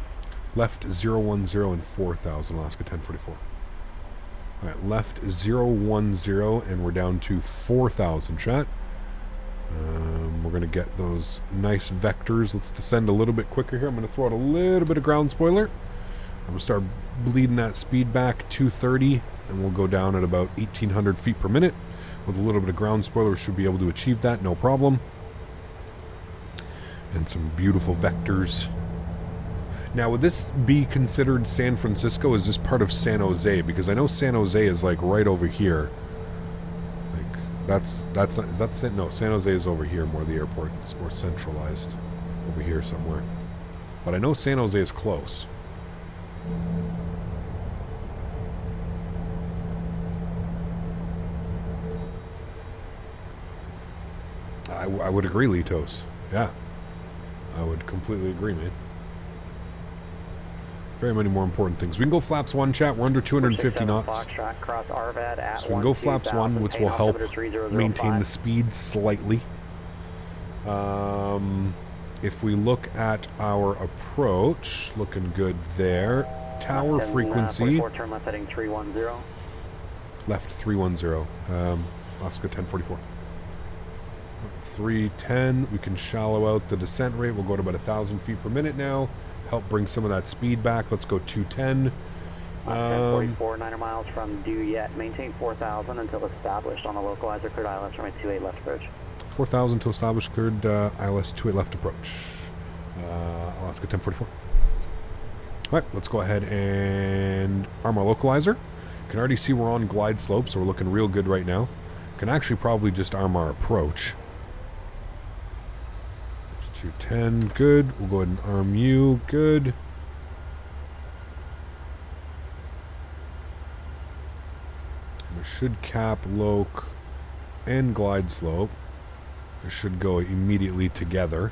Left 010 and 4,000, Alaska 1044. All right, left 010 and we're down to 4,000, chat. We're going to get those nice vectors. Let's descend a little bit quicker here. I'm going to throw out a little bit of ground spoiler. I'm going to start bleeding that speed back, 230, and we'll go down at about 1,800 feet per minute. With a little bit of ground spoiler, we should be able to achieve that, no problem. And some beautiful vectors. Now, would this be considered San Francisco? Is this part of San Jose? Because I know San Jose is like right over here. Like that's not, is that no? San Jose is over here more. The airport is more centralized over here somewhere. But I know San Jose is close. I would agree, Litos. Yeah, I would completely agree, man. Very many more important things. We can go flaps 1, chat. We're under 250 knots. So we can go flaps 1, which will help maintain the speed slightly. If we look at our approach, looking good there. Tower frequency. Turn left heading 310. Left 310. Oscar 1044. 310. We can shallow out the descent rate. We'll go to about 1,000 feet per minute now. Help bring some of that speed back. Let's go 210. 1044, 9 miles from due yet. Maintain 4,000 until established on a localizer cleared ILS from a 28 left approach. 4,000 to established cleared ILS 28 left approach. Alaska 1044. All right, let's go ahead and arm our localizer. You can already see we're on glide slope, so we're looking real good right now. Can actually probably just arm our approach. 210, good. We'll go ahead and arm you, good. We should cap loc and glide slope. It should go immediately together.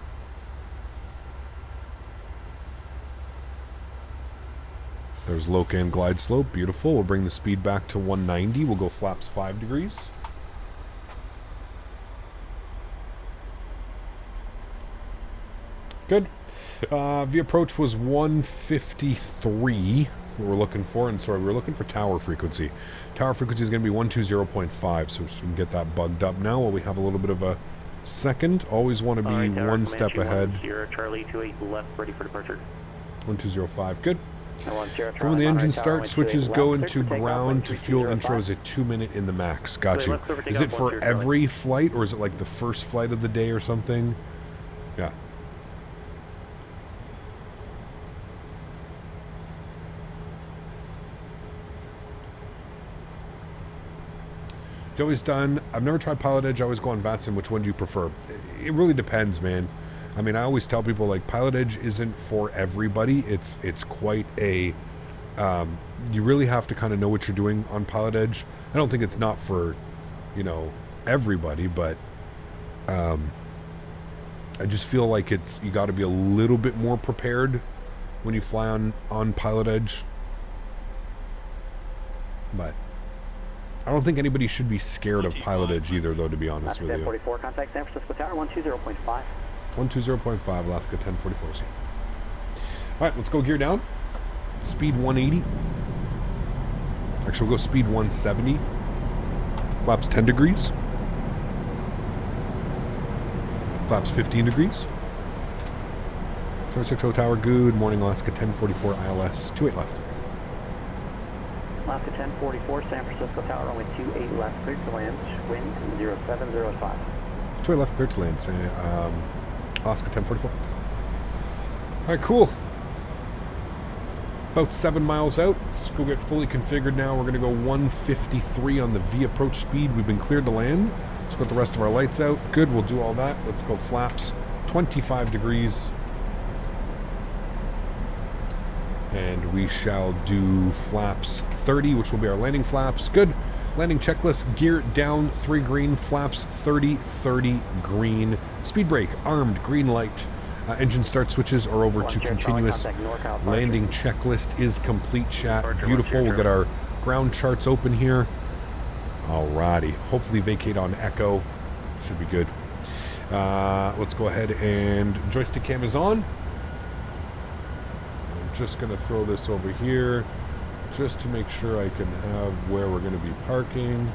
There's loc and glide slope, beautiful. We'll bring the speed back to 190. We'll go flaps 5 degrees. Good. The approach was 153, what we're looking for. And sorry, we're looking for tower frequency. Tower frequency is going to be 120.5, so we can get that bugged up now while we have a little bit of a second. Always want to be one step ahead. Charlie 28 left, ready for departure. 1205, good. From when the engine starts, switches go into ground to fuel intro is a 2-minute in the max. Got you. Is it for every flight, or is it like the first flight of the day or something? Yeah. Joey's done. I've never tried Pilot Edge. I always go on Vatson. Which one do you prefer? It really depends, man. I mean, I always tell people, like, Pilot Edge isn't for everybody. It's quite a... you really have to kind of know what you're doing on Pilot Edge. I don't think it's not for, you know, everybody, but I just feel like it's... You got to be a little bit more prepared when you fly on Pilot Edge. But... I don't think anybody should be scared of Pilot Edge either, though, to be honest with you. 1044, contact San Francisco Tower, 120.5. 120.5, Alaska 1044. All right, let's go gear down. Speed 180. Actually, we'll go speed 170. Flaps 10 degrees. Flaps 15 degrees. 360 Tower, good morning, Alaska 1044, ILS 28 left. Alaska 1044, San Francisco Tower, runway 28 left, cleared to land, wind 0705. 28 left, cleared to land, Alaska 1044. Alright, cool. About 7 miles out. Let's go get fully configured now. We're going to go 153 on the V approach speed. We've been cleared to land. Let's put the rest of our lights out. Good, we'll do all that. Let's go flaps 25 degrees. And we shall do flaps 30, which will be our landing flaps. Good. Landing checklist. Gear down 3 green. Flaps 30, 30 green. Speed brake armed. Green light. Engine start switches are over to continuous. Landing checklist is complete, chat. Beautiful. We'll get our ground charts open here. Alrighty. Hopefully vacate on echo. Should be good. Let's go ahead and joystick cam is on. I'm just going to throw this over here just to make sure I can have where we're going to be parking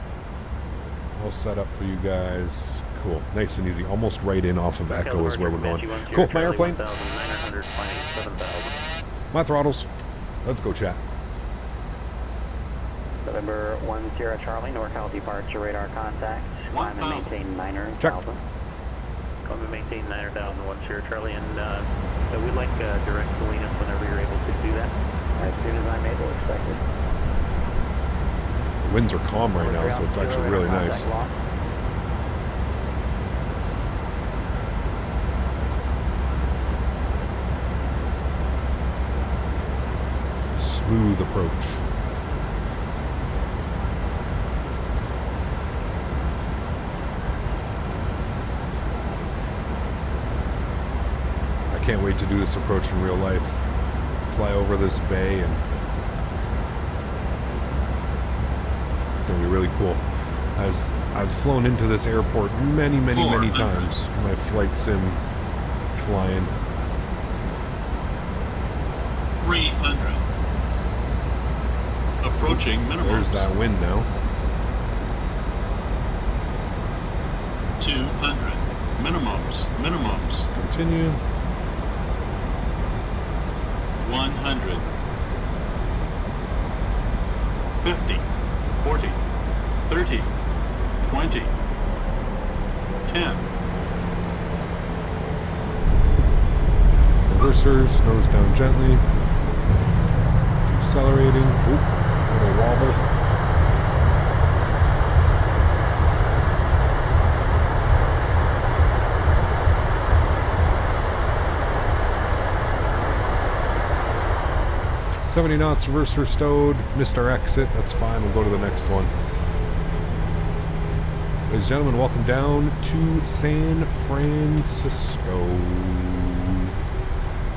all set up for you guys. Cool. Nice and easy. Almost right in off of echo is where we're going. Cool. My airplane. My throttles. Let's go, chat. November 10 Charlie, NorCal departure radar contact. Climb and maintain 9er. Check. Alpha. Climb and maintain 9,010 Charlie, and we'd like direct Salinas whenever you're able to do that. As soon as I'm able, expected. The winds are calm right now, so it's actually really nice. Smooth approach. I can't wait to do this approach in real life. Fly over this bay, and it's gonna be really cool. As I've flown into this airport many times. My flight sim flying. 300. Approaching minimum. There's that wind now. 200. Minimums. Continue. 100. 50. 40. 30. 20. 10. Reversers, nose down gently. Accelerating. Oop, little wobble. $70 knots, reverser stowed. Missed our exit. That's fine. We'll go to the next one. Ladies and gentlemen, welcome down to San Francisco.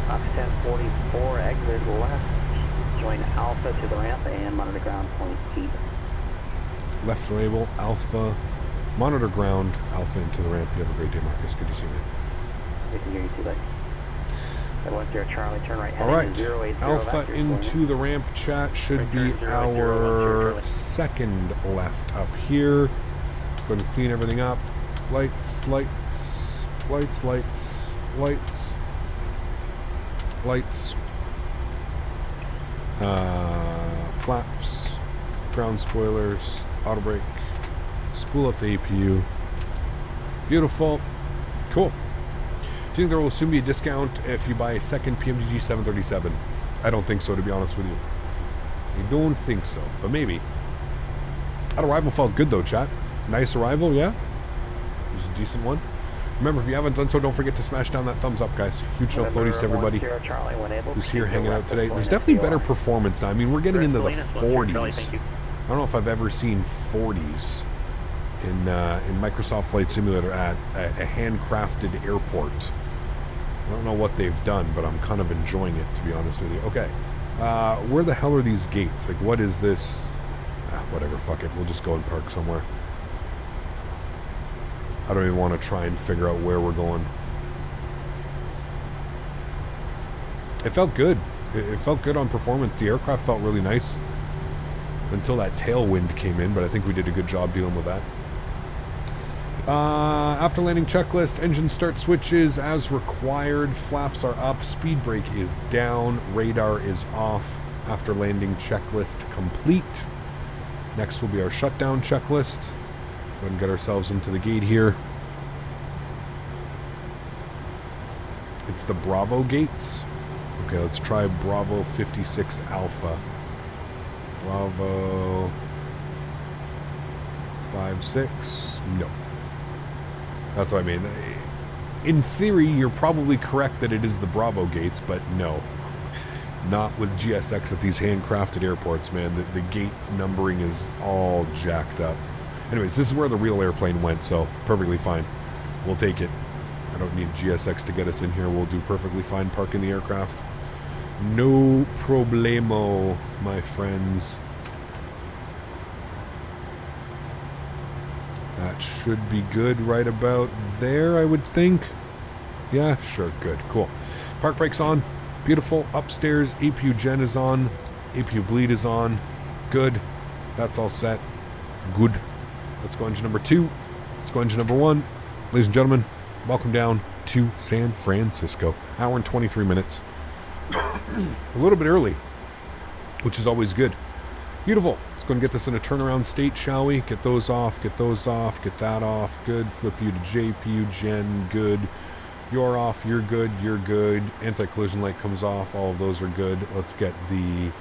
Fox 1044, exit left. Join Alpha to the ramp and monitor ground point 8. Left label, Alpha. Monitor ground, Alpha into the ramp. You have a great day, Marcus. Good to see you, man. We can hear you too, buddy. At 10 Charlie, turn right. All right, Alpha into the ramp, chat. Should be our second left up here. Let's go and clean everything up. Lights. Flaps, ground spoilers, auto brake, spool up the APU. Beautiful. Cool. Do you think there will soon be a discount if you buy a second PMDG 737? I don't think so, to be honest with you. I don't think so, but maybe. That arrival felt good though, chat. Nice arrival, yeah? It was a decent one. Remember, if you haven't done so, don't forget to smash down that thumbs up, guys. Huge no floaties to everybody who's here hanging out today. There's definitely better performance now. I mean, we're getting into the 40s. I don't know if I've ever seen 40s in Microsoft Flight Simulator at a handcrafted airport. I don't know what they've done, but I'm kind of enjoying it, to be honest with you. Okay. Where the hell are these gates? Like, what is this? Whatever, fuck it. We'll just go and park somewhere. I don't even want to try and figure out where we're going. It felt good. It felt good on performance. The aircraft felt really nice until that tailwind came in, but I think we did a good job dealing with that. After landing checklist, engine start switches as required. Flaps are up. Speed brake is down. Radar is off. After landing checklist complete. Next will be our shutdown checklist. Go ahead and get ourselves into the gate here. It's the Bravo gates. Okay, let's try Bravo 56 Alpha. Bravo 56. No. That's what I mean. In theory, you're probably correct that it is the Bravo gates, but no. Not with GSX at these handcrafted airports, man. The gate numbering is all jacked up. Anyways, this is where the real airplane went, so perfectly fine. We'll take it. I don't need GSX to get us in here. We'll do perfectly fine parking the aircraft. No problemo, my friends. That should be good right about there, I would think. Yeah, sure, good, cool. Park brakes on, beautiful. Upstairs, APU gen is on, APU bleed is on, good. That's all set, good. Let's go engine number 2. Let's go engine number 1. Ladies and gentlemen, welcome down to San Francisco. Hour and 23 minutes. A little bit early, which is always good. Beautiful. Let's go and get this in a turnaround state, shall we? Get those off, get those off, get that off. Good. Flip you to JPU gen. Good. You're off. You're good. You're good. Anti-collision light comes off. All of those are good. Let's get the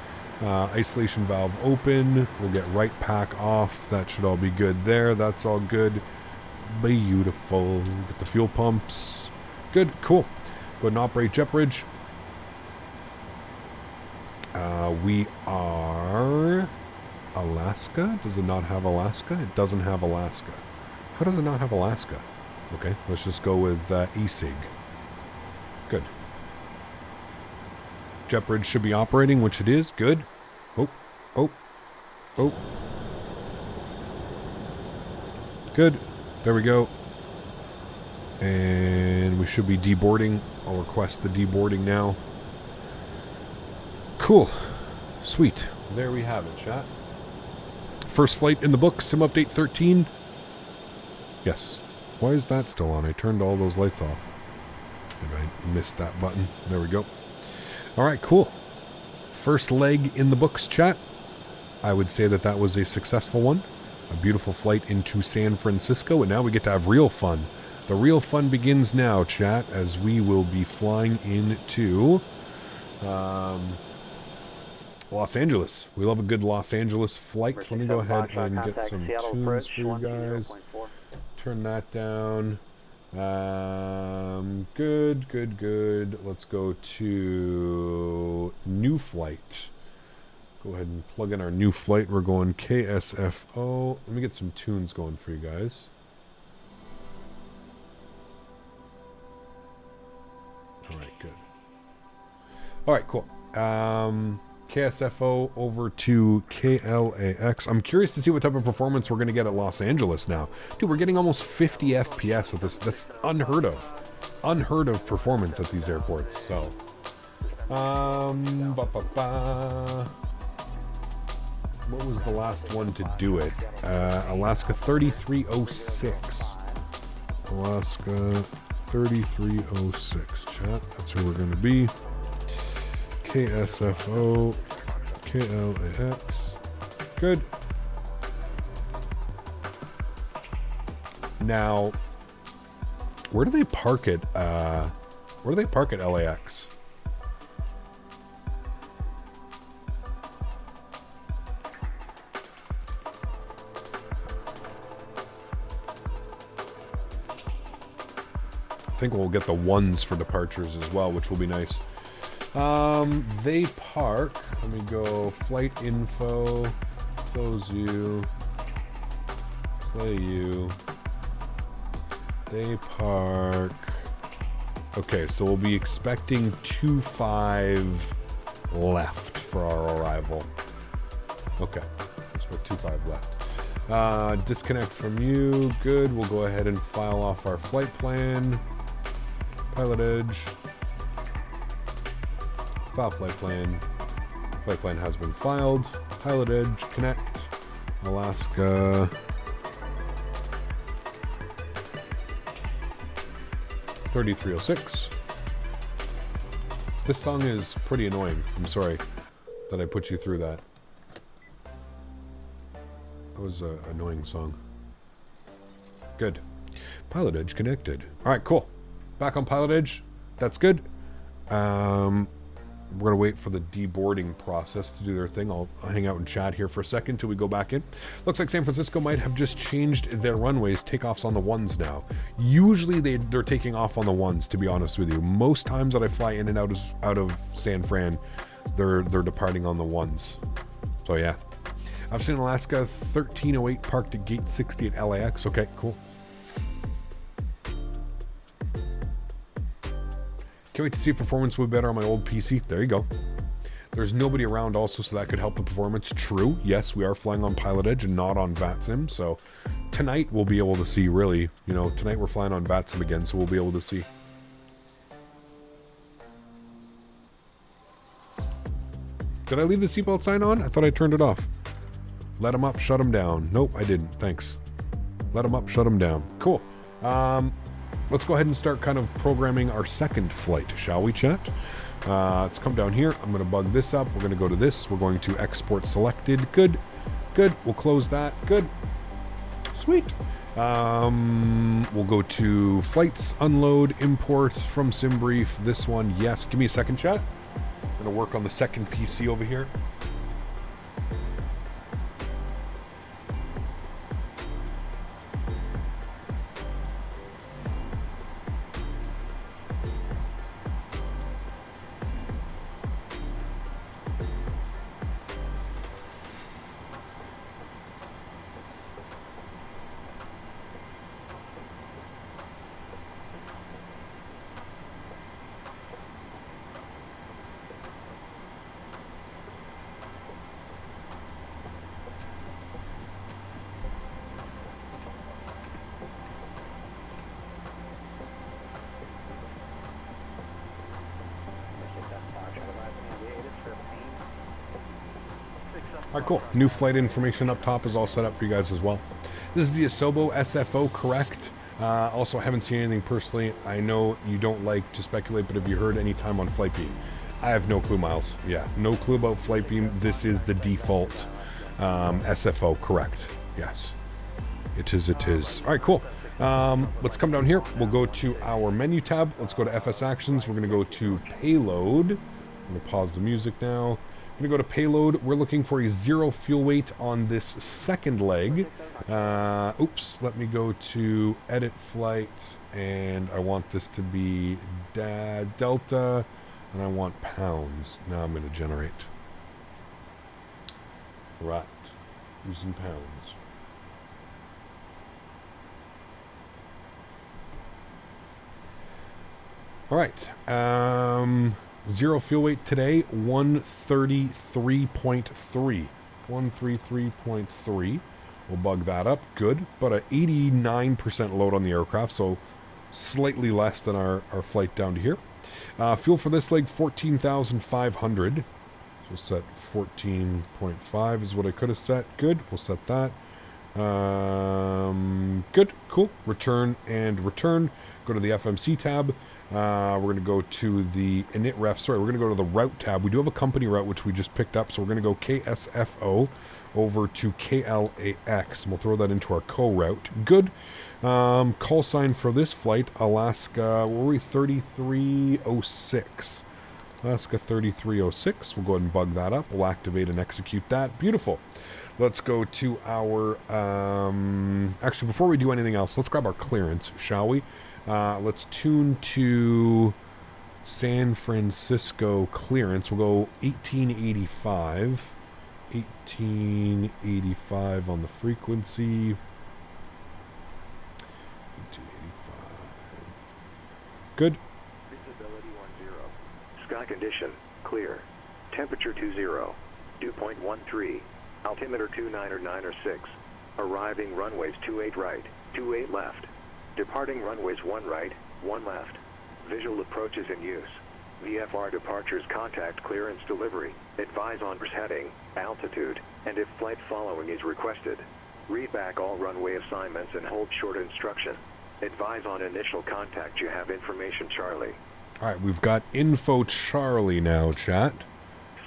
isolation valve open. We'll get right pack off. That should all be good there. That's all good. Beautiful. Get the fuel pumps. Good. Cool. Go ahead and operate jet bridge. We are Alaska. Does it not have Alaska? It doesn't have Alaska. How does it not have Alaska? Okay, let's just go with ASIG. Good. Jet bridge should be operating, which it is. Good. Oh, oh, oh. Good. There we go. And we should be deboarding. I'll request the deboarding now. Cool. Sweet. There we have it, chat. First flight in the book, Sim Update 13. Yes. Why is that still on? I turned all those lights off. Maybe I missed that button. There we go. Alright, cool. First leg in the books, chat. I would say that that was a successful one. A beautiful flight into San Francisco, and now we get to have real fun. The real fun begins now, chat, as we will be flying into Los Angeles. We love a good Los Angeles flight. Let me go ahead and get some tunes for you guys. Turn that down. Good, good, good. Let's go to new flight. Go ahead and plug in our new flight. We're going KSFO. Let me get some tunes going for you guys. Alright, good. Alright, cool. KSFO over to KLAX. I'm curious to see what type of performance we're going to get at Los Angeles now. Dude, we're getting almost 50 FPS at this. That's unheard of. Unheard of performance at these airports. So, what was the last one to do it? Alaska 3306. Alaska 3306. Chat. That's who we're going to be. KSFO, KLAX. Good. Now, where do they park it? Where do they park at LAX? I think we'll get the ones for departures as well, which will be nice. They park, let me go, flight info, close you, play you, they park, okay, so we'll be expecting 25 left for our arrival, okay, let's put 25 left, disconnect from you, good, we'll go ahead and file off our flight plan, pilotage, file flight plan. Flight plan has been filed. Pilotage, connect. Alaska. $33.06. This song is pretty annoying. I'm sorry that I put you through that. That was an annoying song. Good. Pilotage connected. Alright, cool. Back on pilotage. That's good. We're going to wait for the deboarding process to do their thing. I'll hang out and chat here for a second till we go back in. Looks like San Francisco might have just changed their runways. Takeoffs on the ones now. Usually they're taking off on the ones, to be honest with you. Most times that I fly in and out of San Fran, they're departing on the ones. So yeah. I've seen Alaska 1308 parked at gate 60 at LAX. Okay, cool. Can't wait to see if performance will be better on my old PC. There you go. There's nobody around also, so that could help the performance. True. Yes, we are flying on Pilot Edge and not on VATSIM. So tonight we'll be able to see, really. You know, tonight we're flying on VATSIM again, so we'll be able to see. Did I leave the seatbelt sign on? I thought I turned it off. Let them up, shut them down. Nope, I didn't. Thanks. Let them up, shut them down. Cool. Let's go ahead and start kind of programming our second flight, shall we, chat? Let's come down here. I'm going to bug this up. We're going to go to this. We're going to export selected. Good. Good. We'll close that. Good. Sweet. We'll go to flights, unload, import from SimBrief. This one, yes. Give me a second, chat. I'm going to work on the second PC over here. Alright, cool. New flight information up top is all set up for you guys as well. This is the Asobo SFO, correct? Also, haven't seen anything personally. I know you don't like to speculate, but have you heard any time on Flightbeam? I have no clue, Miles. Yeah, no clue about Flightbeam. This is the default SFO, correct? Yes. It is, it is. Alright, cool. Let's come down here. We'll go to our menu tab. Let's go to FS Actions. We're going to go to Payload. I'm going to pause the music now. We're going to go to Payload. We're looking for a 0 fuel weight on this second leg. Oops, let me go to Edit Flight, and I want this to be Delta, and I want pounds. Now I'm going to generate. Right, using pounds. All right. 0 fuel weight today, 133.3. 133.3. We'll bug that up. Good. But an 89% load on the aircraft, so slightly less than our flight down to here. Fuel for this leg, 14,500. So set 14.5 is what I could have set. Good. We'll set that. Good. Cool. Return and return. Go to the FMC tab. We're going to go to the init ref. Sorry, we're going to go to the route tab. We do have a company route, which we just picked up. So we're going to go KSFO over to KLAX. And we'll throw that into our co-route. Good. Call sign for this flight, Alaska, where were we? 3306. Alaska 3306. We'll go ahead and bug that up. We'll activate and execute that. Beautiful. Let's go to our... actually, before we do anything else, let's grab our clearance, shall we? Let's tune to San Francisco clearance. We'll go 1885. 1885 on the frequency. 1885. Good. Visibility 10. Sky condition clear. Temperature 20. Dew point 13. Altimeter 2996. Arriving runways 28 right, 28 left. Departing runways 1 right, 1 left. Visual approaches in use. VFR departures contact clearance delivery. Advise on heading, altitude, and if flight following is requested. Read back all runway assignments and hold short instruction. Advise on initial contact. You have information, Charlie. Alright, we've got info Charlie now, chat.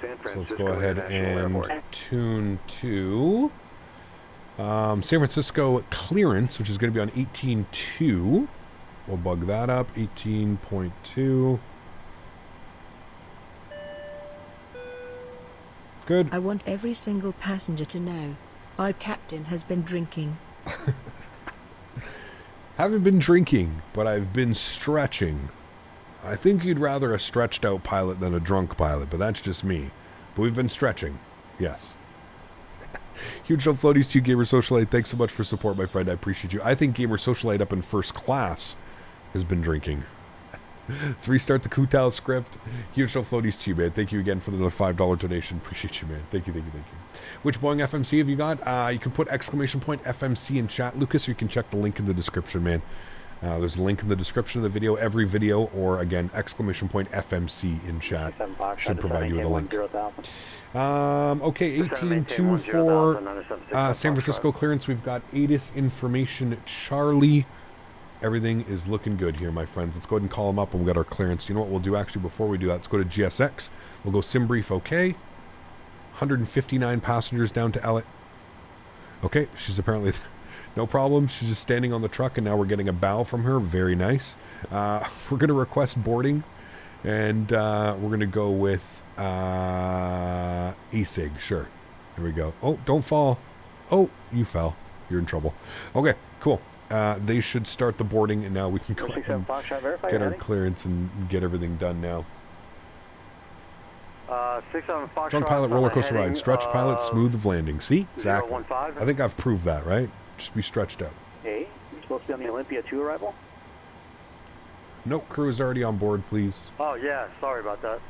San So let's Francisco go ahead International and Airport. tune to San Francisco clearance, which is going to be on 18.2. We'll bug that up. 18.2. Good. I want every single passenger to know. Our captain has been drinking. Haven't been drinking, but I've been stretching. I think you'd rather a stretched out pilot than a drunk pilot, but that's just me. But we've been stretching. Yes. Huge love, floaties to you, Gamer Socialite. Thanks so much for support, my friend. I appreciate you. I think Gamer Socialite up in first class has been drinking. Let's restart the Kutao script. Huge show floaties to you, man. Thank you again for the $5 donation. Appreciate you, man. Thank you, thank you, thank you. Which Boeing FMC have you got? You can put exclamation point FMC in chat, Lucas, or you can check the link in the description, man. There's a link in the description of the video, every video, or again, exclamation point FMC in chat. Should provide you with a link. Okay, 18-2 for San Francisco clearance. We've got ATIS information, Charlie. Everything is looking good here, my friends. Let's go ahead and call them up and we'll get our clearance. You know what we'll do actually before we do that? Let's go to GSX. We'll go sim brief, okay. 159 passengers down to LA. Okay, she's apparently... No problem. She's just standing on the truck, and now we're getting a bow from her. Very nice. We're going to request boarding, and we're going to go with ASIG. Sure. Here we go. Oh, don't fall. Oh, you fell. You're in trouble. Okay, cool. They should start the boarding, and now we can go ahead and get our clearance and get everything done now. 67 Foxtrot. Strong pilot, roller coaster ride. Stretch pilot, smooth of landing. See? Exactly. I think I've proved that, right? Just be stretched out. Hey, you're supposed to be on the Olympia 2 arrival? Nope, crew is already on board, please. Oh, yeah, sorry about that.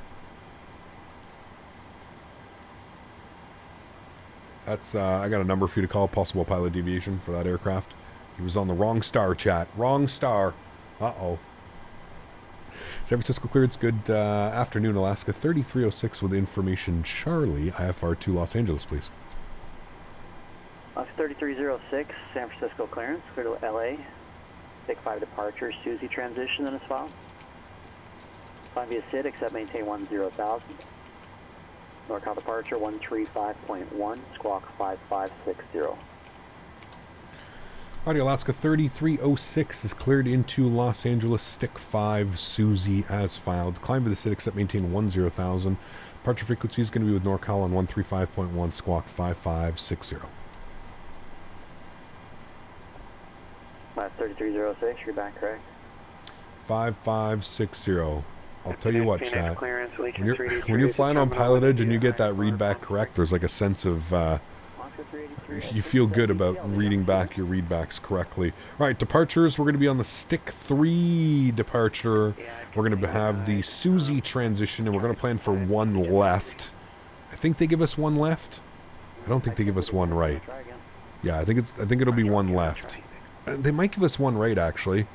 That's, I got a number for you to call, possible pilot deviation for that aircraft. He was on the wrong star, chat. Wrong star. Uh-oh. San Francisco clearance, good afternoon, Alaska. 3306 with information, Charlie, IFR2 Los Angeles, please. 3306, San Francisco clearance, clear to LA. Take 5 departure, Susie transition in this file. Climb via SID, except maintain 10,000. NorCal departure 135.1, squawk 5560. Alrighty, Alaska 3306 is cleared into Los Angeles, stick 5, Susie as filed. Climb to the SID, except maintain 10,000. Departure frequency is going to be with NorCal on 135.1, squawk 5560. 3306, you're back correct. 5560. I'll tell you what, chat. When you're flying on Pilot Edge and you get that read back correct, there's like a sense of you feel good about reading back your readbacks correctly. All right, departures. We're going to be on the stick 3 departure. We're going to have the Susie transition, and we're going to plan for 1 left. I think they give us 1 left. I don't think they give us 1 right. Yeah, I think it'll be 1 left. They might give us 1 right, actually.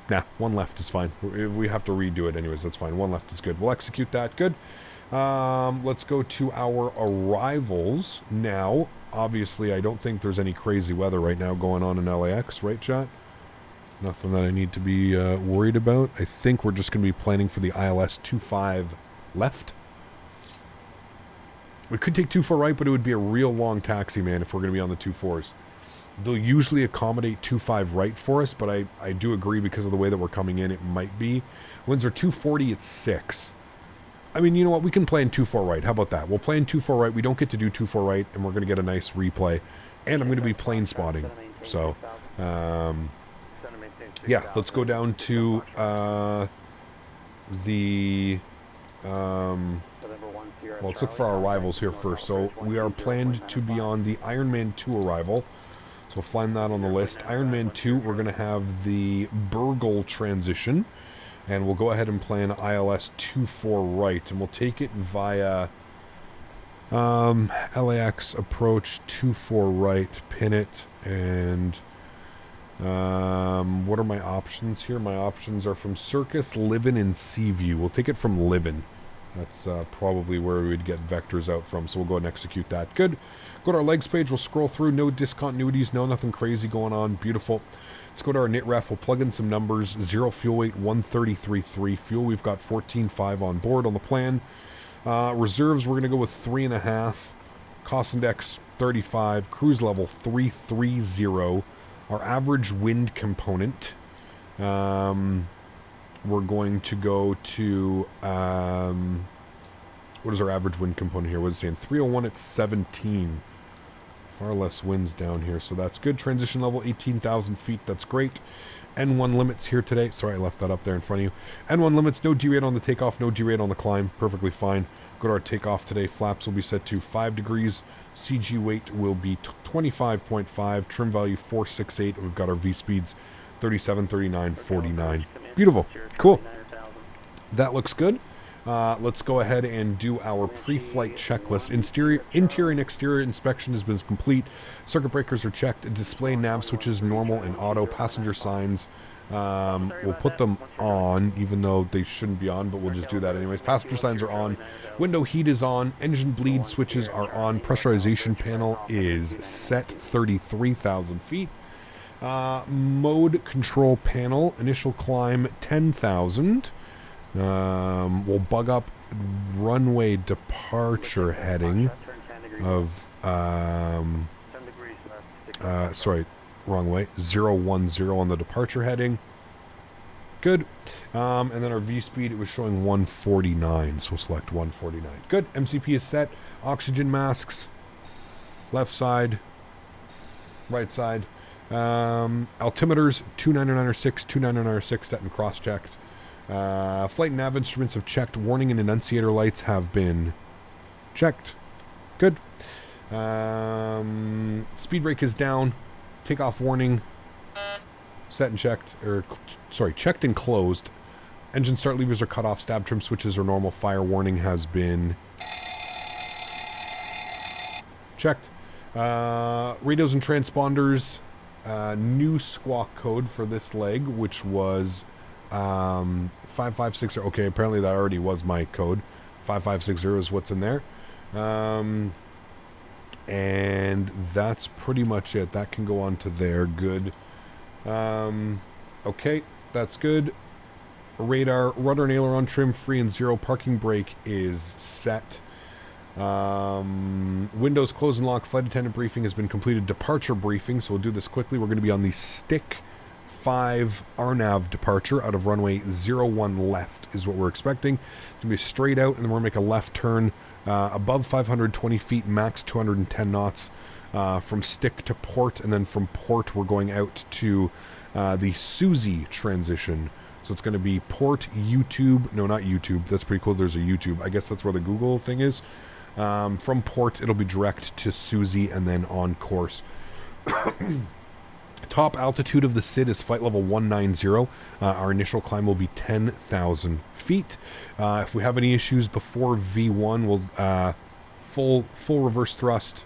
Nah, 1 left is fine. If we have to redo it anyways, that's fine. 1 left is good. We'll execute that. Good. Let's go to our arrivals now. Obviously, I don't think there's any crazy weather right now going on in LAX, right, chat? Nothing that I need to be worried about. I think we're just going to be planning for the ILS 25 left. We could take 24 right, but it would be a real long taxi, man, if we're going to be on the 24s. They'll usually accommodate 25 right for us, but I do agree because of the way that we're coming in, it might be. Winds are 240 at 6. I mean, you know what? We can play in 24 right. How about that? We'll play in 24 right. We don't get to do 24 right, and we're going to get a nice replay. And I'm going to be plane spotting. So, yeah, let's go down to the... well, let's look for our arrivals here first. So, we are planned to be on the Ironman 2 arrival. So we'll find that on the list. Ironman 2, we're going to have the Burgle transition. And we'll go ahead and plan ILS 24 right. And we'll take it via LAX approach 24 right, pin it. And what are my options here? My options are from Circus, Livin, and Seaview. We'll take it from Livin. That's probably where we would get vectors out from. So we'll go ahead and execute that. Good. Go to our legs page. We'll scroll through. No discontinuities. No nothing crazy going on. Beautiful. Let's go to our NITREF. We'll plug in some numbers. 0 fuel weight, 133.3. Fuel, we've got 14.5 on board on the plan. Reserves, we're going to go with 3.5. Cost index, 35. Cruise level, 330. Our average wind component, we're going to go to... what is our average wind component here? What is it saying? 301 at 17. Far less winds down here, so that's good. Transition level, 18,000 feet. That's great. N1 limits here today. Sorry, I left that up there in front of you. N1 limits, no derate on the takeoff, no derate on the climb. Perfectly fine. Go to our takeoff today. Flaps will be set to 5 degrees. CG weight will be 25.5. Trim value 468. And we've got our V speeds 37, 39, 49. Beautiful. Cool. That looks good. Let's go ahead and do our pre-flight checklist. Interior and exterior inspection has been complete. Circuit breakers are checked. Display nav switches normal and auto. Passenger signs, we'll put them on, even though they shouldn't be on, but we'll just do that anyways. Passenger signs are on. Window heat is on. Engine bleed switches are on. Pressurization panel is set 33,000 feet. Mode control panel, initial climb 10,000. We'll bug up runway departure heading of, sorry, wrong way, 010 on the departure heading. Good. And then our V-speed, it was showing 149, so we'll select 149. Good. MCP is set. Oxygen masks, left side, right side. Altimeters, 29906, 29906 set and cross-checked. Flight and nav instruments have checked. Warning and enunciator lights have been checked. Good. Speed brake is down. Takeoff warning set and checked. Checked and closed. Engine start levers are cut off. Stab trim switches are normal. Fire warning has been checked. Radios and transponders. New squawk code for this leg, which was 5560. Okay, apparently that already was my code. 5560 is what's in there. And that's pretty much it. That can go on to there. Good. Okay, that's good. Radar, rudder and aileron trim, free and zero. Parking brake is set. Windows close and lock. Flight attendant briefing has been completed. Departure briefing, so we'll do this quickly. We're going to be on the stick 5 RNAV departure out of runway 01 left is what we're expecting. It's going to be straight out, and then we're going to make a left turn above 520 feet, max 210 knots from stick to port, and then from port we're going out to the Souza transition. So it's going to be port, YouTube. No, not YouTube. That's pretty cool. There's a YouTube. I guess that's where the Google thing is. From port, it'll be direct to Souza and then on course. Top altitude of the SID is flight level 190. Our initial climb will be 10,000 feet. If we have any issues before V1, we'll full reverse thrust,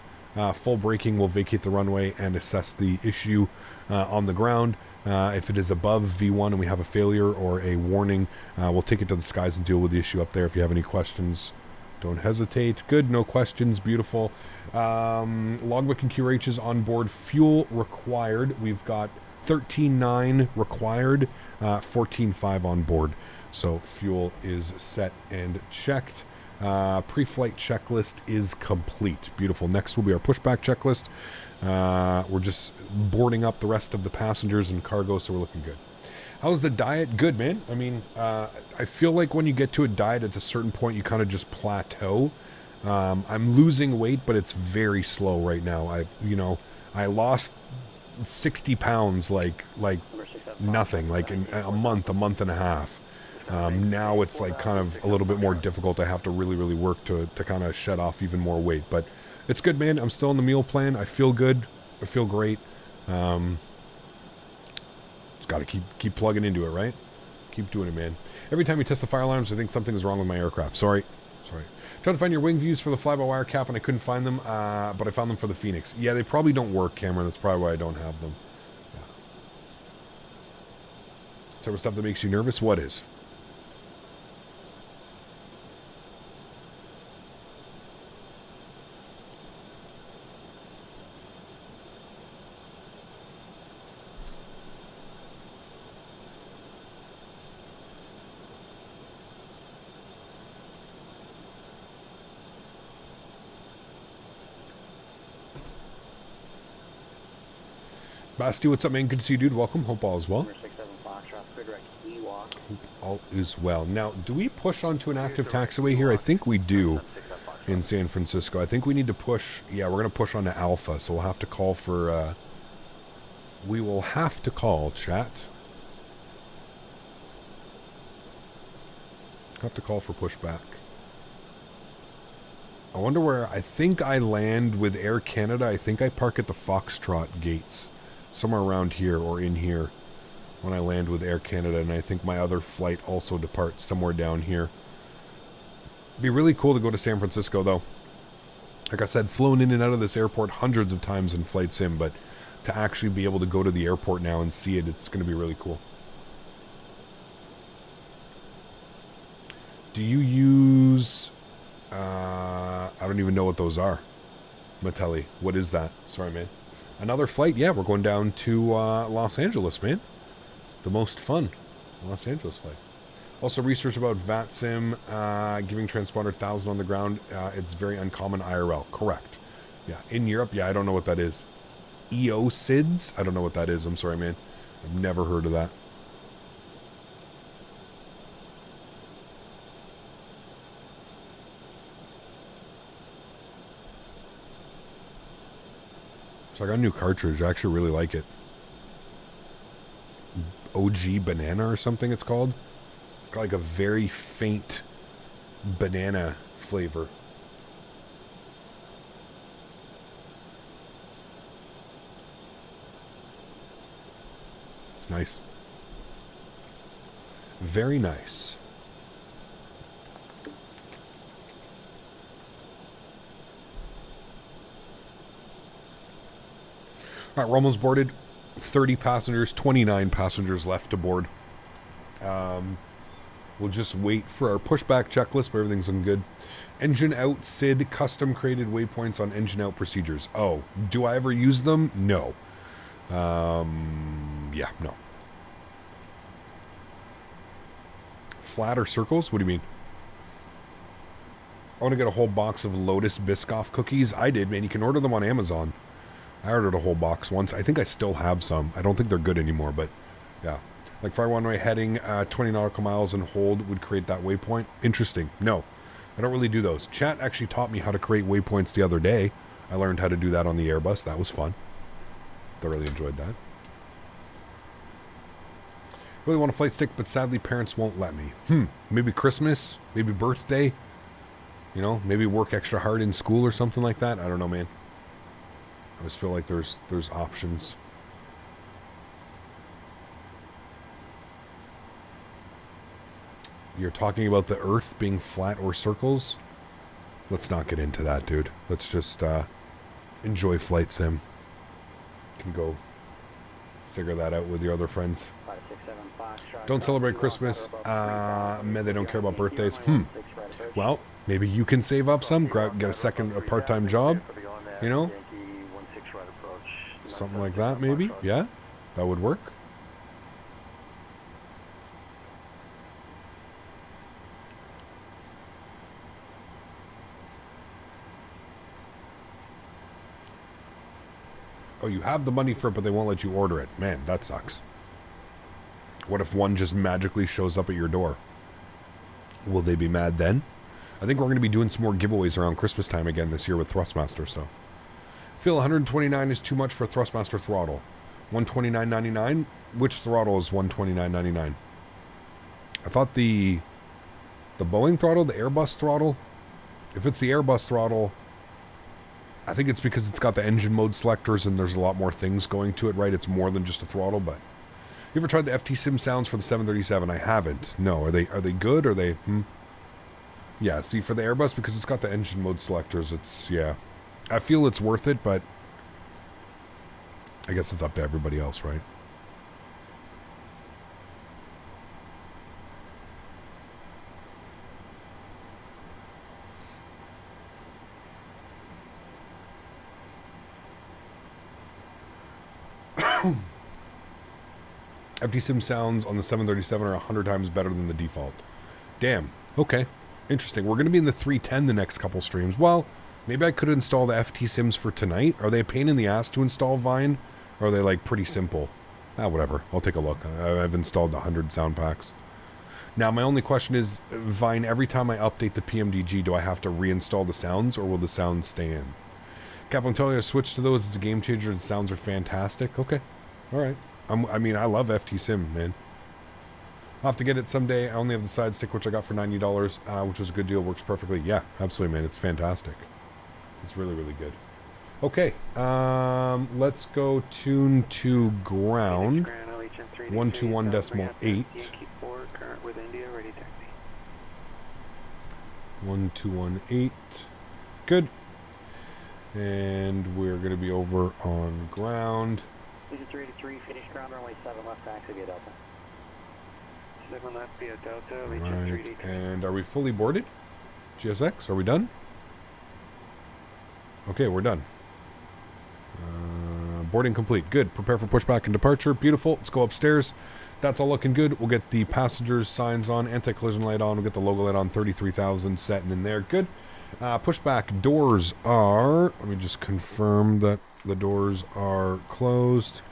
full braking. We'll vacate the runway and assess the issue on the ground. If it is above V1 and we have a failure or a warning, we'll take it to the skies and deal with the issue up there. If you have any questions, don't hesitate. Good, no questions, beautiful. Logbook and QRHs on board. Fuel required. We've got 13.9 required, 14.5 on board. So fuel is set and checked. Pre-flight checklist is complete. Beautiful. Next will be our pushback checklist. We're just boarding up the rest of the passengers and cargo, so we're looking good. How's the diet? Good, man. I mean, I feel like when you get to a diet at a certain point, you kind of just plateau. I'm losing weight, but it's very slow right now. I lost 60 pounds like nothing, like in a month and a half. Now it's like kind of a little bit more difficult. I have to really work to kind of shed off even more weight, but it's good, man. I'm still on the meal plan. I feel good. I feel great. Just got to keep plugging into it, right? Keep doing it, man. Every time you test the fire alarms, I think something is wrong with my aircraft. Sorry. Trying to find your wing views for the fly-by-wire cap, and I couldn't find them, but I found them for the Phoenix. Yeah, they probably don't work, Cameron. That's probably why I don't have them. Yeah. It's the type of stuff that makes you nervous. What is? Basti, what's up, man? Good to see you, dude. Welcome. Hope all is well. Hope all is well. Now, do we push onto an active taxiway here? I think we do in San Francisco. I think we need to push. Yeah, we're going to push onto Alpha, so we'll have to call for... we will have to call, chat. Have to call for pushback. I wonder where... I think I land with Air Canada. I think I park at the Foxtrot gates. Somewhere around here or in here. when I land with Air Canada, and I think my other flight also departs somewhere down here. Be really cool to go to San Francisco, though. Like I said, flown in and out of this airport hundreds of times in Flight Sim, but to actually be able to go to the airport now and see it, it's going to be really cool. Do you use... I don't even know what those are. Matelli, what is that? Sorry, man. Another flight? Yeah, we're going down to Los Angeles, man. The most fun Los Angeles flight. Also, research about VATSIM giving transponder 1,000 on the ground. It's very uncommon IRL. Correct. Yeah, in Europe, yeah, I don't know what that is. EOSIDS? I don't know what that is. I'm sorry, man. I've never heard of that. So I got a new cartridge. I actually really like it. OG Banana or something it's called. Got like a very faint banana flavor. It's nice. Very nice. All right, we're almost boarded. 30 passengers, 29 passengers left to board. We'll just wait for our pushback checklist, but everything's looking good. Engine out, SID, custom created waypoints on engine out procedures. Oh, do I ever use them? No. Yeah, no. Flat or circles? What do you mean? I want to get a whole box of Lotus Biscoff cookies. I did, man. You can order them on Amazon. I ordered a whole box once. I think I still have some. I don't think they're good anymore, but yeah. Like fire one way heading 20 nautical miles and hold would create that waypoint. Interesting. No, I don't really do those. Chat actually taught me how to create waypoints the other day. I learned how to do that on the Airbus. That was fun. Thoroughly enjoyed that. Really want a flight stick, but sadly parents won't let me. Maybe Christmas, maybe birthday. You know, maybe work extra hard in school or something like that. I don't know, man. I just feel like there's options. You're talking about the Earth being flat or circles? Let's not get into that, dude. Let's just enjoy Flight Sim. You can go figure that out with your other friends. Don't celebrate Christmas. Man, they don't care about birthdays. Well, maybe you can save up some, get a part-time job, you know? Something like that, maybe? Yeah? That would work. Oh, you have the money for it, but they won't let you order it. Man, that sucks. What if one just magically shows up at your door? Will they be mad then? I think we're going to be doing some more giveaways around Christmas time again this year with Thrustmaster, so. I feel 129 is too much for Thrustmaster throttle. 129.99? Which throttle is 129.99? I thought the Boeing throttle, the Airbus throttle. If it's the Airbus throttle, I think it's because it's got the engine mode selectors and there's a lot more things going to it, right? It's more than just a throttle, but you ever tried the FT Sim sounds for the 737? I haven't. No. Are they good? Are they Yeah, see, for the Airbus, because it's got the engine mode selectors, it's, yeah. I feel it's worth it, but I guess it's up to everybody else, right? FD Sim sounds on the 737 are 100 times better than the default. Damn. Okay. Interesting. We're going to be in the 310 the next couple streams. Well, maybe I could install the FT Sims for tonight. Are they a pain in the ass to install, Vine? Or are they, like, pretty simple? Whatever. I'll take a look. I've installed 100 sound packs. Now, my only question is, Vine, every time I update the PMDG, do I have to reinstall the sounds, or will the sounds stay in? Cap, I'm telling you, switch to those. It's a game changer. The sounds are fantastic. Okay. All right. I mean, I love FT Sim, man. I'll have to get it someday. I only have the side stick, which I got for $90, which was a good deal. Works perfectly. Yeah, absolutely, man. It's fantastic. It's really, really good. Okay. Let's go tune to ground. 121.8. Keep 4, current with India, ready taxi. 1218. Good. And we're going to be over on ground. Vision 383, finish ground runway 7 left, taxi via Delta. 7 left via Delta, Right. And are we fully boarded? GSX, are we done? Okay, we're done. Boarding complete. Good. Prepare for pushback and departure. Beautiful. Let's go upstairs. That's all looking good. We'll get the passengers' signs on, anti-collision light on. We'll get the logo light on, 33,000 setting in there. Good. Pushback doors are, let me just confirm that the doors are closed.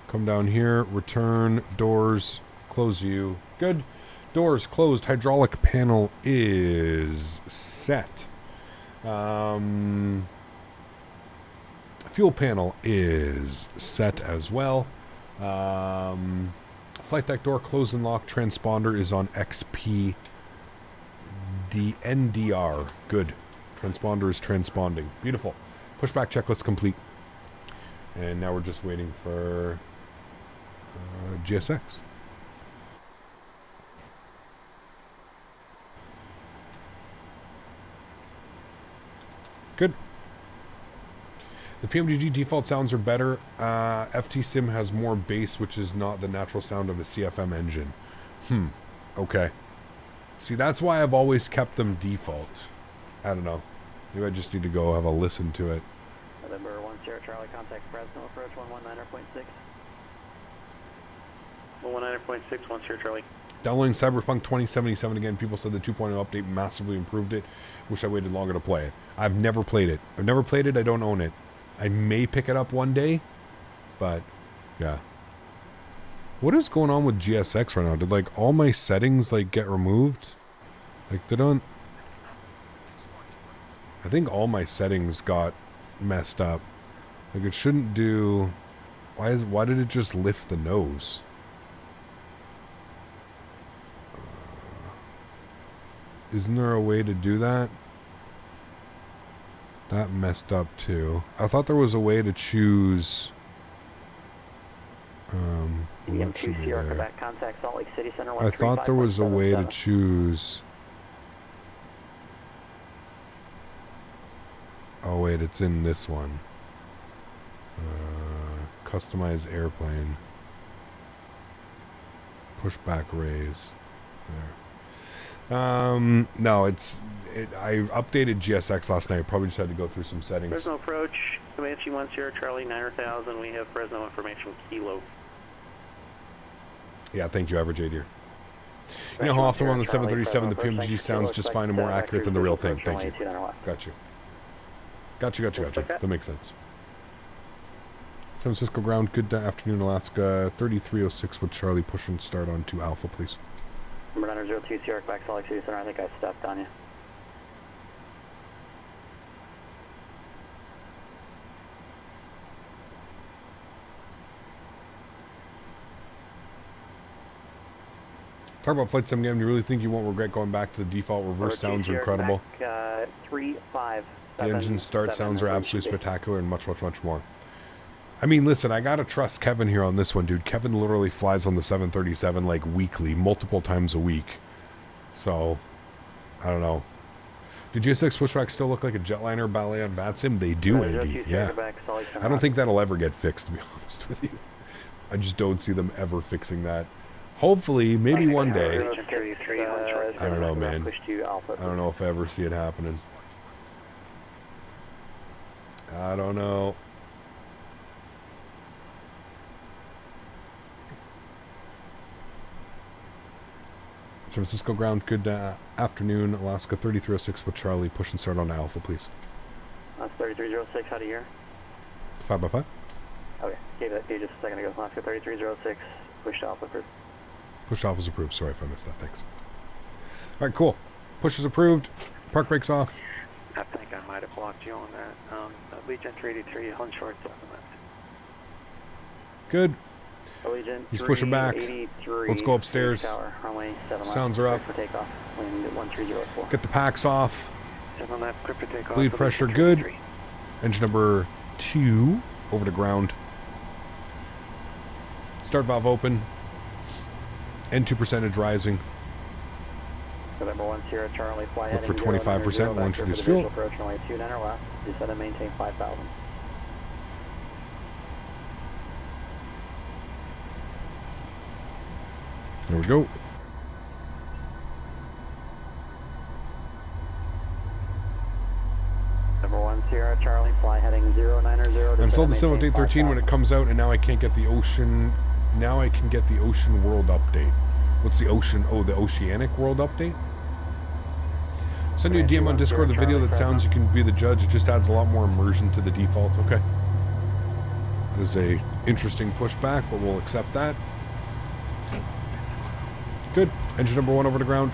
Come down here, return, doors, close you. Good. Doors closed. Hydraulic panel is set. Fuel panel is set as well. Flight deck door close and lock. Transponder is on XP NDR. Good. Transponder is transponding. Beautiful. Pushback checklist complete. And now we're just waiting for GSX. Good. The PMDG default sounds are better. FT Sim has more bass, which is not the natural sound of the CFM engine. Okay. See, that's why I've always kept them default. I don't know. Maybe I just need to go have a listen to it. November 10 Charlie, contact Fresno, approach 119.6. 119.6, 10 Charlie. Downloading Cyberpunk 2077 again. People said the 2.0 update massively improved it. Wish I waited longer to play it. I've never played it. I don't own it. I may pick it up one day, but yeah. What is going on with GSX right now? Did like all my settings like get removed? Like they don't. I think all my settings got messed up. Like it shouldn't do. Why did it just lift the nose? Isn't there a way to do that? That messed up too. I thought there was a way to choose. That should be there. Contact Salt Lake City Center. I thought there was a way to choose. Oh wait, it's in this one. Customize airplane. Pushback raise. There. No, I updated GSX last night. Probably just had to go through some settings. Fresno approach, Comanche 10 Charlie 9000. We have Fresno information kilo. Yeah, thank you, Average A Deer. You know how often on the 737 the PMDG sounds just fine and more accurate than the real thing. Thank you. Got you. Gotcha. That makes sense. San Francisco ground, good afternoon, Alaska. 3306 with Charlie, push and start on to Alpha, please. Number 902 Sierra back Salt Lake City Center. I think I stepped on you. Talk about Flight Sim game. You really think you won't regret going back to the default reverse? Sounds are incredible. Back, 3, 5, the engine start sounds are absolutely spectacular and much more. I mean, listen, I gotta trust Kevin here on this one, dude. Kevin literally flies on the 737 like weekly, multiple times a week. So, I don't know. Do GSX pushbacks still look like a jetliner ballet on VATSIM? They do, Andy. Yeah. I don't think that'll ever get fixed, to be honest with you. I just don't see them ever fixing that. Hopefully, maybe one day. I don't know, man. I don't know if I ever see it happening. I don't know. San Francisco ground, good afternoon. Alaska 3306 with Charlie. Push and start on Alpha, please. That's 3306, how do you hear? 5x5. Okay, gave that to you just a second ago. Alaska 3306, push to Alpha approved. Push to Alpha's approved. Sorry if I missed that. Thanks. All right, cool. Push is approved. Park brakes off. I think I might have blocked you on that. Legion 383, on short 7 left. Good. Allegiant He's pushing back. Let's go upstairs. Tower, runway 7 Sounds are up. For takeoff. Wind 1304. Get the packs off. 7 left, clear for takeoff. Bleed pressure good. Engine number 2 over to ground. Start valve open. N2 percentage rising. November 1 Sierra Charlie, fly Look for heading 25%, we'll introduce fuel. Approach runway 29 or left, descend and maintain 5,000. There we go. Number 1 Sierra Charlie, fly heading 090. I installed the Sim Update 13 when it comes out, and now I can't get the Ocean. Now I can get the Ocean World Update. What's the Ocean? Oh, the Oceanic World Update? Send you a DM on Discord, the video that sounds you can be the judge. It just adds a lot more immersion to the default. Okay. It is a interesting pushback, but we'll accept that. Good. Engine number 1 over to ground.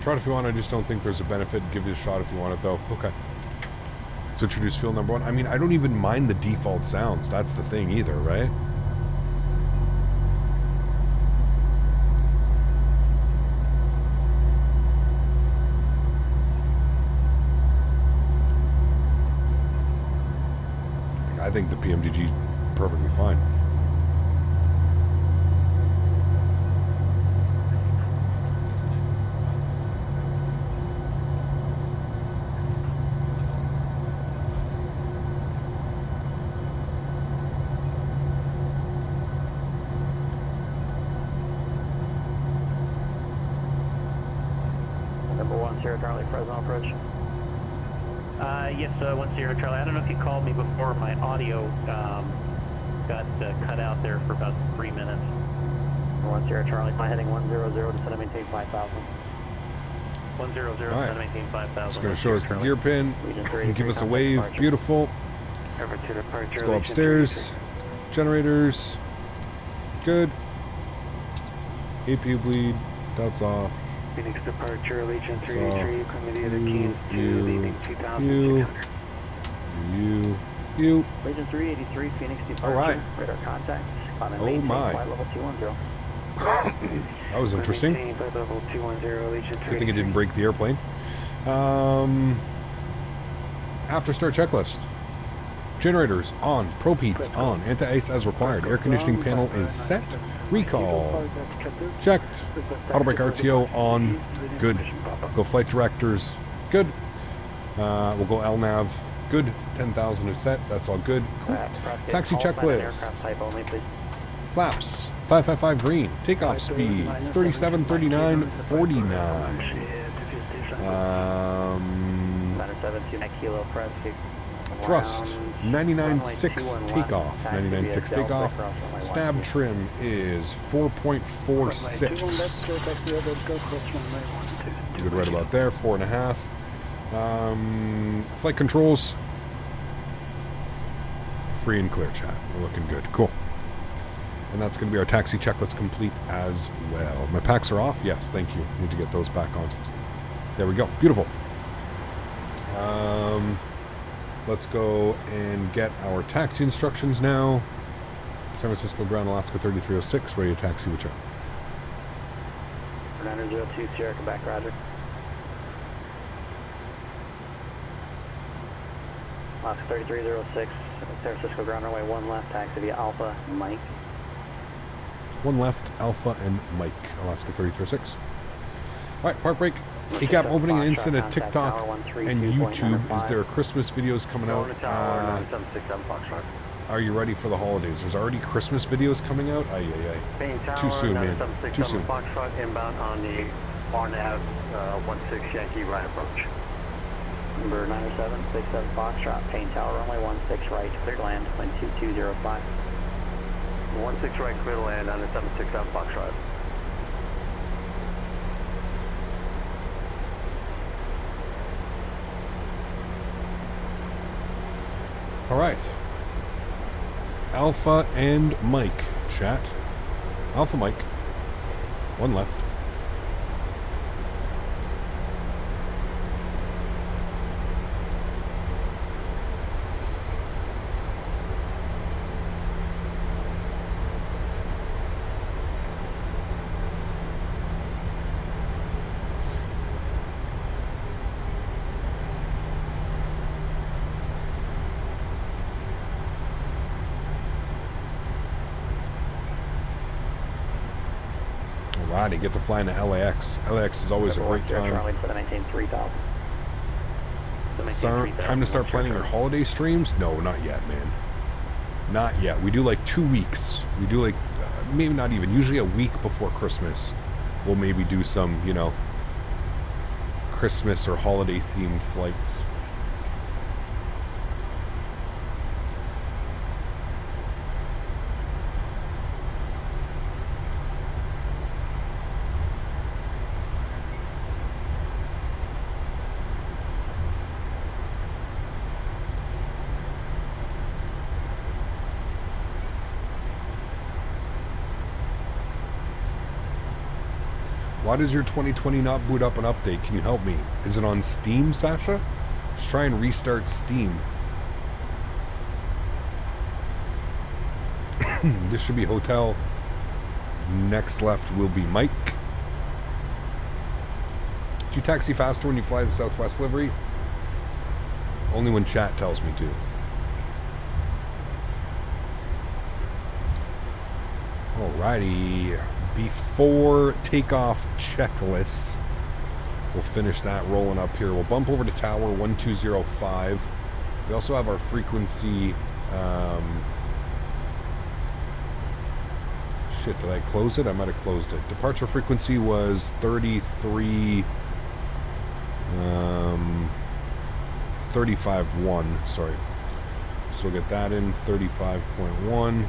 Try it if you want. I just don't think there's a benefit. Give it a shot if you want it, though. Okay. Let's introduce field number 1. I mean, I don't even mind the default sounds. That's the thing either, right? I think the PMDG perfectly fine. Number 1 Sierra Charlie, Fresno approach. Yes, 1 Sierra Charlie. I don't know if you called me before. My audio got cut out there for about 3 minutes. 1 Sierra Charlie, fly heading 100, descend and maintain 5,000. 100, All descend right. and maintain 5,000. It's going to show us the gear pin and give us a wave. Beautiful. Let's go upstairs. Generators. Good. APU bleed. That's off. Phoenix departure, Allegiant That's 383, off. from the other keys to leaving 2,600. You. Legion 383, Phoenix departure. All right. Radar contact. Oh my. Flight level 210. That was interesting. Maintain flight level 210, Allegiant Good thing it didn't break the airplane. After start checklist. Generators on. Propeds on. Anti-ice as required. Air conditioning panel is set. Recall. Checked. Auto brake RTO on. Good. Go flight directors. Good. We'll go LNAV. Good. 10,000 is set. That's all good. Cool. Taxi checklist. Flaps. 555 green. Takeoff speed. 37, 39, 49. 972 kilo press. Thrust. 99.6 takeoff. 99.6 takeoff. Stab trim is 4.46. Good right about there. 4.5. Flight controls. Free and clear, chat. We're looking good. Cool. And that's going to be our taxi checklist complete as well. My packs are off? Yes, thank you. Need to get those back on. There we go. Beautiful. Let's go and get our taxi instructions now. San Francisco Ground, Alaska 3306, ready to taxi with you. 902 Sierra, come back, roger. Alaska 3306, San Francisco Ground, runway 1 left, taxi via Alpha, Mike. 1 left, Alpha and Mike, Alaska 3306. Alright, park break. ACAP opening an instant at TikTok and YouTube. Is there Christmas videos coming out? Are you ready for the holidays? There's already Christmas videos coming out? Too soon, man. Too soon. Foxtrot inbound on the RNAV 16 Yankee right approach. Number 90767 Foxtrot, Payne Tower, runway 16 right, clear to land, wind 2205. 16 right, clear to land on the 767 Foxtrot. All right. Alpha and Mike, chat. Alpha Mike. 1 left. Alrighty, get to flying to LAX. LAX is always a great time. Time to start planning your holiday streams? No, not yet, man. Not yet. We do like 2 weeks. We do like, maybe not even, usually a week before Christmas. We'll maybe do some, you know, Christmas or holiday themed flights. Why does your 2020 not boot up an update? Can you help me? Is it on Steam, Sasha? Just try and restart Steam. This should be hotel. Next left will be Mike. Do you taxi faster when you fly the Southwest livery? Only when chat tells me to. Alrighty. Before takeoff checklists, we'll finish that rolling up here. We'll bump over to tower 1205. We also have our frequency. Shit, did I close it? I might have closed it. Departure frequency was 33. 35.1. Sorry. So we'll get that in. 35.1.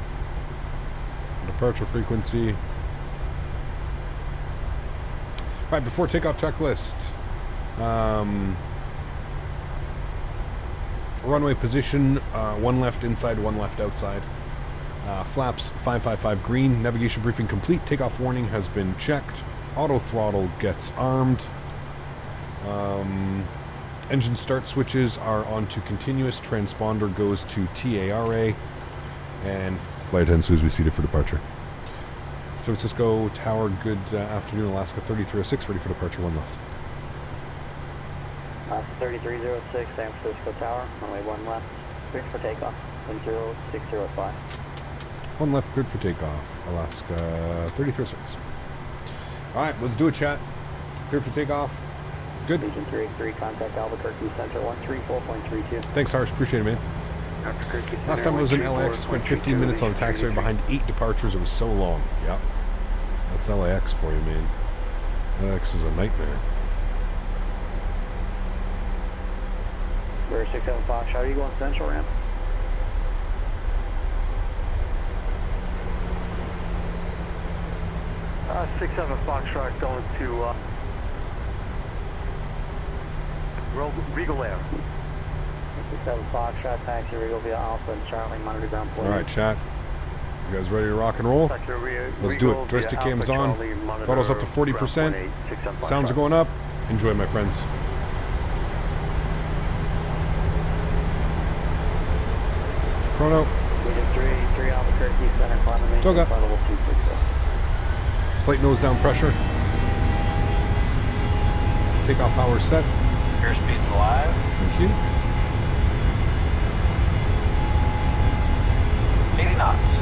Departure frequency. Right, before takeoff checklist. Runway position, one left inside, one left outside. Flaps 555 green. Navigation briefing complete. Takeoff warning has been checked. Auto throttle gets armed. Engine start switches are on to continuous. Transponder goes to TARA. And flight attendants will be seated for departure. San Francisco Tower, good afternoon, Alaska 3306, ready for departure, one left. 3306, San Francisco Tower, runway one left, cleared for takeoff, 10605. One left, cleared for takeoff, Alaska 3306. Alright, let's do it, chat. Cleared for takeoff. Good. Region 383, contact Albuquerque Center 134.32. Thanks, Harsh, appreciate it, man. Last time I was in LAX, spent 15 minutes on the taxiway behind 8 departures. It was so long. Yeah. That's LAX for you, man. LAX is a nightmare. We're 67 Fox. How are you going central ramp? Uh, 67 Foxtrot going to Regal Air. 67 Foxtrot, taxi Regal via Alpha and Charlie, monitor ground plane. Alright, chat. You guys ready to rock and roll? Let's do it. Joystick cam's on. Throttle's up to 40%. Sounds are going up. Enjoy, my friends. Chrono. Region 3 Albuquerque Center, climate maintenance, Toga. level 260. Slight nose down pressure. Takeoff power set. Airspeed's alive. Thank you. 80 knots.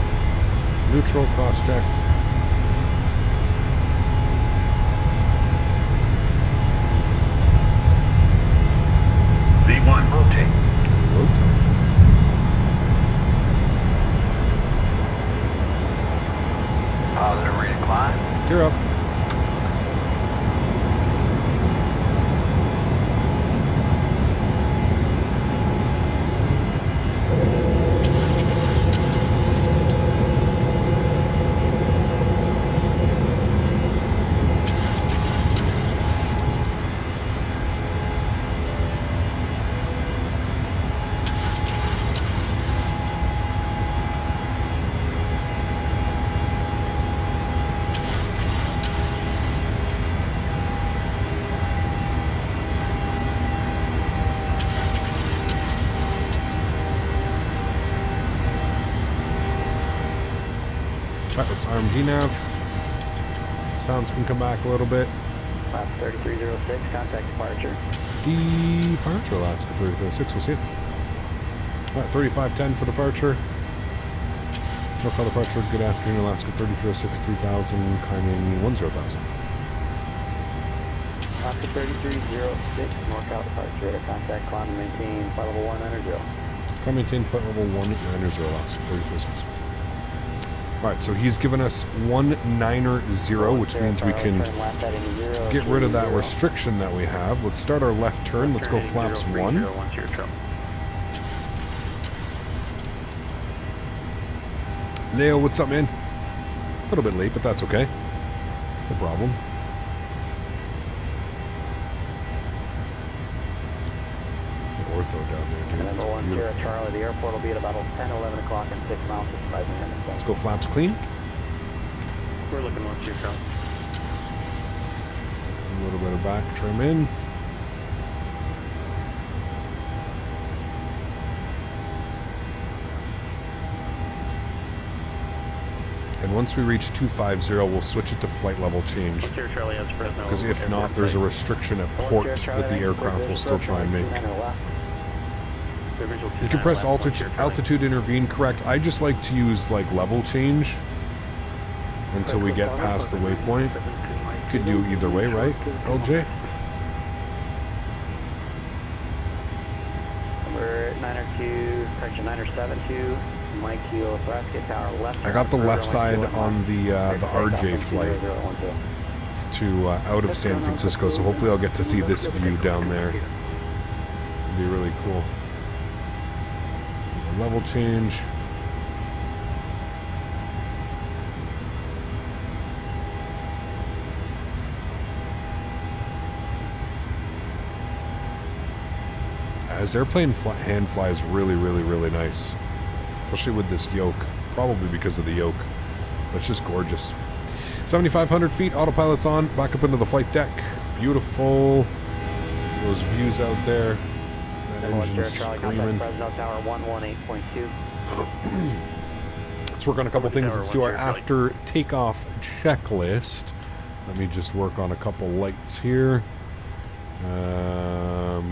Neutral, cross-checked. V1, rotate. Rotate. Positive rate of climb. Gear up. Right, let's arm GNAV. Sounds can come back a little bit. 3306, contact departure. Departure, Alaska 3306, we'll see it. Alright, 3510 for departure. NorCal departure, good afternoon, Alaska 3306 3000, climbing 10,000. Alaska 3306, NorCal departure, contact climb and maintain flight level 190. Climb maintain flight level 190, Alaska 3306. Alright, so he's given us 190, which means we can get rid of that restriction that we have. Let's start our left turn. Let's go flaps 1. Leo, what's up, man? A little bit late, but that's okay. No problem. Ortho down there, dude. Number 10 Charlie, the airport will be at about 10, 11 o'clock and 6 miles, 65 minutes. Let's go flaps clean. We're looking 10 Charlie. A little bit of back trim in. And once we reach 250, we'll switch it to flight level change. Because if not, there's a restriction at port that the aircraft will still try and make. You can press altitude intervene, correct. I just like to use like level change until we get past the waypoint. Could do either way, right, LJ? Number 902, correction 9072, Mike Kilo, Nebraska Tower left. I got the left side on the RJ flight to out of San Francisco, so hopefully I'll get to see this view down there. It'd be really cool. Level change. This airplane hand flies really, really, really nice. Especially with this yoke. Probably because of the yoke. That's just gorgeous. 7,500 feet, autopilot's on. Back up into the flight deck. Beautiful. Those views out there. That engine's screaming. Let's work on a couple things. Let's do our after takeoff checklist. Let me just work on a couple lights here.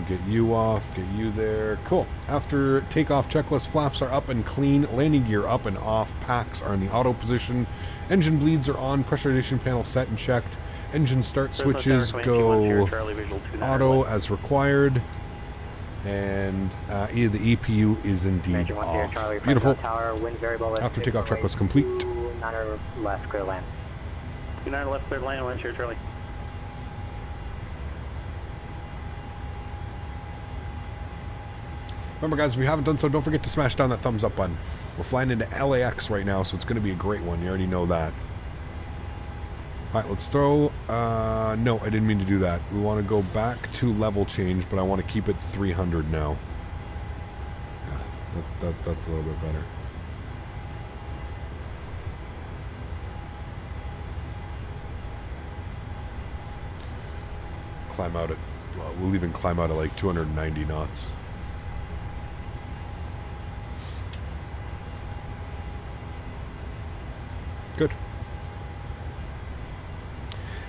Get you off, get you there. Cool. After takeoff checklist, flaps are up and clean, landing gear up and off, packs are in the auto position, engine bleeds are on, pressurization panel set and checked, engine start switches go auto as required, and the EPU is indeed off. Beautiful. After takeoff checklist complete. 9 left, clear land. 9 left, clear land, 10 Charlie. Remember, guys, if you haven't done so, don't forget to smash down that thumbs up button. We're flying into LAX right now, so it's going to be a great one. You already know that. All right, let's throw... no, I didn't mean to do that. We want to go back to level change, but I want to keep it 300 now. Yeah, that's a little bit better. Climb out at... Well, we'll even climb out at like 290 knots. Good.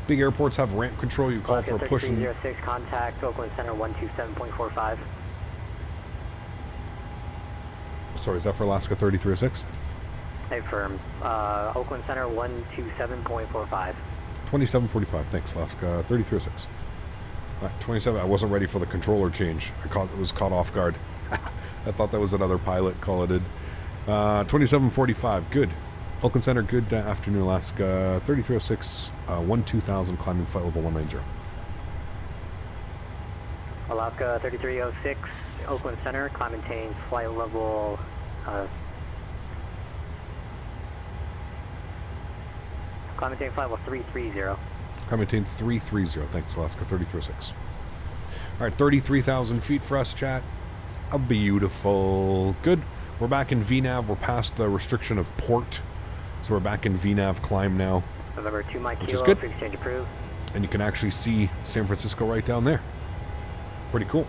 Big airports have ramp control. You call for a push and... 3306, contact Oakland Center 127.45. Sorry, is that for Alaska 3306? Hey, firm. Oakland Center 127.45. 2745. Thanks, Alaska 3306. All right, 27. I wasn't ready for the controller change. It was caught off guard. I thought that was another pilot call it in. 2745. Good. Oakland Center, good afternoon, Alaska 3306, 12,000, climbing flight level 190. Alaska 3306, Oakland Center, climb maintain flight level, climb maintain flight level 330. Climb maintain 330, thanks, Alaska 3306. All right, 33,000 feet for us, chat. A beautiful, good. We're back in VNAV, we're past the restriction of port. So we're back in VNAV climb now, November 2 Mike which Kilo, is good. free exchange approved. And you can actually see San Francisco right down there. Pretty cool.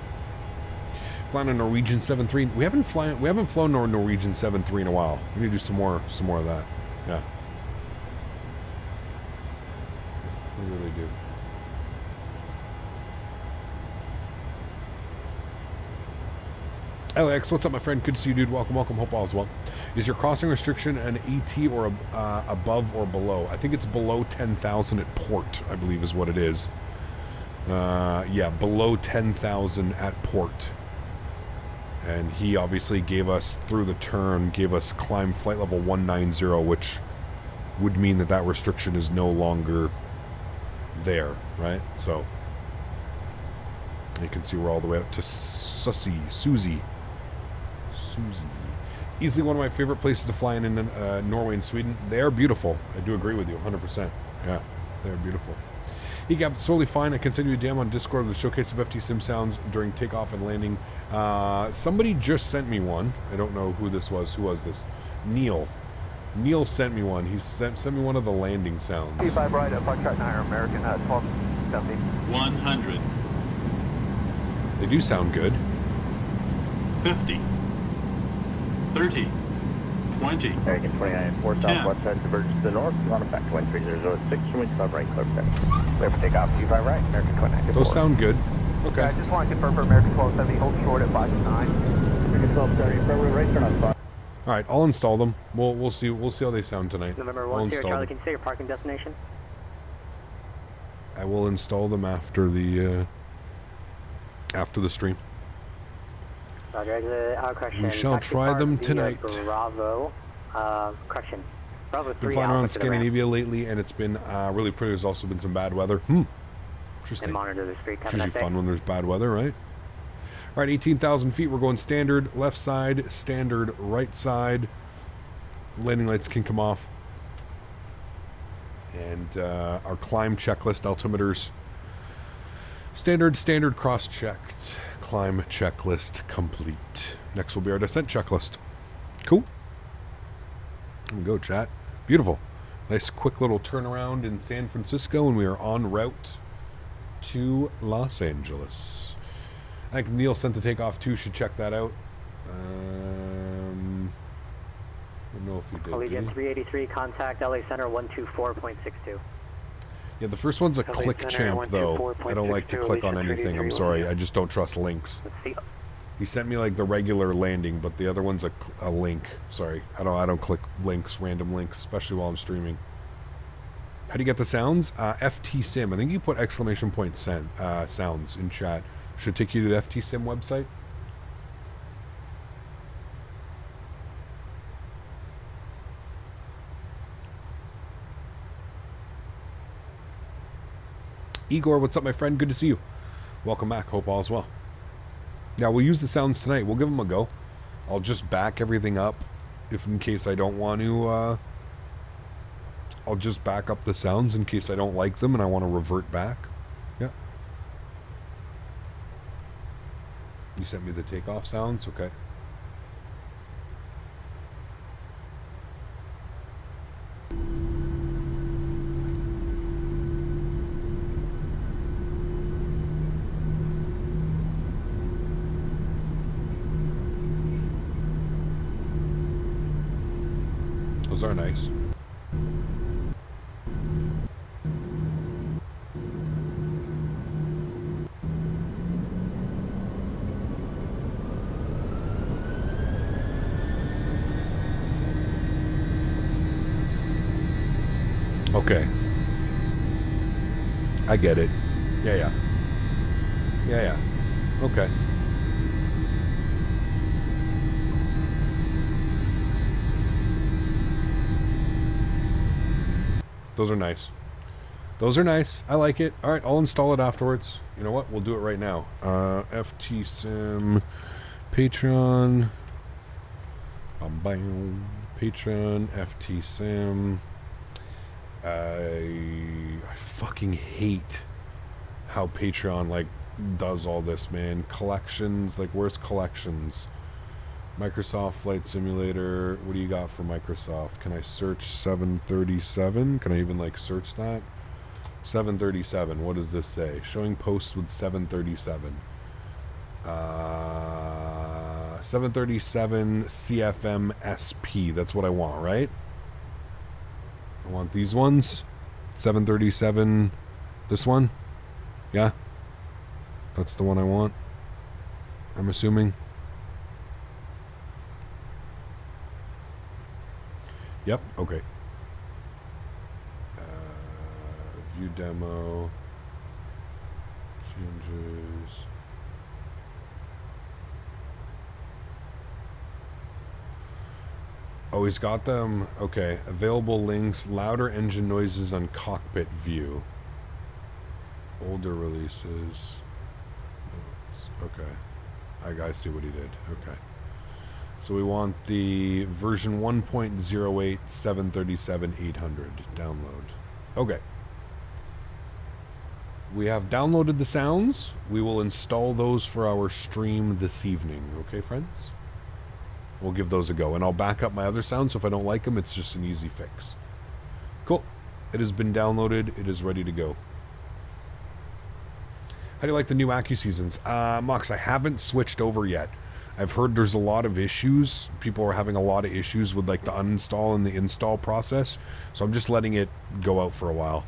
Flying a Norwegian 7.3. We haven't flown Norwegian 7.3 in a while. We need to do some more of that. Yeah. We really do. Alex, what's up, my friend? Good to see you, dude. Welcome, welcome. Hope all is well. Is your crossing restriction an AT or above or below? I think it's below 10,000 at port, I believe is what it is. Yeah, below 10,000 at port. And he obviously gave us, through the turn, gave us climb flight level 190, which would mean that that restriction is no longer there, right? So you can see we're all the way up to Susie. Easily one of my favorite places to fly in Norway and Sweden. They are beautiful. I do agree with you 100%. Yeah, they're beautiful. He got totally fine. I can send you a DM on Discord with a showcase of FT Sim sounds during takeoff and landing. Somebody just sent me one. I don't know who this was. Who was this? Neil sent me one. He sent me one of the landing sounds. P5 right at Foxtrot 9 American 1270. 100. They do sound good. 50. 30. 20. American 29 4 southwest side diverges to the north. On a back to 13006 from wind 5 right, clear for clear for takeoff. P5 right, American 29. Those sound good. Okay. I just want to confirm for American 1270, hold short at 5 to 9. American 1270, firmly right, turn on 5. All right, I'll install them. We'll see how they sound tonight. November 1 Sierra Charlie, can you say your parking destination? I will install them after the stream. Correction. We shall try them tonight. Bravo. Correction. Bravo 3. Been flying around Scandinavia lately, and it's been really pretty. There's also been some bad weather. Interesting. And monitor the street. It's usually fun when there's bad weather, right? All right, 18,000 feet. We're going standard left side, standard right side. Landing lights can come off. And our climb checklist, altimeters. Standard, cross-checked. Climb checklist complete. Next will be our descent checklist. Cool. Here we go, chat. Beautiful. Nice quick little turnaround in San Francisco, and we are en route to Los Angeles. I think Neil sent the takeoff too. Should check that out. I don't know if he did. Allegiant 383, contact LA Center 124.62. Yeah, the first one's a click champ, though. I don't like to click on anything. I'm sorry. I just don't trust links. He sent me like the regular landing, but the other one's a link. Sorry, I don't click links, random links, especially while I'm streaming. How do you get the sounds? FT Sim. I think you put exclamation point sounds in chat. Should take you to the FT Sim website. Igor, what's up, my friend? Good to see you. Welcome back. Hope all is well. Yeah, we'll use the sounds tonight. We'll give them a go. I'll just back everything up if in case I don't want to. I'll just back up the sounds in case I don't like them and I want to revert back. Yeah. You sent me the takeoff sounds? Okay. Those are nice. Okay. I get it. Yeah. Okay. Those are nice. Those are nice. I like it. All right, I'll install it afterwards. You know what? We'll do it right now. FT Sim, Patreon, Patreon, FT Sim. I fucking hate how Patreon like does all this, man. Collections, like where's collections? Microsoft Flight Simulator. What do you got for Microsoft? Can I search 737? Can I even like search that? 737. What does this say? Showing posts with 737. 737 CFM SP. That's what I want, right? I want these ones. 737. This one? Yeah? That's the one I want. I'm assuming. Yep, okay. View demo. Changes. Oh, he's got them. Okay. Available links. Louder engine noises on cockpit view. Older releases. Okay. I see what he did. Okay. So we want the version 1.08 737 800 download. Okay. We have downloaded the sounds. We will install those for our stream this evening. Okay, friends? We'll give those a go. And I'll back up my other sounds, so if I don't like them, it's just an easy fix. Cool. It has been downloaded. It is ready to go. How do you like the new AccuSeasons? Mox, I haven't switched over yet. I've heard there's a lot of issues. People are having a lot of issues with like the uninstall and the install process. So I'm just letting it go out for a while.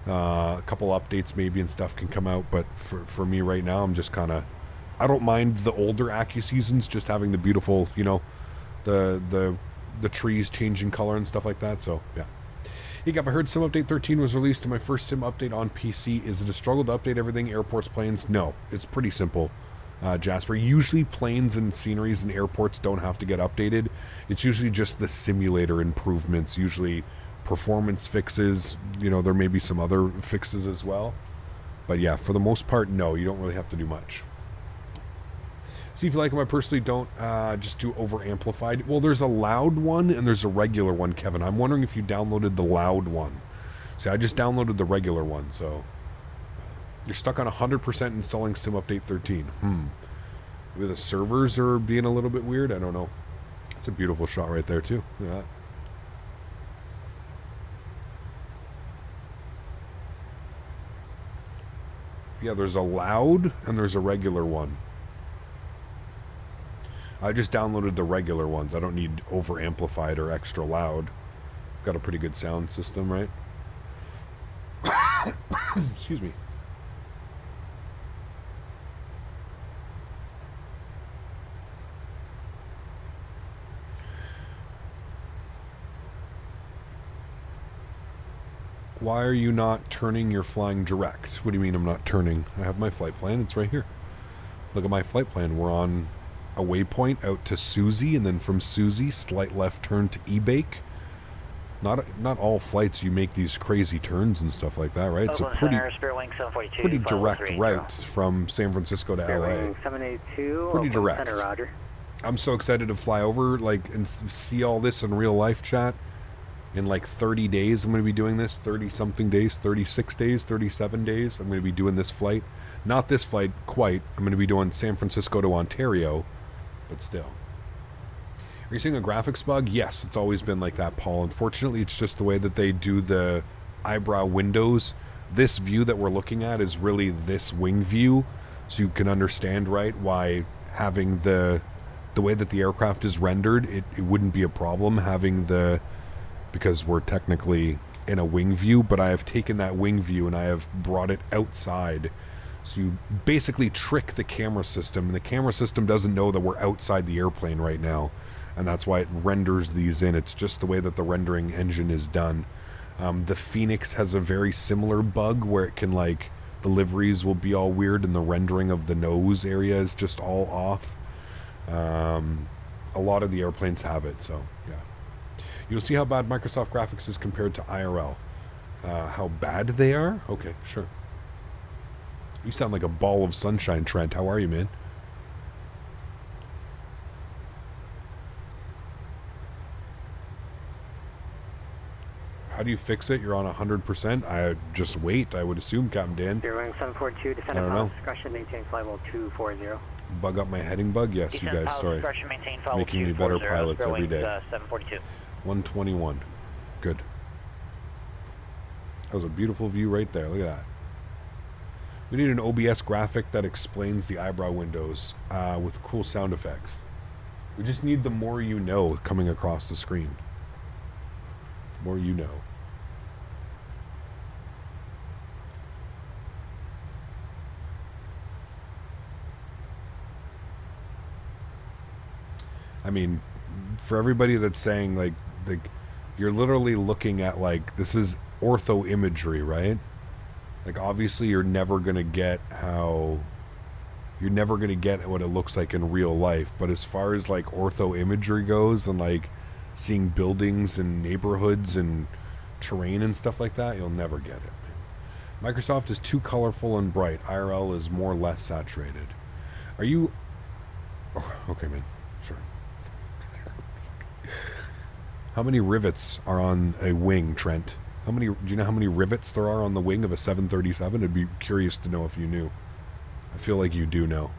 A couple updates maybe and stuff can come out, but for me right now, I'm just kind of, I don't mind the older AccuSeasons just having the beautiful, you know, the trees changing color and stuff like that. So yeah. I heard Sim Update 13 was released in my first Sim update on PC. Is it a struggle to update everything? Airports, planes? No, it's pretty simple. Jasper, usually planes and sceneries and airports don't have to get updated. It's usually just the simulator improvements, usually performance fixes. You know, there may be some other fixes as well. But yeah, for the most part, no, you don't really have to do much. See if you like them. I personally don't just do over amplified. Well, there's a loud one and there's a regular one, Kevin. I'm wondering if you downloaded the loud one. See, I just downloaded the regular one, so you're stuck on 100% installing Sim Update 13. Maybe the servers are being a little bit weird. I don't know. It's a beautiful shot right there too. Look at that. Yeah, there's a loud and there's a regular one. I just downloaded the regular ones. I don't need over amplified or extra loud. I've got a pretty good sound system, right? Excuse me. Why are you not turning your flying direct? What do you mean I'm not turning? I have my flight plan. It's right here. Look at my flight plan. We're on a waypoint out to Souza, and then from Souza, slight left turn to Ebake. Not all flights you make these crazy turns and stuff like that, right? It's a pretty direct route from San Francisco to LA. 782. Pretty direct. Center, Roger. I'm so excited to fly over, like, and see all this in real life, chat. In like 30 days, I'm going to be doing this. 30-something days, 36 days, 37 days. I'm going to be doing this flight. Not this flight, quite. I'm going to be doing San Francisco to Ontario, but still. Are you seeing a graphics bug? Yes, it's always been like that, Paul. Unfortunately, it's just the way that they do the eyebrow windows. This view that we're looking at is really this wing view, so you can understand, right, why having the way that the aircraft is rendered, it wouldn't be a problem having the, because we're technically in a wing view, but I have taken that wing view and I have brought it outside. So you basically trick the camera system, and the camera system doesn't know that we're outside the airplane right now, and that's why it renders these in. It's just the way that the rendering engine is done. The Phoenix has a very similar bug where it can, like, the liveries will be all weird and the rendering of the nose area is just all off. A lot of the airplanes have it, so yeah. You'll see how bad Microsoft graphics is compared to IRL. How bad they are? Okay, sure. You sound like a ball of sunshine, Trent. How are you, man? How do you fix it? You're on 100%? I just wait, I would assume, Captain Dan. You're running 742, descend upon discretion, maintain flight level 240. Bug up my heading bug? Yes, you guys, sorry. Making me better pilots every day. 742. 121. Good. That was a beautiful view right there. Look at that. We need an OBS graphic that explains the eyebrow windows with cool sound effects. We just need the more you know coming across the screen. The more you know. I mean, for everybody that's saying like you're literally looking at, like, this is ortho imagery, right? Like, obviously you're never going to get what it looks like in real life, but as far as, like, ortho imagery goes and, like, seeing buildings and neighborhoods and terrain and stuff like that, you'll never get it. Microsoft is too colorful and bright. IRL is more or less saturated. Are you... Oh, okay, man. Sure. How many rivets are on a wing, Trent? Do you know how many rivets there are on the wing of a 737? I'd be curious to know if you knew. I feel like you do know.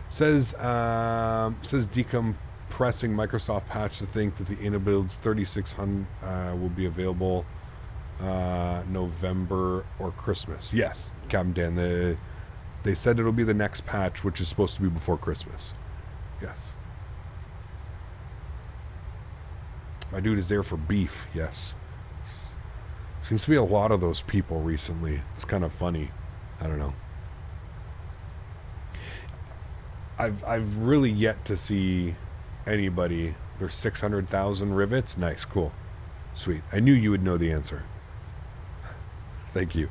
Says decompressing Microsoft patch to think that the AnyBuilds 3600 will be available November or Christmas. Yes, Captain Dan. They said it'll be the next patch, which is supposed to be before Christmas. Yes. My dude is there for beef. Yes. Seems to be a lot of those people recently. It's kind of funny. I don't know. I've really yet to see anybody. There's 600,000 rivets. Nice, cool, sweet. I knew you would know the answer. Thank you.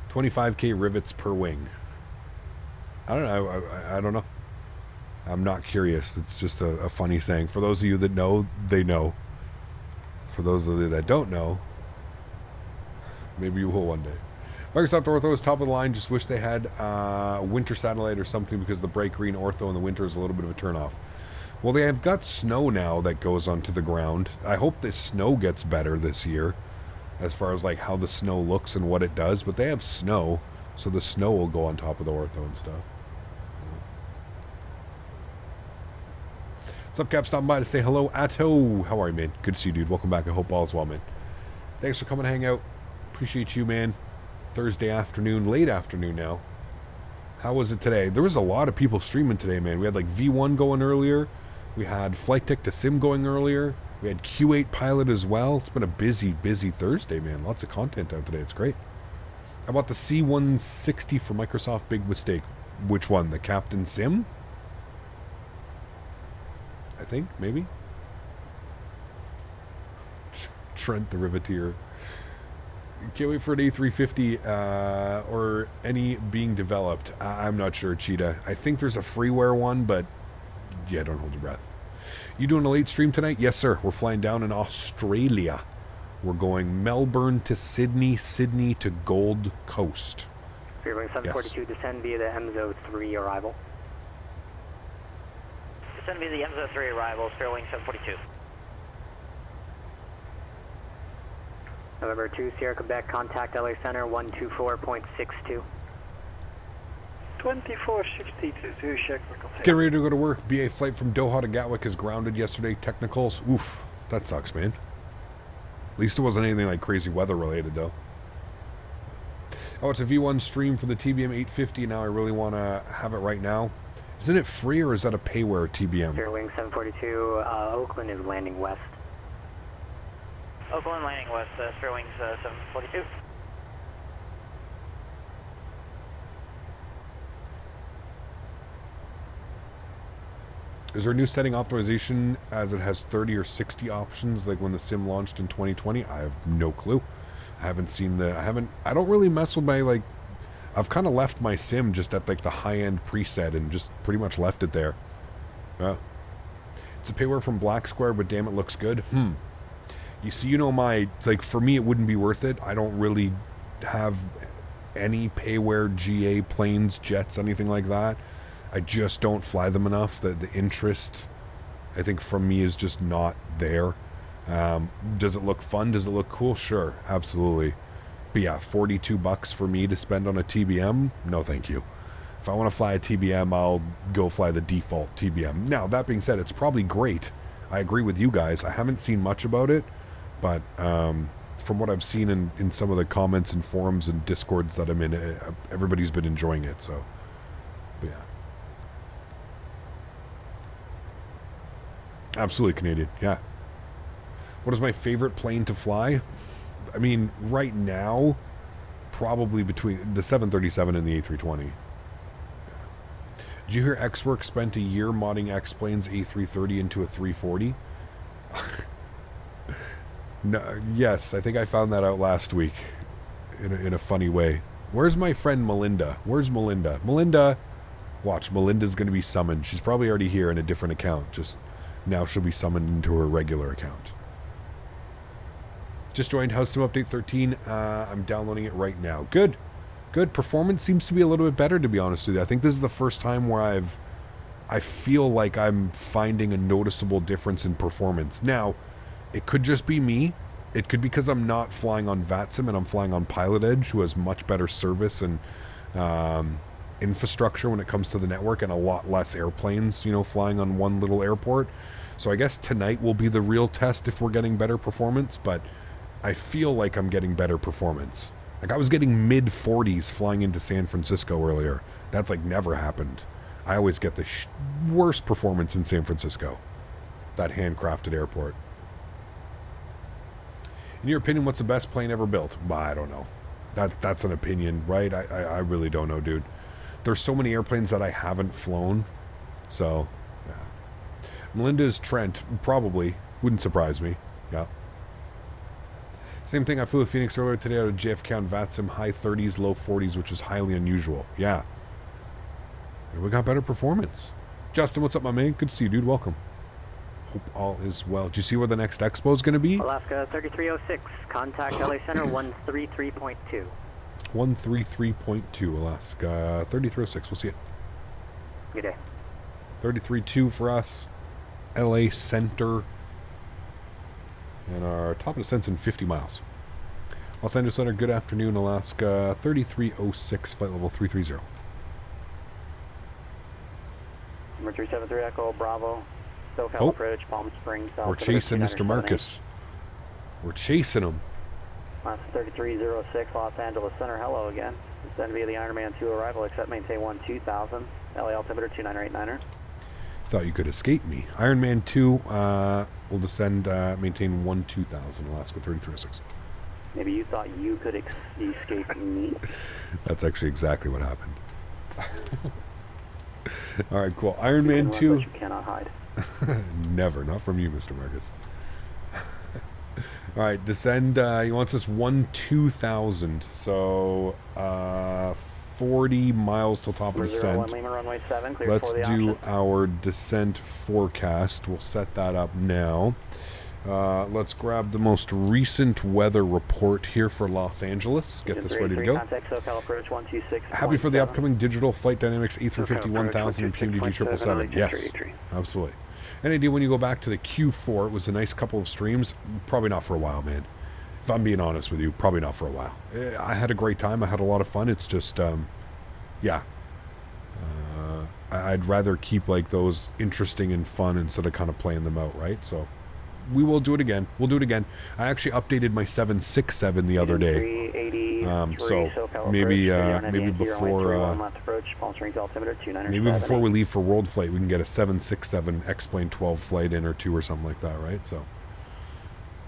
$25K rivets per wing. I don't know. I don't know. I'm not curious. It's just a funny saying. For those of you that know, they know. For those of you that don't know, maybe you will one day. Microsoft Ortho is top of the line. Just wish they had winter satellite or something, because the bright green Ortho in the winter is a little bit of a turnoff. Well, they have got snow now that goes onto the ground. I hope the snow gets better this year, as far as like how the snow looks and what it does. But they have snow, so the snow will go on top of the Ortho and stuff. What's up, Cap? Stopping by to say hello. Atto, how are you, man? Good to see you, dude. Welcome back. I hope all's well, man. Thanks for coming to hang out. Appreciate you, man. Thursday afternoon, late afternoon now. How was it today? There was a lot of people streaming today, man. We had like V1 going earlier. We had Flight Tech to Sim going earlier. We had Q8 Pilot as well. It's been a busy, busy Thursday, man. Lots of content out today. It's great. How about the C160 for Microsoft? Big mistake. Which one? The Captain Sim? I think, maybe. Trent the Riveteer. Can't wait for an A350 or any being developed. I'm not sure, Cheetah. I think there's a freeware one, but yeah, don't hold your breath. You doing a late stream tonight? Yes, sir. We're flying down in Australia. We're going Melbourne to Sydney, Sydney to Gold Coast. Fearwing 742, yes. Descend via the MSFS arrival. Descend via the MSFS arrival, Fearwing 742. November 2, Sierra Quebec, contact LA Center 124.62. 2462, check. Getting ready to go to work. BA flight from Doha to Gatwick is grounded yesterday. Technicals. Oof, that sucks, man. At least it wasn't anything like crazy weather related, though. Oh, it's a V1 stream for the TBM 850. Now I really want to have it right now. Isn't it free, or is that a payware TBM? Fearwing 742, Oakland is landing west. Oakland landing west, Fearwings 742. Is there a new setting optimization as it has 30 or 60 options like when the sim launched in 2020? I have no clue. I haven't seen I don't really mess with my, like, I've kind of left my sim just at like the high-end preset and just pretty much left it there. Yeah. It's a payware from Black Square, but damn, it looks good. You see, like, for me, it wouldn't be worth it. I don't really have any payware GA planes, jets, anything like that. I just don't fly them enough. The interest, I think, from me is just not there. Does it look fun? Does it look cool? Sure, absolutely. But yeah, $42 for me to spend on a TBM? No, thank you. If I want to fly a TBM, I'll go fly the default TBM. Now, that being said, it's probably great. I agree with you guys. I haven't seen much about it. But from what I've seen in some of the comments and forums and discords that I'm in, everybody's been enjoying it. So, but yeah. Absolutely Canadian, yeah. What is my favorite plane to fly? I mean, right now, probably between the 737 and the A320. Yeah. Did you hear X-Works spent a year modding X-Plane's A330 into a 340? No, yes, I think I found that out last week in a funny way. Where's my friend Melinda? Where's Melinda? Melinda, watch, Melinda's going to be summoned. She's probably already here in a different account. Just now she'll be summoned into her regular account. Just joined House Sim Update 13. I'm downloading it right now. Good. Good. Performance seems to be a little bit better, to be honest with you. I think this is the first time where I feel like I'm finding a noticeable difference in performance. Now, it could just be me. It could be because I'm not flying on VATSIM and I'm flying on Pilot Edge, who has much better service and infrastructure when it comes to the network, and a lot less airplanes, you know, flying on one little airport. So I guess tonight will be the real test if we're getting better performance, but I feel like I'm getting better performance. Like I was getting mid-40s flying into San Francisco earlier. That's like never happened. I always get the worst performance in San Francisco. That handcrafted airport. In your opinion, what's the best plane ever built? Bah, I don't know. That's an opinion, right? I really don't know, dude. There's so many airplanes that I haven't flown. So, yeah. Melinda's Trent, probably. Wouldn't surprise me. Yeah. Same thing, I flew the Phoenix earlier today out of JFK on VATSIM, high 30s, low 40s, which is highly unusual. Yeah. We got better performance. Justin, what's up, my man? Good to see you, dude. Welcome. Hope all is well. Do you see where the next expo is going to be? Alaska 3306, contact LA Center 133.2. 133.2, Alaska 3306. We'll see it. Good day. 33.2 for us. LA Center. And our top of descent's in 50 miles. Los Angeles Center, good afternoon, Alaska 3306, flight level 330. Number 373 Echo Bravo. SoCal approach, Palm Springs, South. We're chasing Mr. Marcus. We're chasing him. Alaska 3306, Los Angeles Center. Hello again. Descend via the Ironman 2 arrival, except maintain 2000. LA altimeter 2989er. Thought you could escape me. Ironman 2 will descend, maintain 2000, Alaska 3306. Maybe you thought you could escape me. That's actually exactly what happened. All right, cool. Ironman 2. You cannot hide. Never, not from you, Mr. Marcus. All right, descend. He wants us 2000, so 40 miles till top of descent. Runway 7, Let's do our descent forecast. We'll set that up now. Let's grab the most recent weather report here for Los Angeles. Get this ready to go. Happy for the upcoming digital Flight Dynamics A350 1000 and PMDG 777. Yes, absolutely. Any idea when you go back to the Q4, it was a nice couple of streams. Probably not for a while, man. If I'm being honest with you, probably not for a while. I had a great time. I had a lot of fun. It's just, yeah. I'd rather keep like those interesting and fun instead of kind of playing them out, right? So we will do it again. We'll do it again. I actually updated my 767 the other day. So maybe before we leave for World Flight, we can get a 767 X-Plane 12 flight in or 2 or something like that, right? So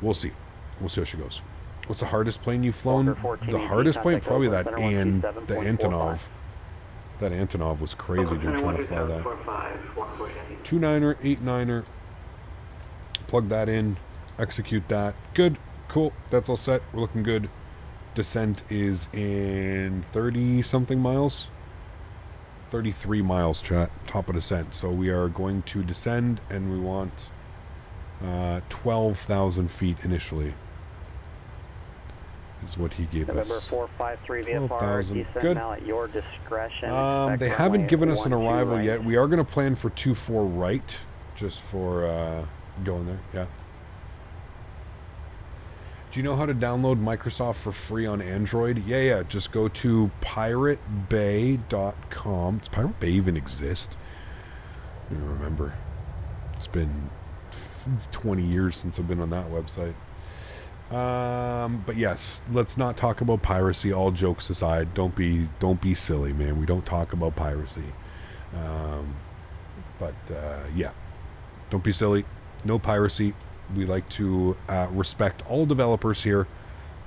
we'll see. We'll see how she goes. What's the hardest plane you've flown? The hardest plane? Probably the Antonov. That Antonov was crazy, dude, trying to fly that. 29er, 89er. Plug that in. Execute that. Good. Cool. That's all set. We're looking good. Descent is in 30-something miles. 33 miles, chat. Top of descent. So we are going to descend, and we want 12,000 feet initially. Is what he gave November us. 453 VFR, good. now at your discretion. They haven't given us an arrival yet. We are going to plan for 24 right, just for going there. Yeah. Do you know how to download Microsoft for free on Android? Yeah. Just go to piratebay.com. Does Pirate Bay even exist? I don't remember. It's been 20 years since I've been on that website. But yes, let's not talk about piracy. All jokes aside, don't be silly, man. We don't talk about piracy. Yeah, don't be silly. No piracy. We like to respect all developers here.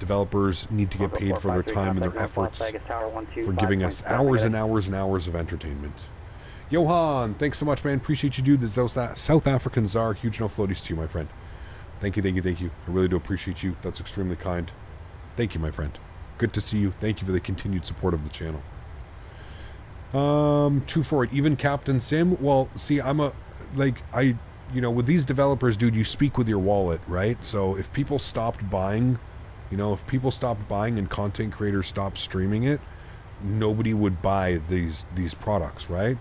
Developers need to get paid for their time and their efforts for giving us hours and hours and hours of entertainment. Johan, thanks so much, man. Appreciate you, dude. The South African Czar. Huge no floaties to you, my friend. Thank you, thank you, thank you. I really do appreciate you. That's extremely kind. Thank you, my friend. Good to see you. Thank you for the continued support of the channel. 248, even Captain Sim. Well, see, you know, with these developers, dude, you speak with your wallet, right? So if people stopped buying, you know, if people stopped buying and content creators stopped streaming it, nobody would buy these products, right?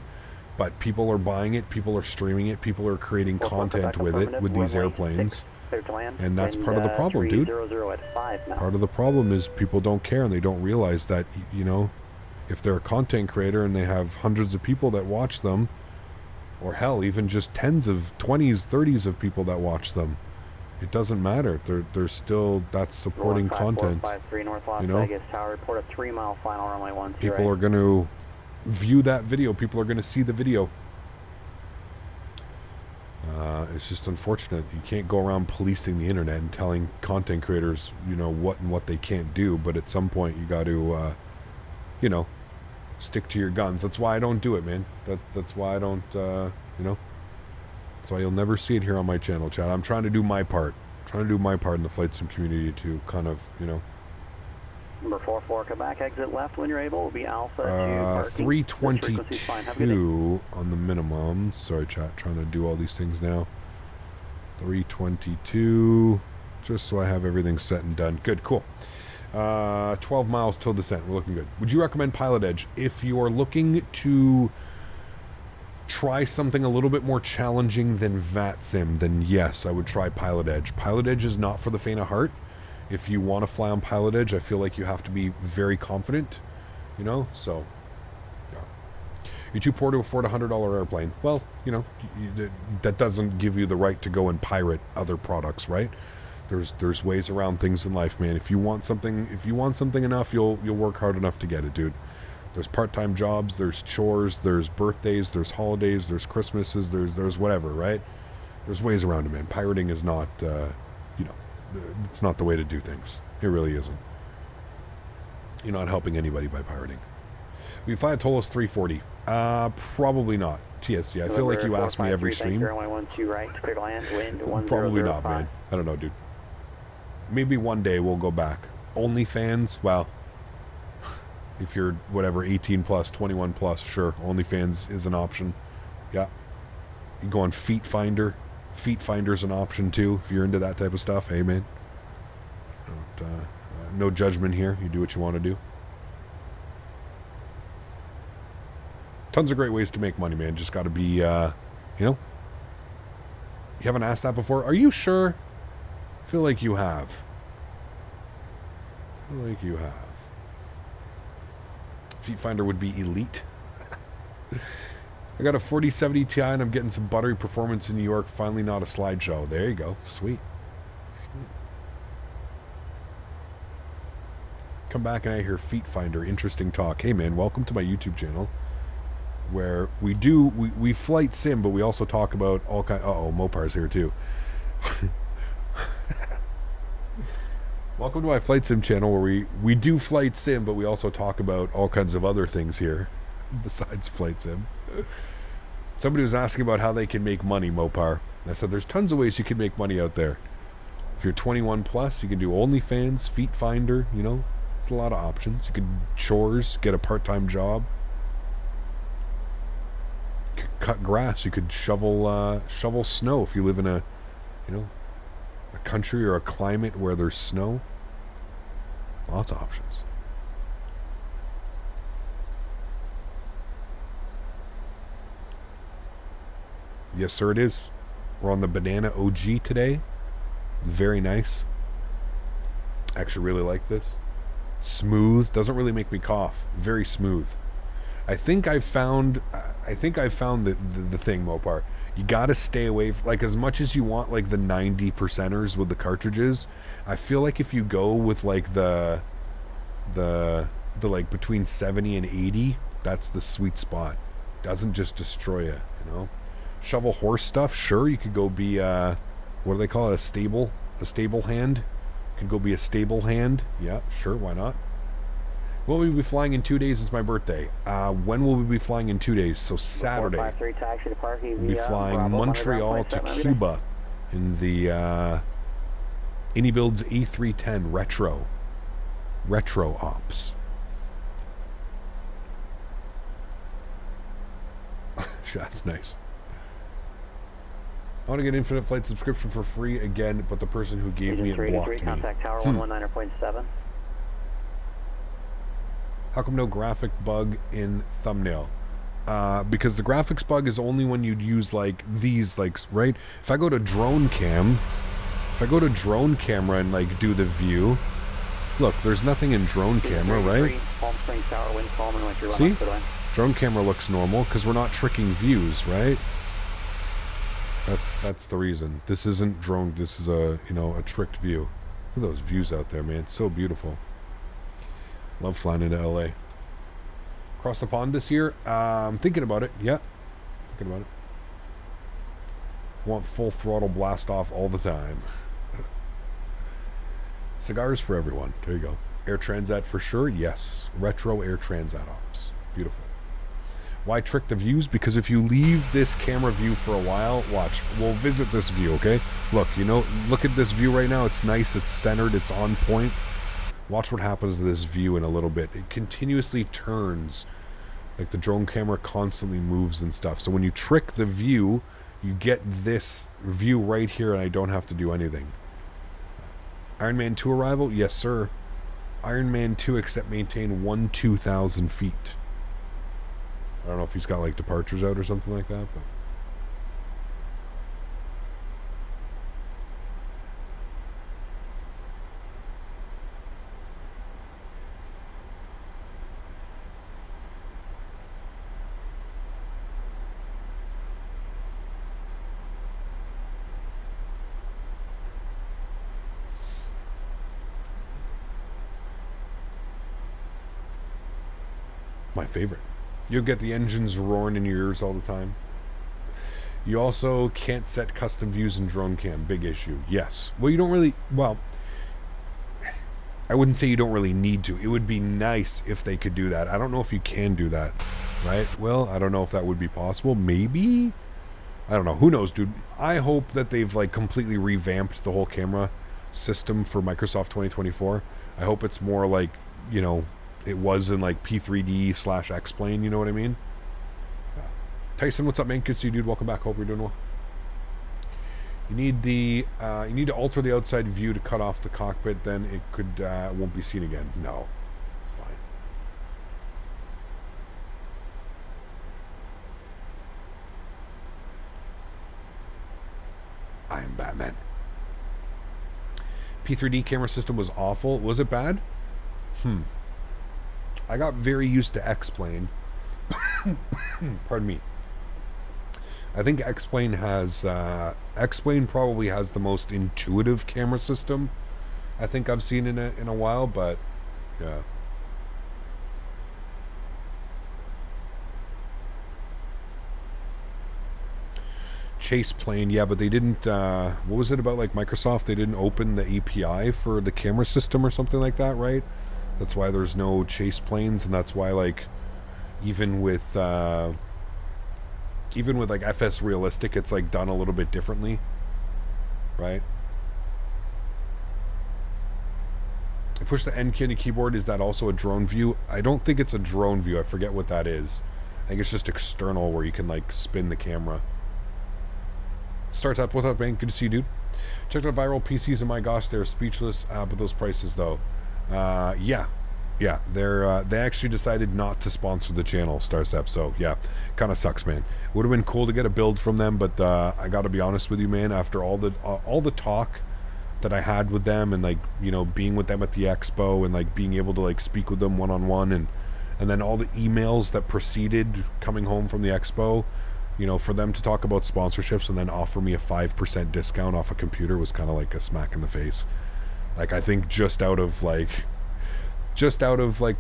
But people are buying it, people are streaming it, people are creating content with it, with these airplanes. And that's part of the problem, dude. Part of the problem is people don't care and they don't realize that, you know, if they're a content creator and they have hundreds of people that watch them, or hell, even just tens of 20s, 30s of people that watch them, it doesn't matter. They're still, that's supporting content. You know, people are going to view that video. People are going to see the video. It's just unfortunate. You can't go around policing the internet and telling content creators, you know, what and what they can't do. But at some point, you got to, you know, stick to your guns. That's why I don't do it, man. That's why I don't, you know. That's why you'll never see it here on my channel, chat. I'm trying to do my part. I'm trying to do my part in the flight sim community to kind of, you know. Number 44, come back, exit left when you're able. Will be Alpha 322 on the minimum. Sorry, chat. Trying to do all these things now. 322, just so I have everything set and done. Good, cool. 12 miles till descent. We're looking good. Would you recommend Pilot Edge if you are looking to try something a little bit more challenging than VATSIM? Then yes, I would try Pilot Edge. Pilot Edge is not for the faint of heart. If you want to fly on Pilot Edge, I feel like you have to be very confident, you know, so yeah. You're too poor to afford a $100 airplane. Well, you know, that doesn't give you the right to go and pirate other products, right? There's ways around things in life, man. If you want something enough, you'll work hard enough to get it, dude. There's part-time jobs, there's chores, there's birthdays, there's holidays, there's Christmases, there's whatever, right? There's ways around it, man. Pirating is not, you know, it's not the way to do things. It really isn't. You're not helping anybody by pirating. We fly a Tolos 340. Probably not. TSC. I feel like you ask me every stream. Probably not, man. I don't know, dude. Maybe one day we'll go back. OnlyFans, well, if you're whatever 18 plus, 21 plus, sure. OnlyFans is an option. Yeah. You go on Feet Finder. Feet Finder's an option too if you're into that type of stuff. Hey, man. No judgment here. You do what you want to do. Tons of great ways to make money, man. Just got to be, you know. You haven't asked that before? Are you sure? I feel like you have. I feel like you have. Feet Finder would be elite. I got a 4070 Ti and I'm getting some buttery performance in New York. Finally not a slideshow. There you go. Sweet. Sweet. Come back and I hear Feet Finder. Interesting talk. Hey man, welcome to my YouTube channel, where we flight sim, but we also talk about all kind. Uh-oh, Mopar's here too. Welcome to my flight sim channel, where we do flight sim, but we also talk about all kinds of other things here besides flight sim. Somebody was asking about how they can make money, Mopar. And I said there's tons of ways you can make money out there. If you're 21 plus, you can do OnlyFans, Feet Finder, you know. There's a lot of options. You could chores, get a part-time job. You could cut grass. You could shovel snow if you live in a, you know, a country or a climate where there's snow. Lots of options. Yes, sir, it is. We're on the Banana OG today. Very nice. Actually really like this. Smooth. Doesn't really make me cough. Very smooth. I think I found the thing, Mopar. You gotta stay away, like, as much as you want, like, the 90%ers with the cartridges. I feel like if you go with, like, the like, between 70 and 80, that's the sweet spot. Doesn't just destroy you, you know? Shovel horse stuff, sure, you could go be, what do they call it, a stable hand? You could go be a stable hand. Yeah, sure, why not? Will we be flying in 2 days? Is my birthday. When will we be flying in 2 days? So Saturday. 453 taxi to park. We'll be flying Montreal to Cuba in the AnyBuilds A310 Retro Ops. That's nice. I want to get Infinite Flight subscription for free again, but the person who gave me it blocked me. Contact tower 119.7. How come no graphic bug in thumbnail? Because the graphics bug is only when you'd use like these, like, right? If I go to drone camera and like do the view, look, there's nothing in drone camera, right? See? Drone camera looks normal because we're not tricking views, right? That's the reason. This isn't drone. This is a tricked view. Look at those views out there, man. It's so beautiful. Love flying into LA. Across the pond this year? I'm thinking about it. Yeah, thinking about it. Want full throttle blast off all the time. Cigars for everyone. There you go. Air Transat for sure. Yes. Retro Air Transat ops. Beautiful. Why trick the views? Because if you leave this camera view for a while, watch. We'll visit this view, okay? Look, look at this view right now. It's nice. It's centered. It's on point. Watch what happens to this view in a little bit. It continuously turns. Like the drone camera constantly moves and stuff. So when you trick the view, you get this view right here and I don't have to do anything. Iron Man 2 arrival? Yes, sir. Iron Man 2 except maintain 2,000 feet. I don't know if he's got like departures out or something like that, but my favorite. You'll get the engines roaring in your ears all the time. You also can't set custom views in drone cam. Big issue. Yes. Well, you don't really... Well, I wouldn't say you don't really need to. It would be nice if they could do that. I don't know if you can do that. Right? Well, I don't know if that would be possible. Maybe? I don't know. Who knows, dude? I hope that they've, like, completely revamped the whole camera system for Microsoft 2024. I hope it's more like, it was in like P3D/X-Plane, you know what I mean? Tyson, what's up, man? Good to see you, dude. Welcome back. Hope you're doing well. You need to alter the outside view to cut off the cockpit, then it won't be seen again. No, it's fine. I am Batman. P3D camera system was awful. Was it bad? I got very used to X-Plane. Pardon me. I think X-Plane probably has the most intuitive camera system I think I've seen in a while, but yeah. Chase plane, yeah, but they didn't, what was it about, like, Microsoft? They didn't open the API for the camera system or something like that, right? That's why there's no chase planes, and that's why, like, even with like FS Realistic, it's like done a little bit differently, right? I push the N key on the keyboard. Is that also a drone view? I don't think it's a drone view. I forget what that is. I think it's just external where you can like spin the camera. Startup, what's up, man? Good to see you, dude. Checked out viral PCs, and my gosh, they're speechless. But those prices, though. Yeah, they actually decided not to sponsor the channel, Starstep, so yeah, kind of sucks, man. Would have been cool to get a build from them, but I gotta be honest with you, man, after all the talk that I had with them, and like, being with them at the expo, and like being able to like speak with them one-on-one, and then all the emails that preceded coming home from the expo, for them to talk about sponsorships and then offer me a 5% discount off a computer was kind of like a smack in the face. Like, I think just out of like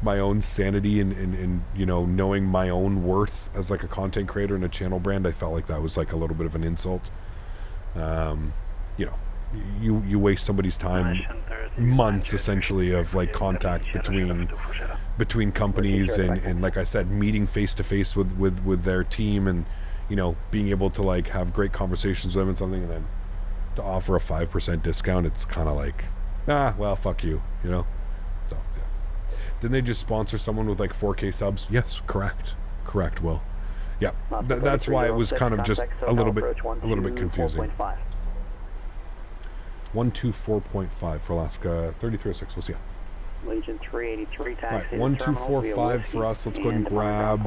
my own sanity and knowing my own worth as like a content creator and a channel brand, I felt like that was like a little bit of an insult. You waste somebody's time. months essentially of like contact between companies and like I said, meeting face to face with their team, and you know, being able to like have great conversations with them and something, and then to offer a 5% discount, it's kind of like, well, fuck you, you know. So yeah. Didn't they just sponsor someone with like 4K subs? Yes, correct, Will. Yeah, that's why it was kind of just a little bit confusing. 124.5 for Alaska 3306. We'll see ya. Legion 383 taxi. Right, 1245 for us. Let's go ahead and grab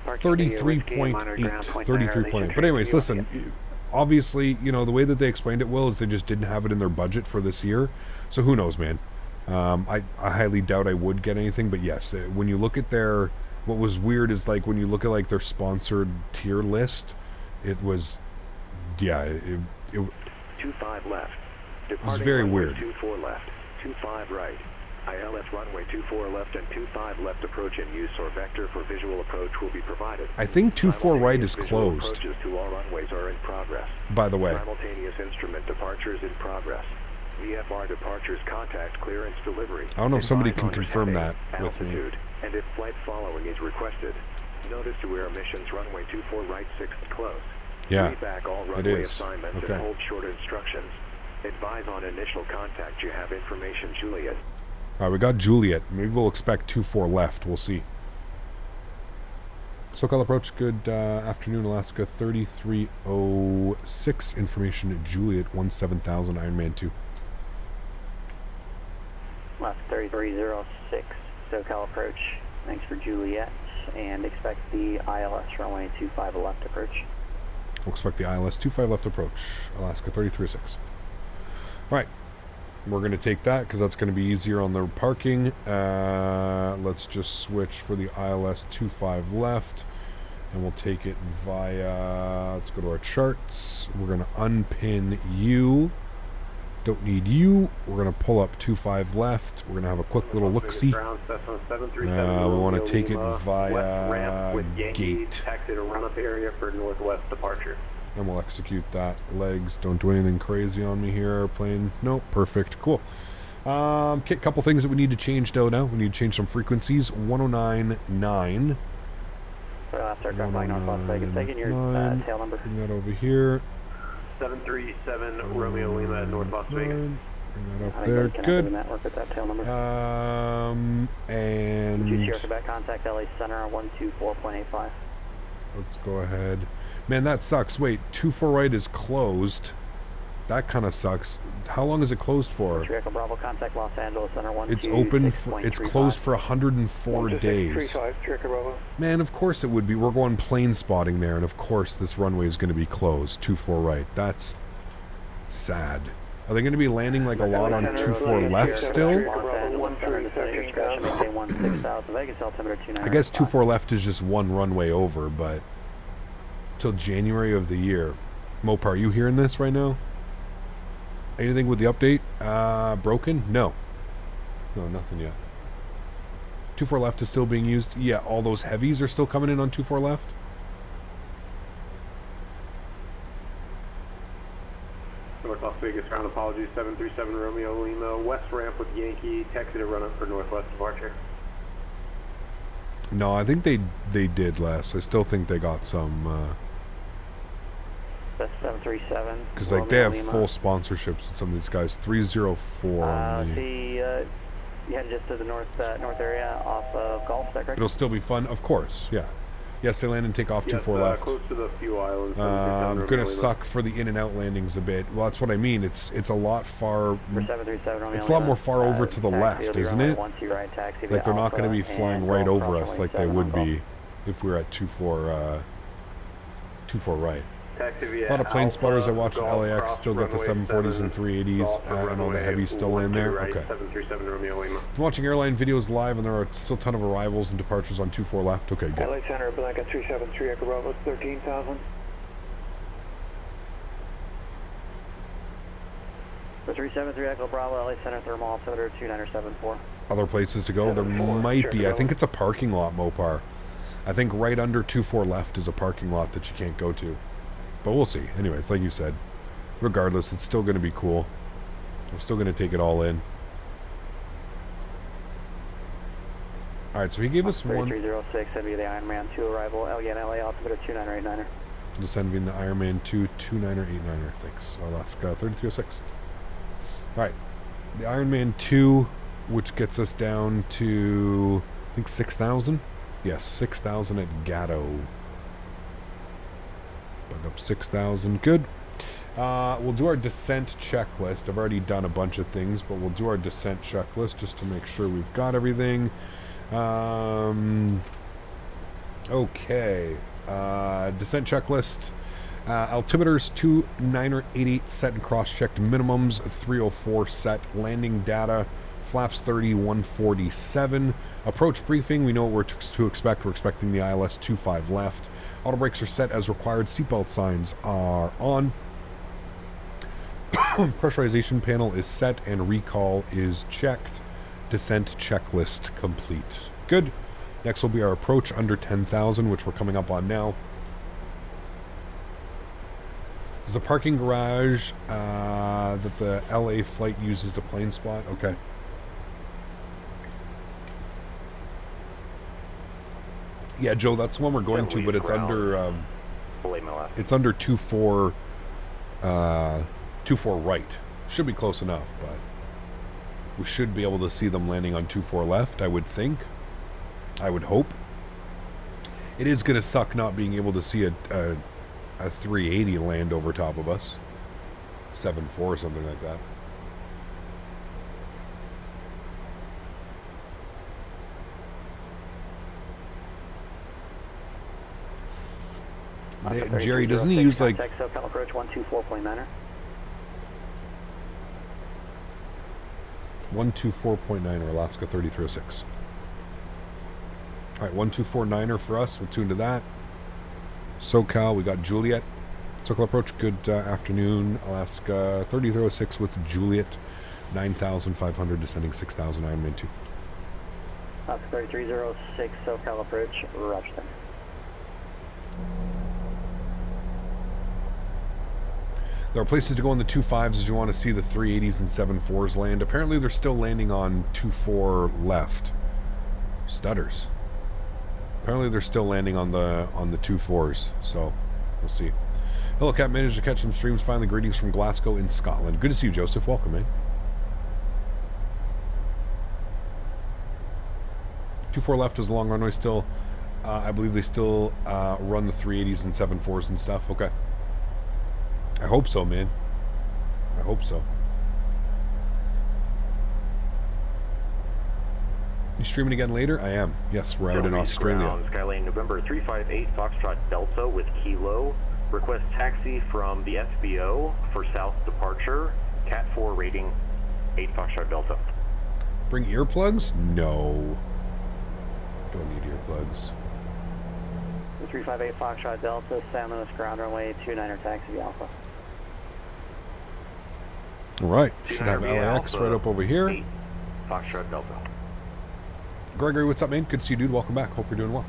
33.8. But anyways, listen. Obviously, you know, the way that they explained it, Will, is they just didn't have it in their budget for this year. So who knows, man. I highly doubt I would get anything. But yes, when you look at their... What was weird is like when you look at like their sponsored tier list, it was... Yeah, it 25 left. It was very weird. 24 left. 25 right. ILS runway 24 left and 25 left approach in use or vector for visual approach will be provided. I think 24 right is closed. Approaches to all runways are in progress. By the way. Simultaneous instrument departures in progress. VFR departures contact clearance delivery. I don't know if somebody can confirm that with me. And if flight following is requested. Notice to air emissions runway 24 right 6 closed. Yeah, back all runway assignments and hold short instructions. Advise on initial contact. You have information, Juliet. Alright, we got Juliet. Maybe we'll expect 24 left. We'll see. SoCal approach. Good afternoon, Alaska 3306. Information, Juliet 17000 Ironman 2. Left 3306. SoCal approach. Thanks for Juliet. And expect the ILS runway 25 left approach. We'll expect the ILS 25 left approach. Alaska 3306. Alright. We're going to take that because that's going to be easier on the parking. Let's just switch for the ILS 25 left. And we'll take it via... Let's go to our charts. We're going to unpin you. Don't need you. We're going to pull up 25 left. We're going to have a quick little look-see. We want to take it via gate. Taxi to run-up area for northwest departure. And we'll execute that. Legs, don't do anything crazy on me here. Airplane, nope, perfect, cool. Okay, couple things that we need to change though now. We need to change some frequencies. 109.9. Aircraft flying north Las Vegas. Taking your tail number. Bring that over here. 737 Romeo Lima at North Las Vegas. Bring that up there, good. Network with that tail number. And... Quebec, contact LA Center on 124.85. Let's go ahead. Man, that sucks. Wait, 24 right is closed. That kind of sucks. How long is it closed for? Bravo, contact Los Angeles Center 1. It's open. It's closed for 104 days. Man, of course it would be. We're going plane spotting there, and of course this runway is going to be closed. 24 right. That's sad. Are they going to be landing like a lot on 24 left still? I guess 24 left is just one runway over, but till January of the year. Mopar, are you hearing this right now? Anything with the update? Broken? No. No, nothing yet. 24 left is still being used. Yeah, all those heavies are still coming in on 24 left. North Las Vegas, ground apologies, 737 Romeo Lima, west ramp with Yankee, taxi to run up for northwest departure. No, I think they did less. I still think they got some... That's 737. Because like they have full sponsorships with some of these guys. 304. Yeah, just to the north area off of Gulf. Is that correct? It'll still be fun, of course. Yeah. Yes, they land and take off 24 left. Close to the few islands. Gonna suck for the in and out landings a bit. Well, that's what I mean. It's a lot far. It's a lot more far over to the left, isn't it? Like they're not going to be flying right over us like they would be if we were at 24 right. A lot of plane spotters I watch at LAX still got the 740s and 380s and all the heavies still land there. Okay. I'm watching airline videos live and there are still a ton of arrivals and departures on 24 left. Okay, good. LA Center, Blanca 373 Echo Bravo, 13,000. The 373 Echo Bravo, LA Center, thermal altimeter 297.4. Other places to go? There might be. I think it's a parking lot, Mopar. I think right under 24 left is a parking lot that you can't go to. But we'll see. Anyways, like you said, regardless, it's still going to be cool. We're still going to take it all in. Alright, so he gave us one. 3306, that'd be the Ironman 2 arrival, again, LA altimeter 2989er. Descending the Ironman 2 2989er. Thanks. Alaska 3306. Alright. The Ironman 2, which gets us down to, I think, 6,000? Yes, 6,000 at Gatto. Bug up 6,000. Good. We'll do our descent checklist. I've already done a bunch of things, but we'll do our descent checklist just to make sure we've got everything. Okay. Descent checklist. Altimeters 2988 set and cross-checked. Minimums 304 set. Landing data. Flaps 30, 147. Approach briefing. We know what we're to expect. We're expecting the ILS 25 left. Auto brakes are set as required. Seatbelt signs are on. Pressurization panel is set and recall is checked. Descent checklist complete. Good. Next will be our approach under 10,000, which we're coming up on now. There's a parking garage that the LA flight uses to plane spot. Okay. Yeah, Joe, that's the one we're going to, but it's under it's under 24 right. Should be close enough, but we should be able to see them landing on 24 left, I would think. I would hope. It is going to suck not being able to see a 380 land over top of us. 7-4 or something like that. Jerry, doesn't he use like... approach 124.9er. 124.9er, Alaska 3306. Alright, 1249er for us. We'll tune to that. SoCal, we got Juliet. SoCal approach, good afternoon. Alaska 3306 with Juliet. 9,500, descending 6,000, Ironman 2. Alaska 3306, SoCal approach, roger. There are places to go on the 25s if you want to see the 380s and 74s land. Apparently they're still landing on 24 left. Stutters. Apparently they're still landing on the 24s, so we'll see. Hello, Cap. Managed to catch some streams. Finally, greetings from Glasgow in Scotland. Good to see you, Joseph. Welcome, man. 24 left is a long runway still. I believe they still run the 380s and 74s and stuff. Okay. I hope so, man. I hope so. You streaming again later? I am. Yes, we're out in Australia. Skylane November 358 Foxtrot Delta with Kilo. Request taxi from the SBO for south departure. Cat 4 rating 8 Foxtrot Delta. Bring earplugs? No. Don't need earplugs. 358 Foxtrot Delta, San Luis ground runway 29er taxi Alpha. Alright, should have LAX right up over here. 8 Foxtrot Delta. Gregory, what's up, man? Good to see you, dude. Welcome back. Hope you're doing well.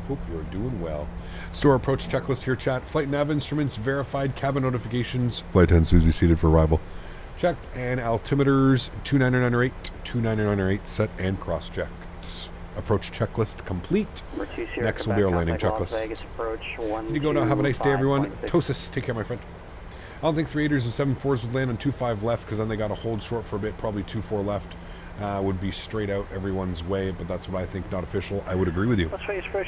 Hope you're doing well. Store approach checklist here, chat. Flight nav instruments verified. Cabin notifications. Flight 10 Susie seated for arrival. Checked. And altimeters 2998, 2998 set and cross-checked. Approach checklist complete. Next will be our landing checklist. Need to go now. Have a nice day, everyone. Tosis, take care, my friend. I don't think 380s and 74s would land on 25 left because then they got to hold short for a bit. Probably 24 left would be straight out everyone's way, but that's what I think, not official. I would agree with you.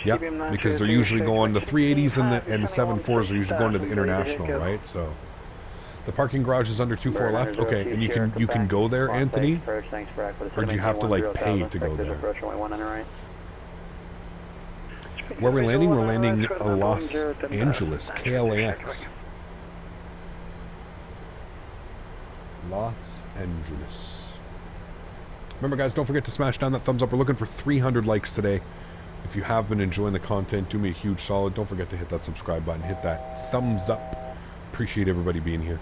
Yeah, because they're usually going, the 380s and the 74s are usually going to the international, right? So the parking garage is under 24 left. Okay, and you can go there, Anthony, or do you have to like pay to go there? Where are we landing? We're landing Los Angeles, KLAX. Los Angeles. Remember, guys, don't forget to smash down that thumbs up. We're looking for 300 likes today. If you have been enjoying the content, do me a huge solid. Don't forget to hit that subscribe button. Hit that thumbs up. Appreciate everybody being here.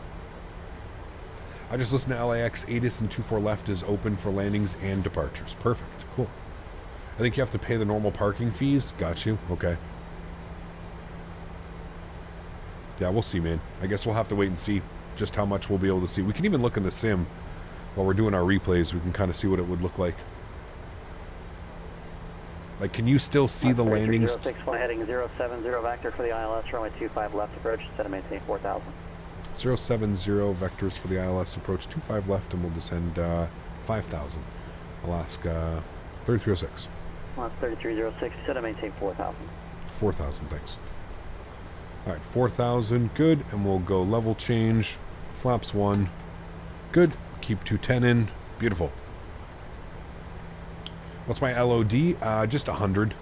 I just listened to LAX. ATIS and 24 left is open for landings and departures. Perfect. Cool. I think you have to pay the normal parking fees. Got you. Okay. Yeah, we'll see, man. I guess we'll have to wait and see. just how much we'll be able to see. We can even look in the sim while we're doing our replays. We can kind of see what it would look like. Like, can you still see the landings? 06, heading 070 vector for the ILS, runway 25 left approach, set to maintain 4,000. 070 vectors for the ILS approach, 25 left, and we'll descend 5,000. Alaska 3306. Well, that's 3306, set to maintain 4,000. 4,000, thanks. All right, 4,000, good, and we'll go level change, flaps 1, good, keep 210 in, beautiful. What's my LOD? Just 100.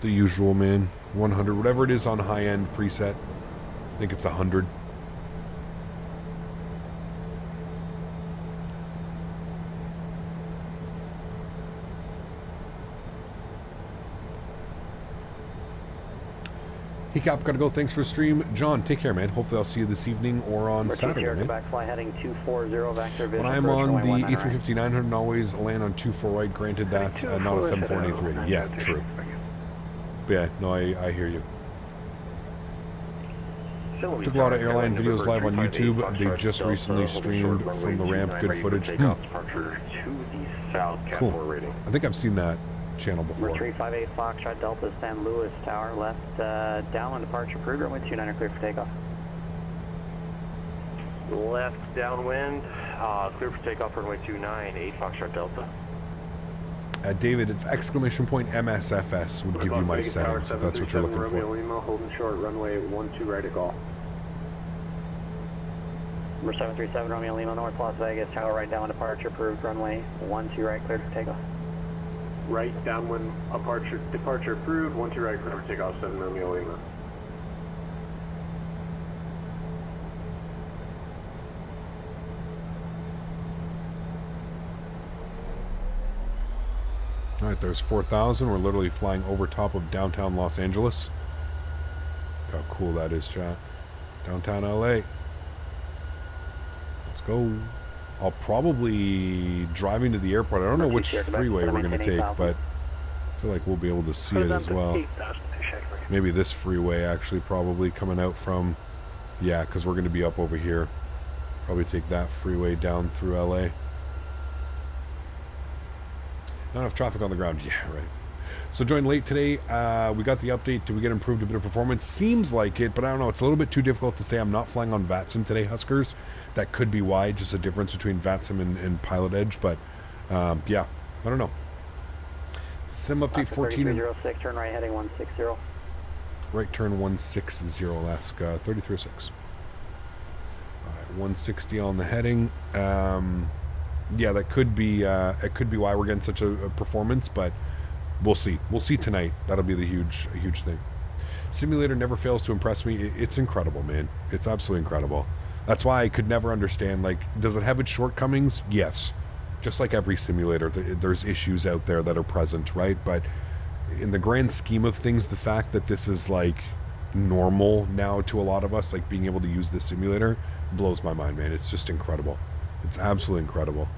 The usual, man. 100, whatever it is on high-end preset. I think it's 100. Hey Cap, gotta go. Thanks for the stream. John, take care, man. Hopefully I'll see you this evening or on Saturday, man. Back fly heading 240 vector. When I'm on the A350-900 and always land on 24 right, granted that's not a 74 and A380. Yeah, true. But yeah, no, I hear you. Took a lot of airline videos live on YouTube. They just recently streamed from the ramp. Good footage. Cool. I think I've seen that channel before. 358 Foxtrot Delta San Luis Tower, left downwind departure approved, runway 29 clear for takeoff. Left downwind, clear for takeoff, runway 29, 8 Foxtrot Delta. David, it's exclamation point MSFS would give you my settings if that's what you're looking for. Lima, holding short, runway 12 right at call. Number 737 Romeo Lima, North Las Vegas, tower right downwind departure approved, runway 12 right cleared for takeoff. Right downwind departure approved, 12 right clear for takeoff, 7 Romeo Lima. Alright, there's 4,000. We're literally flying over top of downtown Los Angeles. Look how cool that is, chat. Downtown LA. Let's go. I'll probably driving to the airport. I don't know which freeway we're going to take, but I feel like we'll be able to see it as well. Maybe this freeway actually probably coming out from, yeah, because we're going to be up over here. Probably take that freeway down through LA. Not enough traffic on the ground. Yeah, right. So joined late today. We got the update. Did we get improved a bit of performance? Seems like it, but I don't know. It's a little bit too difficult to say. I'm not flying on VATSIM today, Huskers. That could be why. Just a difference between VATSIM and Pilot Edge. But, yeah, I don't know. Sim update 14. 3306, turn right heading 160. Right turn 160, Alaska 3306. All right, 160 on the heading. Yeah, that could be it could be why we're getting such a performance, but we'll see. We'll see tonight. That'll be the huge thing. Simulator never fails to impress me. It's incredible, man. It's absolutely incredible. That's why I could never understand, like, does it have its shortcomings? Yes. Just like every simulator, there's issues out there that are present, right? But in the grand scheme of things, the fact that this is, like, normal now to a lot of us, like, being able to use this simulator, blows my mind, man. It's just incredible. It's absolutely incredible.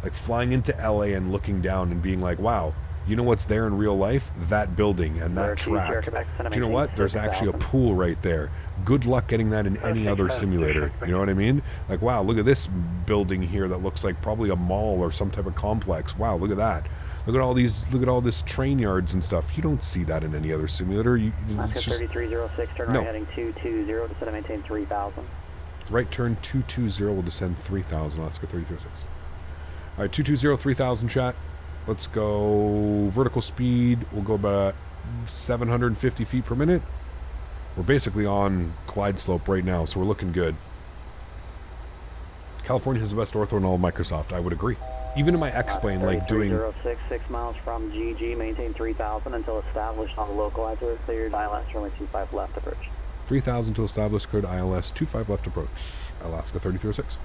Like flying into LA and looking down and being like, wow, you know what's there in real life? That building and that track. Do you know what? There's actually a pool right there. Good luck getting that in any other simulator. You know what I mean? Like, wow, look at this building here that looks like probably a mall or some type of complex. Wow, look at that. Look at all this train yards and stuff. You don't see that in any other simulator. Alaska 3306, turn right heading 220 to set and maintain 3,000. Right turn 220 will descend 3,000, Alaska 3306. All right, 220, 3,000 chat. Let's go vertical speed. We'll go about 750 feet per minute. We're basically on glide slope right now, so we're looking good. California has the best ortho in all of Microsoft. I would agree. Even in my X-plane, like doing... 3306, 6 miles from GG, maintain 3,000 until established on the localizer. Cleared ILS, runway 25 left approach. 3,000 to establish, cleared ILS, 25 left approach, Alaska 3306.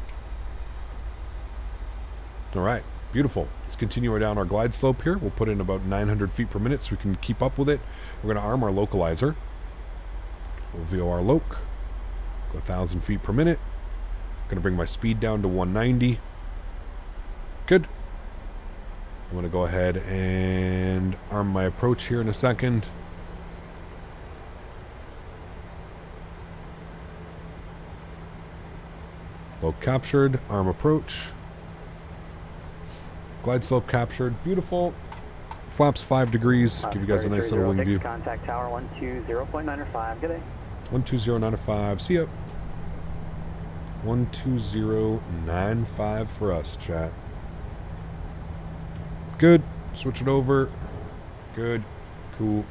All right, beautiful. Let's continue down our glide slope here. We'll put in about 900 feet per minute so we can keep up with it. We're going to arm our localizer. We'll VOR loc. Go 1,000 feet per minute. Going to bring my speed down to 190. Good. I'm going to go ahead and arm my approach here in a second. Low captured. Arm approach. Glide slope captured. Beautiful. Flaps 5 degrees. Give you guys a nice little wing view. Contact tower 120.905. Good day. 120.905. See ya. 120.95 for us, chat. Good. Switch it over. Good. Cool.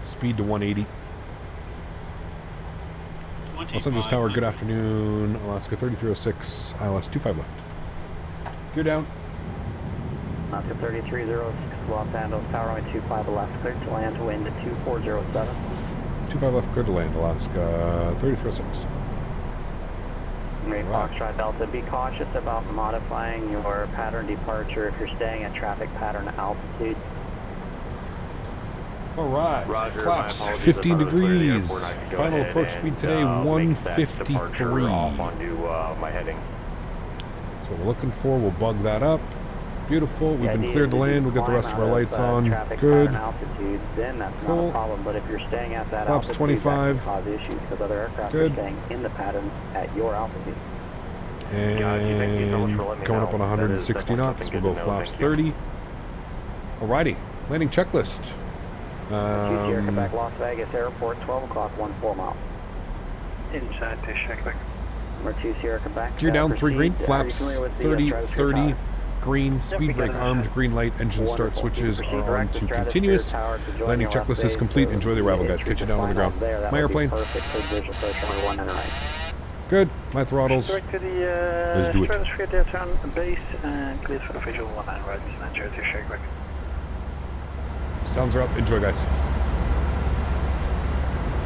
Speed to 180. Los Angeles Tower, good afternoon. Alaska 3306, ILS 25 left. Go down. Alaska 3306, Los Angeles Tower, runway 25 left, cleared to land, wind at 2407. 25 left, cleared to land, Alaska 3306. Great Foxtrot Delta, be cautious about modifying your pattern departure if you're staying at traffic pattern altitude. All right. Roger, Flaps 15 degrees. Final approach speed today 153. Off onto my heading. That's what we're looking for. We'll bug that up. Beautiful. We've been cleared to land. We'll get the rest of our lights on. Good. Altitude, then that's Cool. not a problem. But if you're staying at that Flaps altitude, 25. that can cause issues because other aircraft Good. are staying in the pattern at your altitude. And going up on 160 knots. We'll go flaps 30. Alrighty. Landing checklist. Quebec, Las Vegas Airport, 12 o'clock, 14 miles. Inside to Quebec. Number 2 Sierra Quebec. Gear down, 3 green. Are you Flaps familiar with the 30, stratosphere 30. tower? Green. Speed brake armed. Green light. Engine start switches are on to continuous. Landing checklist is complete. Enjoy the arrival, guys. Catch you down on the ground. My airplane. Good. My throttles. Direct to the Let's do it. stratosphere downtown base and cleared for the visual 19 right, and to Quebec. Sounds are up. Enjoy, guys.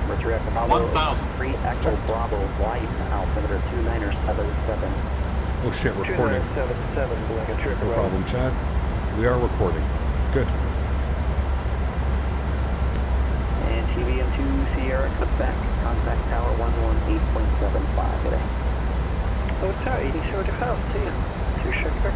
Number 3 Apollo 3 Echo Bravo Flight, altimeter 2977. Oh shit, recording. 2977, like a trip. No problem, chat. We are recording. Good. And TVM2 Sierra Quebec, contact tower 118.75 today. Oh, tower 8075, see ya. To Quebec.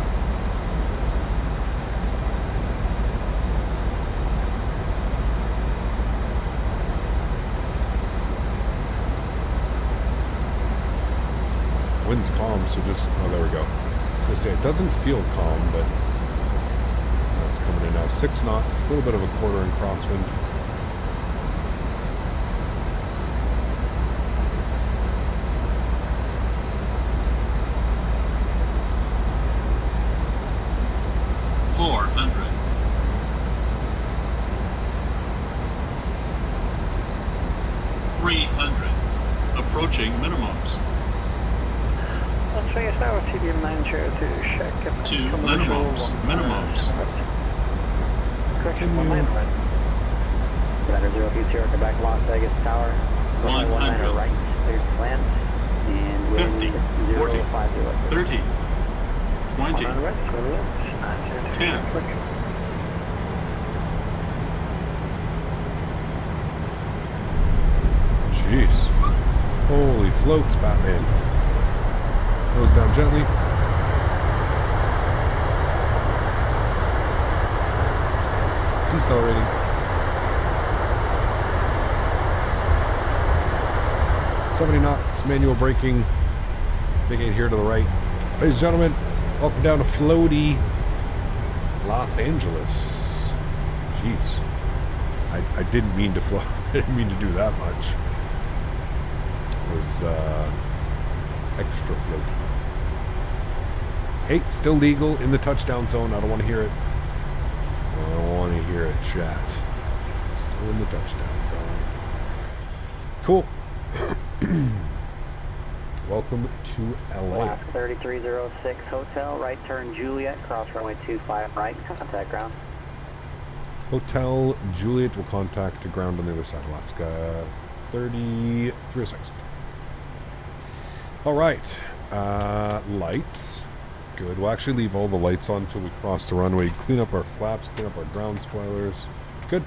Wind's calm, so just, oh, there we go. Just say it doesn't feel calm, but that's coming in now. 6 knots, a little bit of a quarter in crosswind. Approaching minimums. Las Vegas Tower, TBM 90 to check. To minimums. Minimums. Correction, 1 line right. Commander 02 Sierra Quebec, Las Vegas Tower. 100. Right, cleared to land. And wind 50, 40, 050. 30, 20, 1 right, 10. Jeez. Holy floats, Batman. Nose down gently. Decelerating. .70 knots, manual braking. Big 8 here to the right. Ladies and gentlemen, up and down to floaty Los Angeles. Jeez. I didn't mean to float. I didn't mean to do that much. It was extra floaty. Hey, still legal in the touchdown zone. I don't want to hear it. I don't want to hear it, chat. Still in the touchdown zone. Cool. Welcome to LA. Last 3306 Hotel, right turn Juliet, cross runway 25 right, contact ground. Hotel Juliet will contact ground on the other side, Alaska 3306. All right, lights. Good. We'll actually leave all the lights on until we cross the runway. Clean up our flaps, clean up our ground spoilers. Good.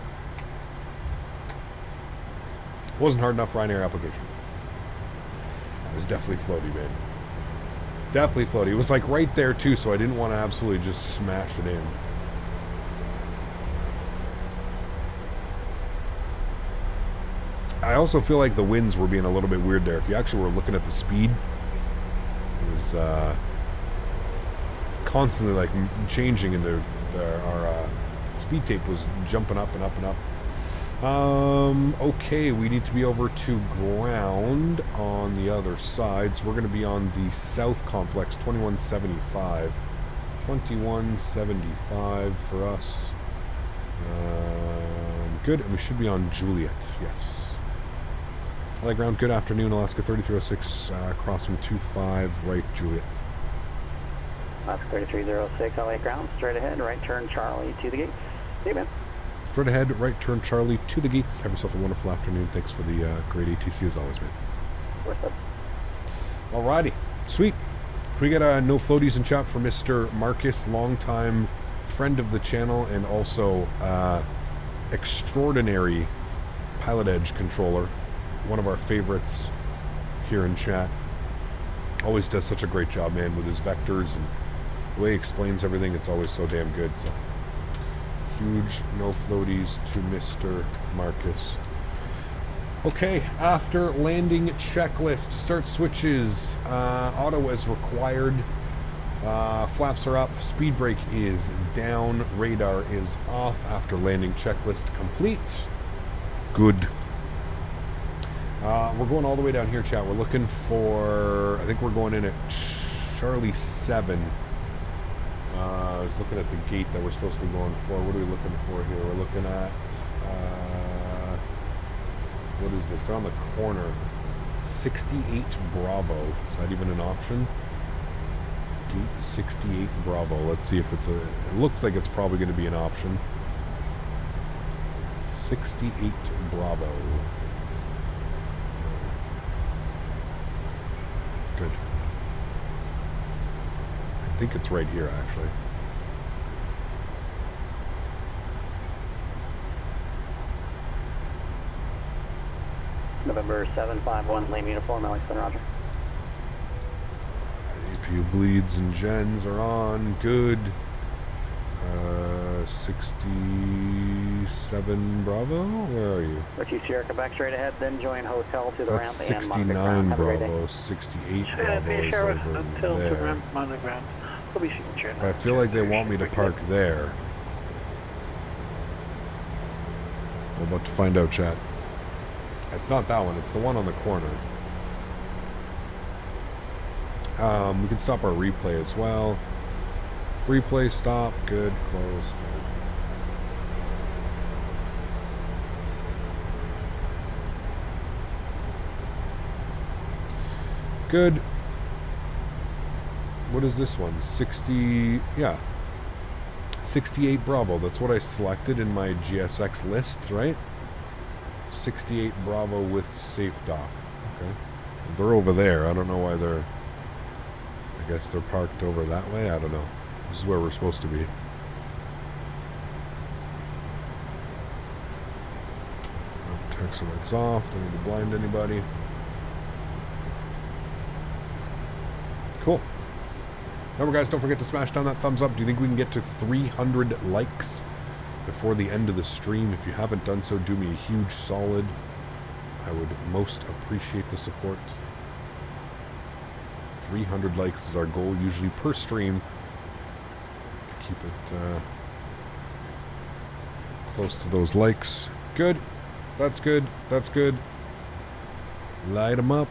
Wasn't hard enough for Ryanair application. It was definitely floaty, man. Definitely floaty. It was like right there too, so I didn't want to absolutely just smash it in. I also feel like the winds were being a little bit weird there. If you actually were looking at the speed, it was constantly like changing into our speed tape was jumping up and up and up. Okay, we need to be over to ground on the other side, so we're going to be on the south complex, 2175. 2175 for us. Good, and we should be on Juliet, yes. LA ground, good afternoon, Alaska 3306, crossing 25, right, Juliet. Alaska 3306, LA ground, straight ahead, right turn Charlie to the gates. See you, man. Straight ahead, right turn Charlie to the gates. Have yourself a wonderful afternoon. Thanks for the great ATC as always, man. What's up? Alrighty, sweet. Can we get no floaties in chat for Mr. Marcus, longtime friend of the channel and also extraordinary pilot edge controller, one of our favorites here in chat. Always does such a great job, man, with his vectors and the way he explains everything. It's always so damn good. So huge no floaties to Mr. Marcus. Okay, after landing checklist, start switches, auto as required, flaps are up, speed brake is down, radar is off after landing checklist complete. Good. We're going all the way down here, chat. We're looking for, I think we're going in at Charlie 7. I was looking at the gate that we're supposed to be going for. What are we looking for here? We're looking at, what is this? They're on the corner. 68 Bravo. Is that even an option? Gate 68 Bravo. Let's see if it's a, it looks like it's probably going to be an option. 68 Bravo. Good. I think it's right here, actually. November 751, lane uniform, Alex, Roger. APU bleeds and gens are on. Good. 67 Bravo? Where are you? Richie Sierra, back straight ahead, then join hotel to the ramp. That's 69 Bravo, 68 Bravo is over there. I feel like they want me to park there. We're about to find out, chat. It's not that one, it's the one on the corner. We can stop our replay as well. Replay, stop, good, close. Good. What is this one? 60, yeah. 68 Bravo, that's what I selected in my GSX list, right? 68 Bravo with safe dock. Okay. They're over there. I don't know why they're, I guess they're parked over that way. I don't know. This is where we're supposed to be. Taxi lights off. Don't need to blind anybody. Cool. Remember, guys, don't forget to smash down that thumbs up. Do you think we can get to 300 likes before the end of the stream? If you haven't done so, do me a huge solid. I would most appreciate the support. 300 likes is our goal, usually per stream, to keep it close to those likes. Good. That's good. That's good. Light them up.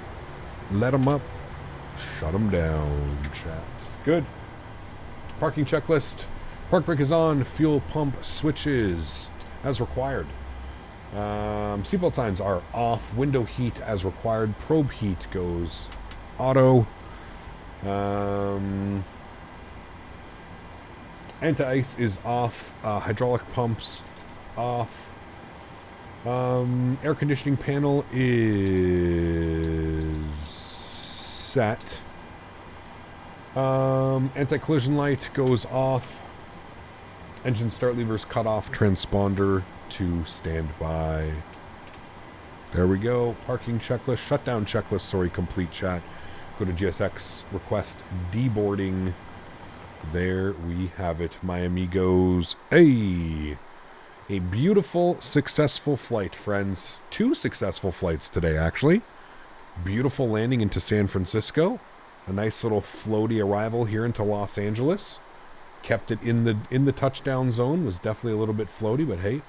Let them up. Shut them down, chat. Good. Parking checklist. Park brake is on. Fuel pump switches as required. Seatbelt signs are off. Window heat as required. Probe heat goes auto. Anti-ice is off. Hydraulic pumps off. Air conditioning panel is set. Anti-collision light goes off. Engine start levers cut off. Transponder to standby. There we go. Parking checklist. Shutdown checklist. Sorry, complete, chat. Go to GSX. Request deboarding. There we have it, my amigos. Hey! A beautiful, successful flight, friends. 2 successful flights today, actually. Beautiful landing into San Francisco. A nice little floaty arrival here into Los Angeles. Kept it in the touchdown zone. Was definitely a little bit floaty, but hey.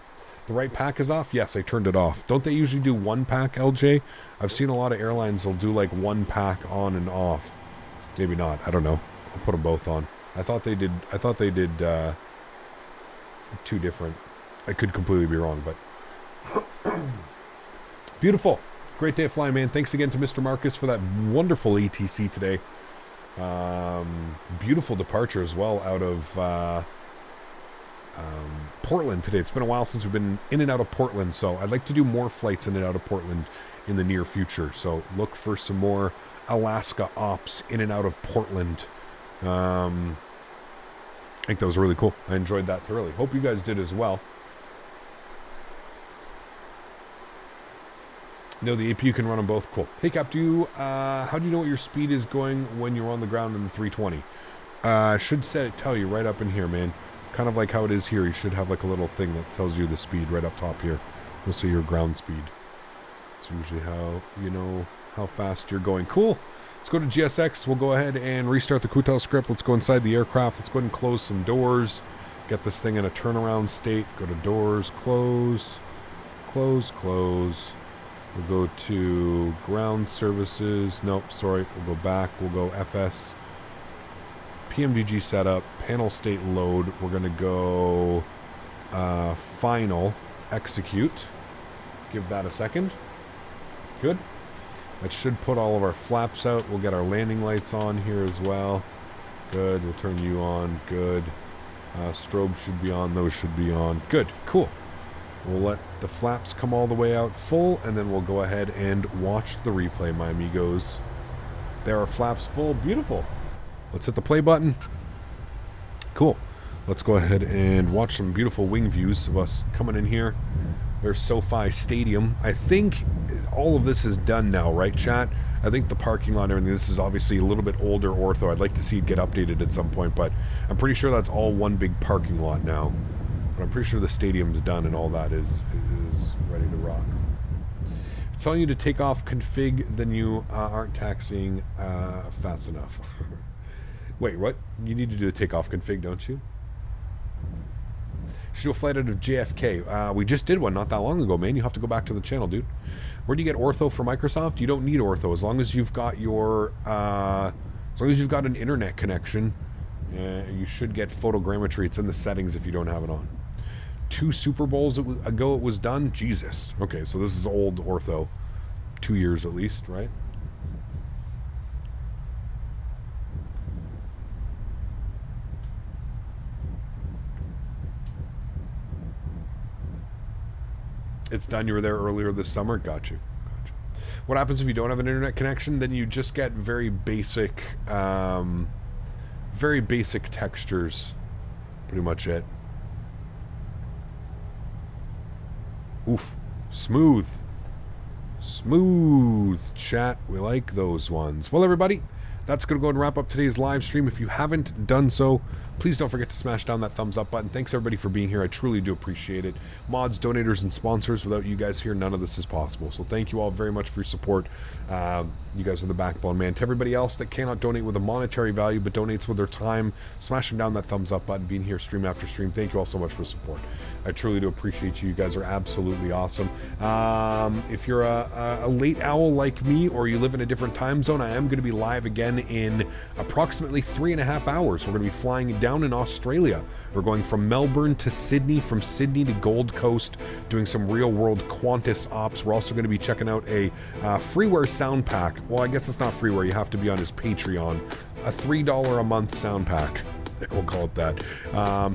The right pack is off? Yes, I turned it off. Don't they usually do 1 pack, LJ? I've seen a lot of airlines, they'll do like 1 pack on and off. Maybe not. I don't know. I'll put them both on. I thought they did 2 different. I could completely be wrong, but beautiful. Great day of flying, man. Thanks again to Mr. Marcus for that wonderful ATC today. Beautiful departure as well out of Portland today. It's been a while since we've been in and out of Portland, so I'd like to do more flights in and out of Portland in the near future. So look for some more Alaska ops in and out of Portland. I think that was really cool. I enjoyed that thoroughly. Hope you guys did as well. No, the APU can run them both. Cool. Hey, Cap, how do you know what your speed is going when you're on the ground in the 320? Should tell you right up in here, man. Kind of like how it is here. You should have like a little thing that tells you the speed right up top here. You'll see your ground speed. It's usually how you know how fast you're going. Cool. Let's go to GSX. We'll go ahead and restart the Kutel script. Let's go inside the aircraft. Let's go ahead and close some doors. Get this thing in a turnaround state. Go to doors. Close. Close. Close. We'll go to ground services. Nope, sorry. We'll go back. We'll go FS. PMDG setup. Panel state load. We're going to go final. Execute. Give that a second. Good. That should put all of our flaps out. We'll get our landing lights on here as well. Good. We'll turn you on. Good. Strobe should be on. Those should be on. Good. Cool. We'll let the flaps come all the way out full, and then we'll go ahead and watch the replay, my amigos. There are flaps full. Beautiful. Let's hit the play button. Cool. Let's go ahead and watch some beautiful wing views of us coming in here. There's SoFi Stadium. I think all of this is done now, right, chat? I think the parking lot and everything, this is obviously a little bit older ortho. I'd like to see it get updated at some point, but I'm pretty sure that's all one big parking lot now. But I'm pretty sure the stadium's done and all that is ready to rock. If it's telling you to take off config, then you aren't taxiing fast enough. Wait, what? You need to do the takeoff config, don't you? Should do a flight out of JFK. We just did one not that long ago, man. You have to go back to the channel, dude. Where do you get ortho for Microsoft? You don't need ortho as long as you've got your as long as you've got an internet connection. You should get photogrammetry. It's in the settings if you don't have it on. 2 Super Bowls ago it was done. Jesus. Okay, so this is old ortho. 2 years at least, right? It's done. You were there earlier this summer. Got you. Got you. What happens if you don't have an internet connection? Then you just get very basic textures. Pretty much it. Oof. Smooth. Smooth chat. We like those ones. Well, everybody, that's going to go and wrap up today's live stream. If you haven't done so, please don't forget to smash down that thumbs up button. Thanks everybody for being here. I truly do appreciate it. Mods, donators, and sponsors. Without you guys here, none of this is possible. So thank you all very much for your support. You guys are the backbone, man. To everybody else that cannot donate with a monetary value but donates with their time, smashing down that thumbs up button, being here stream after stream, thank you all so much for support. I truly do appreciate you. You guys are absolutely awesome. If you're a late owl like me or you live in a different time zone, I am going to be live again in approximately 3.5 hours. We're going to be flying down in Australia. We're going from Melbourne to Sydney, from Sydney to Gold Coast, doing some real-world Qantas ops. We're also going to be checking out a freeware sound pack. Well, I guess it's not freeware. You have to be on his Patreon. A $3 a month sound pack. We'll call it that.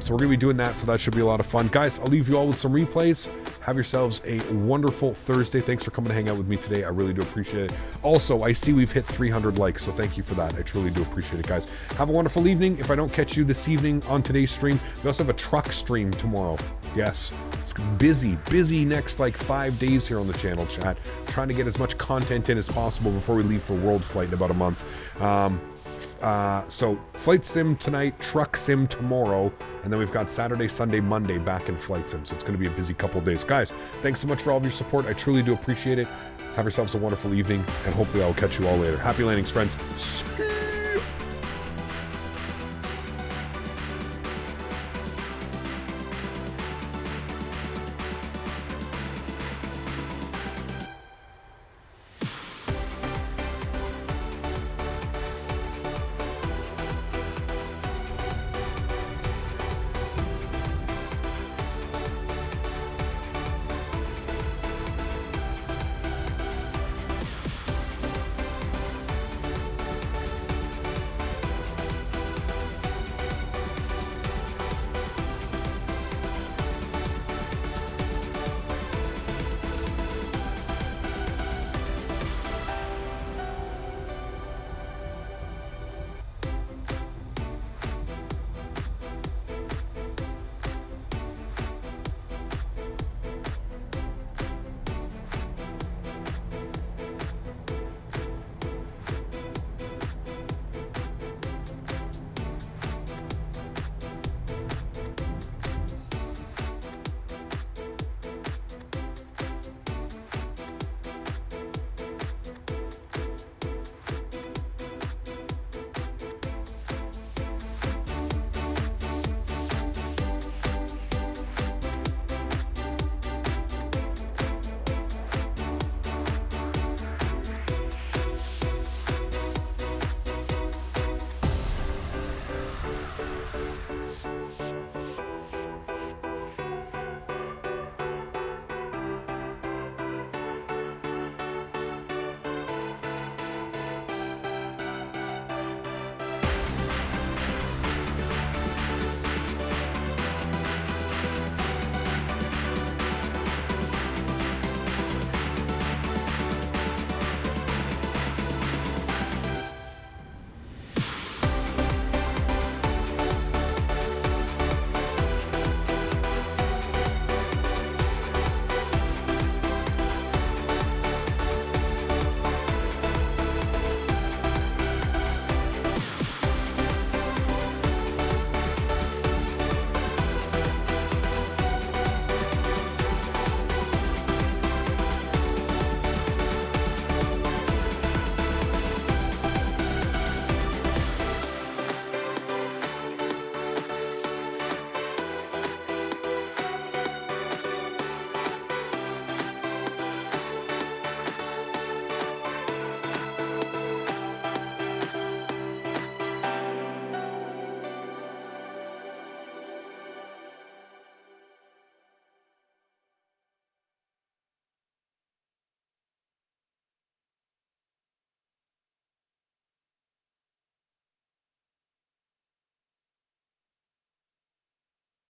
So we're going to be doing that, so that should be a lot of fun. Guys, I'll leave you all with some replays. Have yourselves a wonderful Thursday. Thanks for coming to hang out with me today. I really do appreciate it. Also, I see we've hit 300 likes, so thank you for that. I truly do appreciate it, guys. Have a wonderful evening. If I don't catch you this evening on today's stream, we also have a truck stream tomorrow. Yes, it's busy next like 5 days here on the channel, chat. Trying to get as much content in as possible before we leave for World Flight in about a month. So flight sim tonight, truck sim tomorrow, and then we've got Saturday, Sunday, Monday back in flight sim. So it's going to be a busy couple days. Guys, thanks so much for all of your support. I truly do appreciate it. Have yourselves a wonderful evening, and hopefully I'll catch you all later. Happy landings, friends.